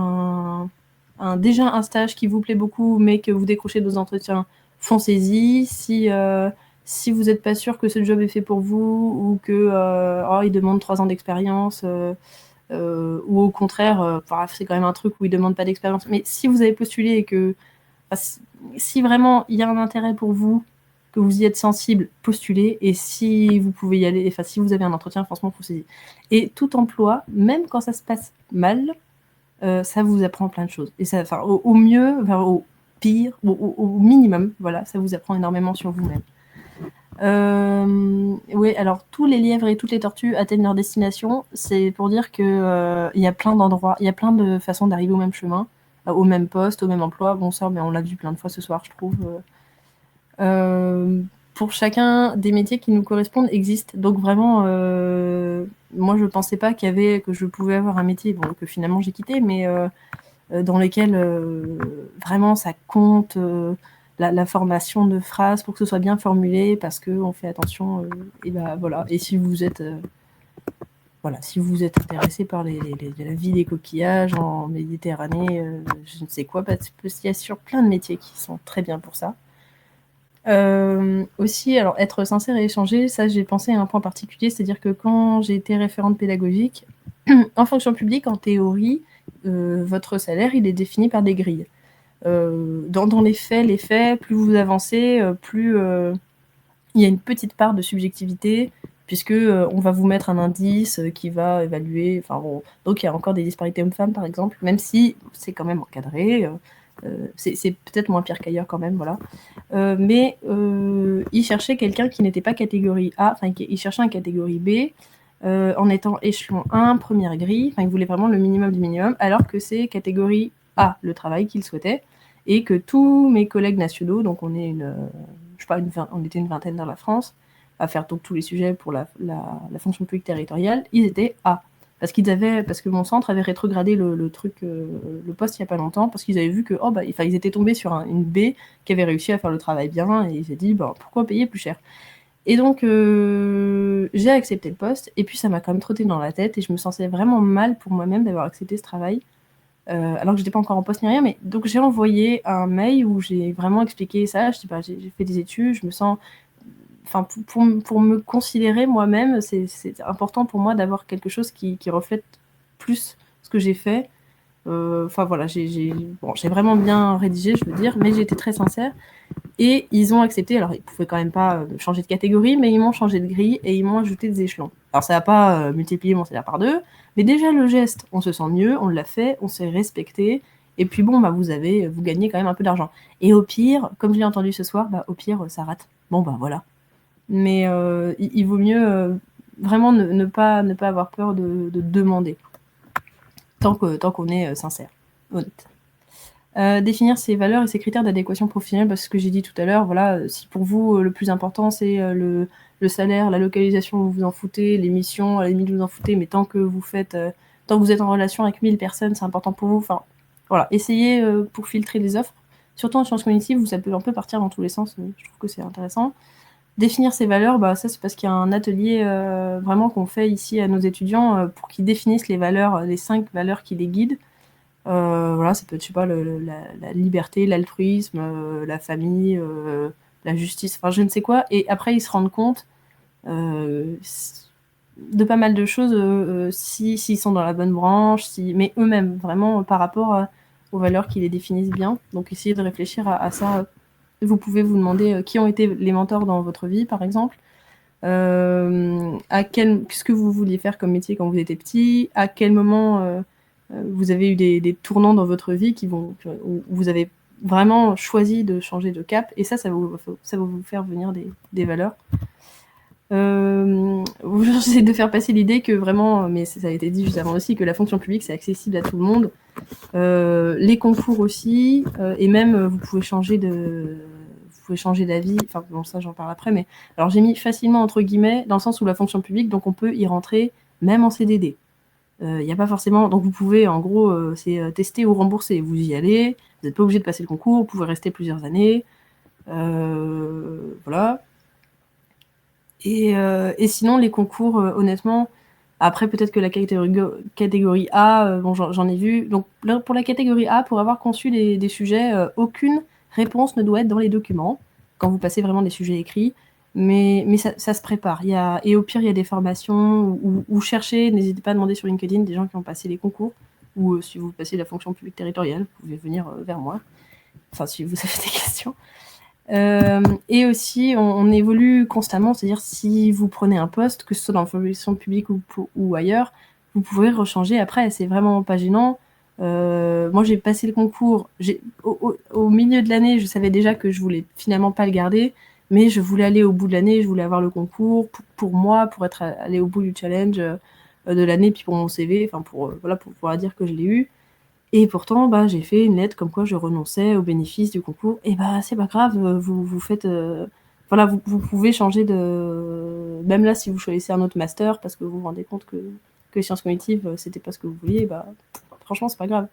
déjà un stage qui vous plaît beaucoup, mais que vous décrochez d'autres entretiens, foncez-y. Si vous n'êtes pas sûr que ce job est fait pour vous, ou que il demande 3 ans d'expérience, ou au contraire, c'est quand même un truc où il ne demande pas d'expérience. Mais si vous avez postulé et que si vraiment il y a un intérêt pour vous, que vous y êtes sensible, postulez. Et si vous pouvez y aller, si vous avez un entretien, franchement, foncez-y. Et tout emploi, même quand ça se passe mal, ça vous apprend plein de choses. Et ça, au mieux, au pire, au minimum, voilà, ça vous apprend énormément sur vous-même. Oui, alors tous les lièvres et toutes les tortues atteignent leur destination. C'est pour dire que il y a plein d'endroits, il y a plein de façons d'arriver au même chemin, au même poste, au même emploi. Bon, ça, mais on l'a vu plein de fois ce soir, je trouve. Pour chacun des métiers qui nous correspondent existent. Donc vraiment, moi je pensais pas que je pouvais avoir un métier, que finalement j'ai quitté, mais dans lequel vraiment ça compte la formation de phrases pour que ce soit bien formulé, parce qu'on fait attention. Voilà. Et si vous êtes intéressé par la vie des coquillages en Méditerranée, je ne sais quoi, il y a sur plein de métiers qui sont très bien pour ça. Aussi, alors être sincère et échanger, ça j'ai pensé à un point particulier, c'est-à-dire que quand j'ai été référente pédagogique, en fonction publique, en théorie, votre salaire il est défini par des grilles. dans les faits, plus vous avancez, plus il y a une petite part de subjectivité, puisque on va vous mettre un indice qui va évaluer. Enfin bon, donc il y a encore des disparités hommes-femmes, par exemple, même si c'est quand même encadré. C'est peut-être moins pire qu'ailleurs quand même, voilà. Mais il cherchait quelqu'un qui n'était pas catégorie A, enfin il cherchait un catégorie B, en étant échelon 1, première grille, enfin il voulait vraiment le minimum du minimum, alors que c'est catégorie A, le travail qu'il souhaitait, et que tous mes collègues nationaux, donc on est je sais pas, on était une vingtaine dans la France, à faire donc tous les sujets pour la fonction publique territoriale, ils étaient A. Parce que mon centre avait rétrogradé le poste il y a pas longtemps, parce qu'ils avaient vu que ils étaient tombés sur une B qui avait réussi à faire le travail bien, et ils s'est dit pourquoi payer plus cher. Et donc j'ai accepté le poste, et puis ça m'a quand même trotté dans la tête, et je me sentais vraiment mal pour moi-même d'avoir accepté ce travail, alors que j'étais pas encore en poste ni rien. Mais donc j'ai envoyé un mail où j'ai vraiment expliqué ça. Je dis j'ai fait des études, je me sens, enfin pour me considérer moi-même, c'est important pour moi d'avoir quelque chose qui reflète plus ce que j'ai fait. Enfin voilà, j'ai vraiment bien rédigé, je veux dire, mais j'ai été très sincère. Et ils ont accepté. Alors ils pouvaient quand même pas changer de catégorie, mais ils m'ont changé de grille et ils m'ont ajouté des échelons. Alors ça n'a pas multiplié mon salaire par 2, mais déjà le geste, on se sent mieux, on l'a fait, on s'est respecté. Et puis bon, vous gagnez quand même un peu d'argent. Et au pire, comme je l'ai entendu ce soir, au pire ça rate. Bon voilà. Mais il vaut mieux vraiment ne pas avoir peur de demander, tant qu'on est sincère, honnête. Définir ses valeurs et ses critères d'adéquation professionnelle, parce que ce que j'ai dit tout à l'heure, voilà, si pour vous le plus important c'est le salaire, la localisation, vous vous en foutez, les missions, à la limite vous vous en foutez, mais tant que vous êtes en relation avec 1000 personnes, c'est important pour vous. Enfin, voilà, essayez pour filtrer les offres, surtout en sciences cognitives où ça peut un peu partir dans tous les sens. Je trouve que c'est intéressant. Définir ses valeurs, ça c'est parce qu'il y a un atelier vraiment qu'on fait ici à nos étudiants pour qu'ils définissent les valeurs, les 5 valeurs qui les guident. Voilà, ça peut être, je sais pas, la liberté, l'altruisme, la famille, la justice, enfin je ne sais quoi. Et après, ils se rendent compte de pas mal de choses, s'ils sont dans la bonne branche, mais eux-mêmes, vraiment par rapport aux valeurs qui les définissent bien. Donc essayez de réfléchir à ça. Vous pouvez vous demander qui ont été les mentors dans votre vie, par exemple. Qu'est-ce que vous vouliez faire comme métier quand vous étiez petit, à quel moment vous avez eu des tournants dans votre vie où vous avez vraiment choisi de changer de cap, et ça va vous faire venir des valeurs. J'essaie de faire passer l'idée que vraiment, mais ça a été dit juste avant aussi, que la fonction publique c'est accessible à tout le monde. Les concours aussi, et même vous pouvez changer d'avis, enfin bon ça j'en parle après, mais alors j'ai mis facilement entre guillemets dans le sens où la fonction publique, donc on peut y rentrer même en CDD. Il n'y a pas forcément, donc vous pouvez en gros c'est tester ou rembourser, vous y allez, vous n'êtes pas obligé de passer le concours, vous pouvez rester plusieurs années, voilà. Et sinon les concours, honnêtement, après peut-être que la catégorie A, bon j'en ai vu, donc pour la catégorie A, pour avoir conçu des sujets, aucune réponse ne doit être dans les documents, quand vous passez vraiment des sujets écrits, mais ça se prépare. Et au pire, il y a des formations, ou cherchez, n'hésitez pas à demander sur LinkedIn des gens qui ont passé les concours, ou si vous passez la fonction publique territoriale, vous pouvez venir vers moi, enfin si vous avez des questions. Et aussi, on évolue constamment, c'est-à-dire si vous prenez un poste, que ce soit dans la fonction publique ou ailleurs, vous pouvez rechanger après, c'est vraiment pas gênant. Moi, j'ai passé le concours, au milieu de l'année, je savais déjà que je voulais finalement pas le garder, mais je voulais aller au bout de l'année, je voulais avoir le concours pour moi, pour aller au bout du challenge de l'année, puis pour mon CV, enfin pour pouvoir dire que je l'ai eu. Et pourtant, j'ai fait une lettre comme quoi je renonçais aux bénéfices du concours. Et c'est pas grave, vous faites, voilà, vous pouvez changer même là, si vous choisissez un autre master parce que vous vous rendez compte que les sciences cognitives, c'était pas ce que vous vouliez, franchement, c'est pas grave.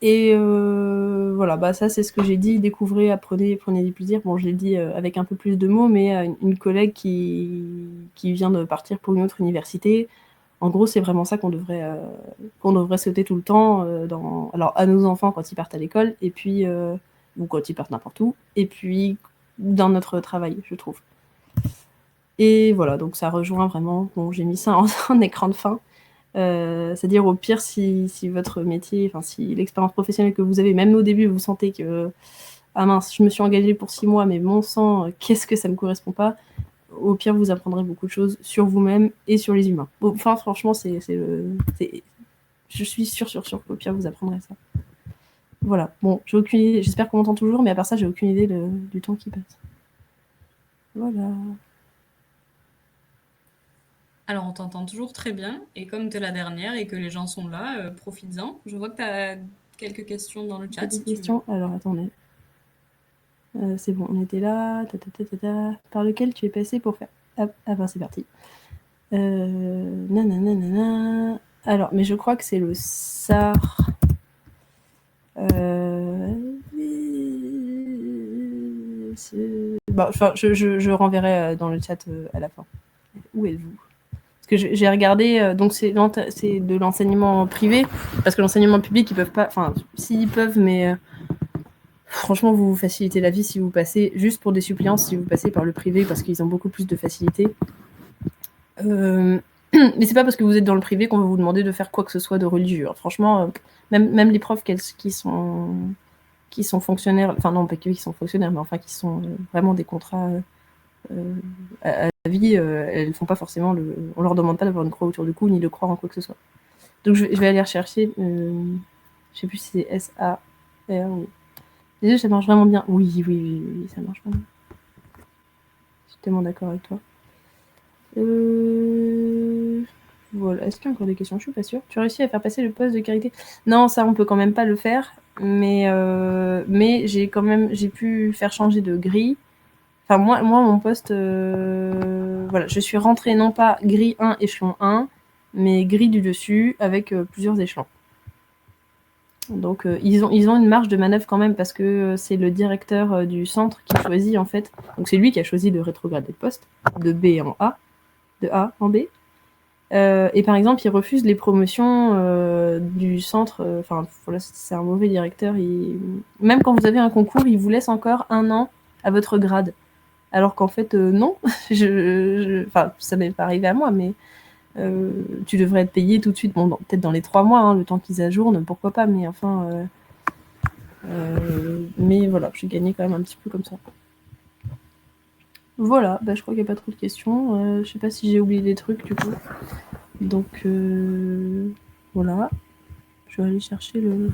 Et voilà, ça c'est ce que j'ai dit, découvrez, apprenez, prenez du plaisir. Bon, je l'ai dit avec un peu plus de mots, mais une collègue qui vient de partir pour une autre université, en gros, c'est vraiment ça qu'on devrait sauter tout le temps, alors à nos enfants quand ils partent à l'école, et puis ou quand ils partent n'importe où, et puis dans notre travail, je trouve. Et voilà, donc ça rejoint vraiment. Bon, j'ai mis ça en écran de fin. C'est-à-dire au pire, si votre métier, enfin si l'expérience professionnelle que vous avez, même au début, vous sentez que ah mince, je me suis engagée pour 6 mois, mais bon sang, qu'est-ce que ça me correspond pas. Au pire, vous apprendrez beaucoup de choses sur vous-même et sur les humains. Bon, enfin, franchement, je suis sûre qu'au pire, vous apprendrez ça. Voilà. Bon, j'ai aucune idée. J'espère qu'on m'entend toujours, mais à part ça, j'ai aucune idée du temps qui passe. Voilà. Alors, on t'entend toujours très bien. Et comme tu es la dernière et que les gens sont là, profites-en. Je vois que tu as quelques questions dans le chat. Des questions. Alors, attendez. C'est bon, on était là. Par lequel tu es passé pour faire... Hop, ah ben, c'est parti. Nanana. Alors, mais je crois que c'est le SAR. Bon, enfin, je renverrai dans le chat à la fin. Où êtes-vous? Parce que j'ai regardé, donc c'est de l'enseignement privé, parce que l'enseignement public, ils peuvent pas, enfin, s'ils peuvent, mais franchement, vous facilitez la vie si vous passez, juste pour des suppléances, si vous passez par le privé, parce qu'ils ont beaucoup plus de facilité. Mais c'est pas parce que vous êtes dans le privé qu'on va vous demander de faire quoi que ce soit de religieux. Franchement, même les profs qui sont fonctionnaires, enfin non, pas qui sont fonctionnaires, mais enfin qui sont vraiment des contrats à la vie, elles font pas forcément on leur demande pas d'avoir une croix autour du cou ni de croire en quoi que ce soit. Donc je vais aller rechercher, je sais plus si c'est SAR ou... Déjà, ça marche vraiment bien. Oui, ça marche vraiment. Je suis tellement d'accord avec toi. Voilà. Est-ce qu'il y a encore des questions? Je suis pas sûre. Tu as réussi à faire passer le poste de carité? Non, ça on peut quand même pas le faire, mais j'ai pu faire changer de grille. Enfin moi mon poste, voilà, je suis rentrée non pas grille 1 échelon 1, mais grille du dessus avec plusieurs échelons. Donc ils ont une marge de manœuvre quand même, parce que c'est le directeur du centre qui choisit en fait. Donc c'est lui qui a choisi de rétrograder le poste de B en A, de A en B. Et par exemple, il refuse les promotions du centre. Enfin, voilà, c'est un mauvais directeur. Même quand vous avez un concours, il vous laisse encore 1 an à votre grade. Alors qu'en fait, non. Enfin, ça m'est pas arrivé à moi, mais tu devrais être payé tout de suite. Bon, peut-être dans les 3 mois, hein, le temps qu'ils ajournent, pourquoi pas. Mais enfin, mais voilà, j'ai gagné quand même un petit peu comme ça. Voilà, je crois qu'il n'y a pas trop de questions. Je sais pas si j'ai oublié des trucs du coup. Donc voilà. Je vais aller chercher le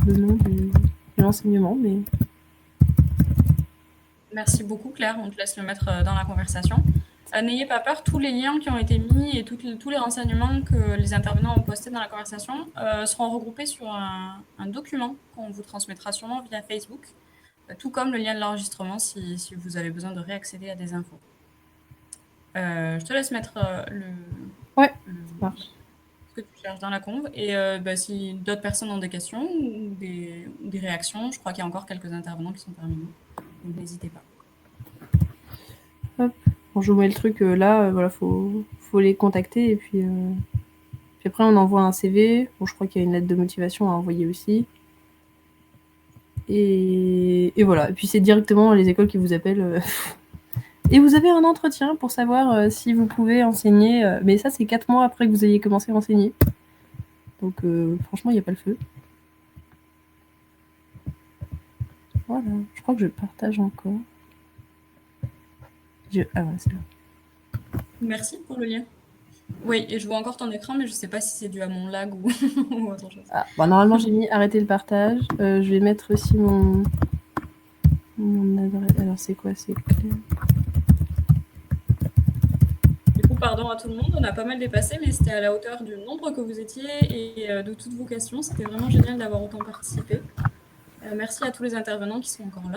nom de l'enseignement, mais... Merci beaucoup, Claire. On te laisse le mettre dans la conversation. N'ayez pas peur, tous les liens qui ont été mis et tous les renseignements que les intervenants ont postés dans la conversation seront regroupés sur un document qu'on vous transmettra sûrement via Facebook, tout comme le lien de l'enregistrement si vous avez besoin de réaccéder à des infos. Je te laisse mettre Ouais, ça marche. Ce que tu cherches dans la conve. Et si d'autres personnes ont des questions ou des réactions, je crois qu'il y a encore quelques intervenants qui sont parmi nous. Donc n'hésitez pas. Hop. Bon, je vous mets le truc là, voilà, faut les contacter et puis après on envoie un CV. Bon, je crois qu'il y a une lettre de motivation à envoyer aussi. Et voilà. Et puis c'est directement les écoles qui vous appellent. Et vous avez un entretien pour savoir si vous pouvez enseigner. Mais ça, c'est 4 mois après que vous ayez commencé à enseigner. Donc franchement, il n'y a pas le feu. Voilà. Je crois que je partage encore. Ah ouais, c'est là. Merci pour le lien. Oui, et je vois encore ton écran, mais je ne sais pas si c'est dû à mon lag ou, ou autre chose. Ah, bon, normalement, j'ai mis arrêter le partage. Je vais mettre aussi mon adresse. Alors, c'est quoi? C'est clair. Du coup, pardon à tout le monde, on a pas mal dépassé, mais c'était à la hauteur du nombre que vous étiez et de toutes vos questions. C'était vraiment génial d'avoir autant participé. Merci à tous les intervenants qui sont encore là.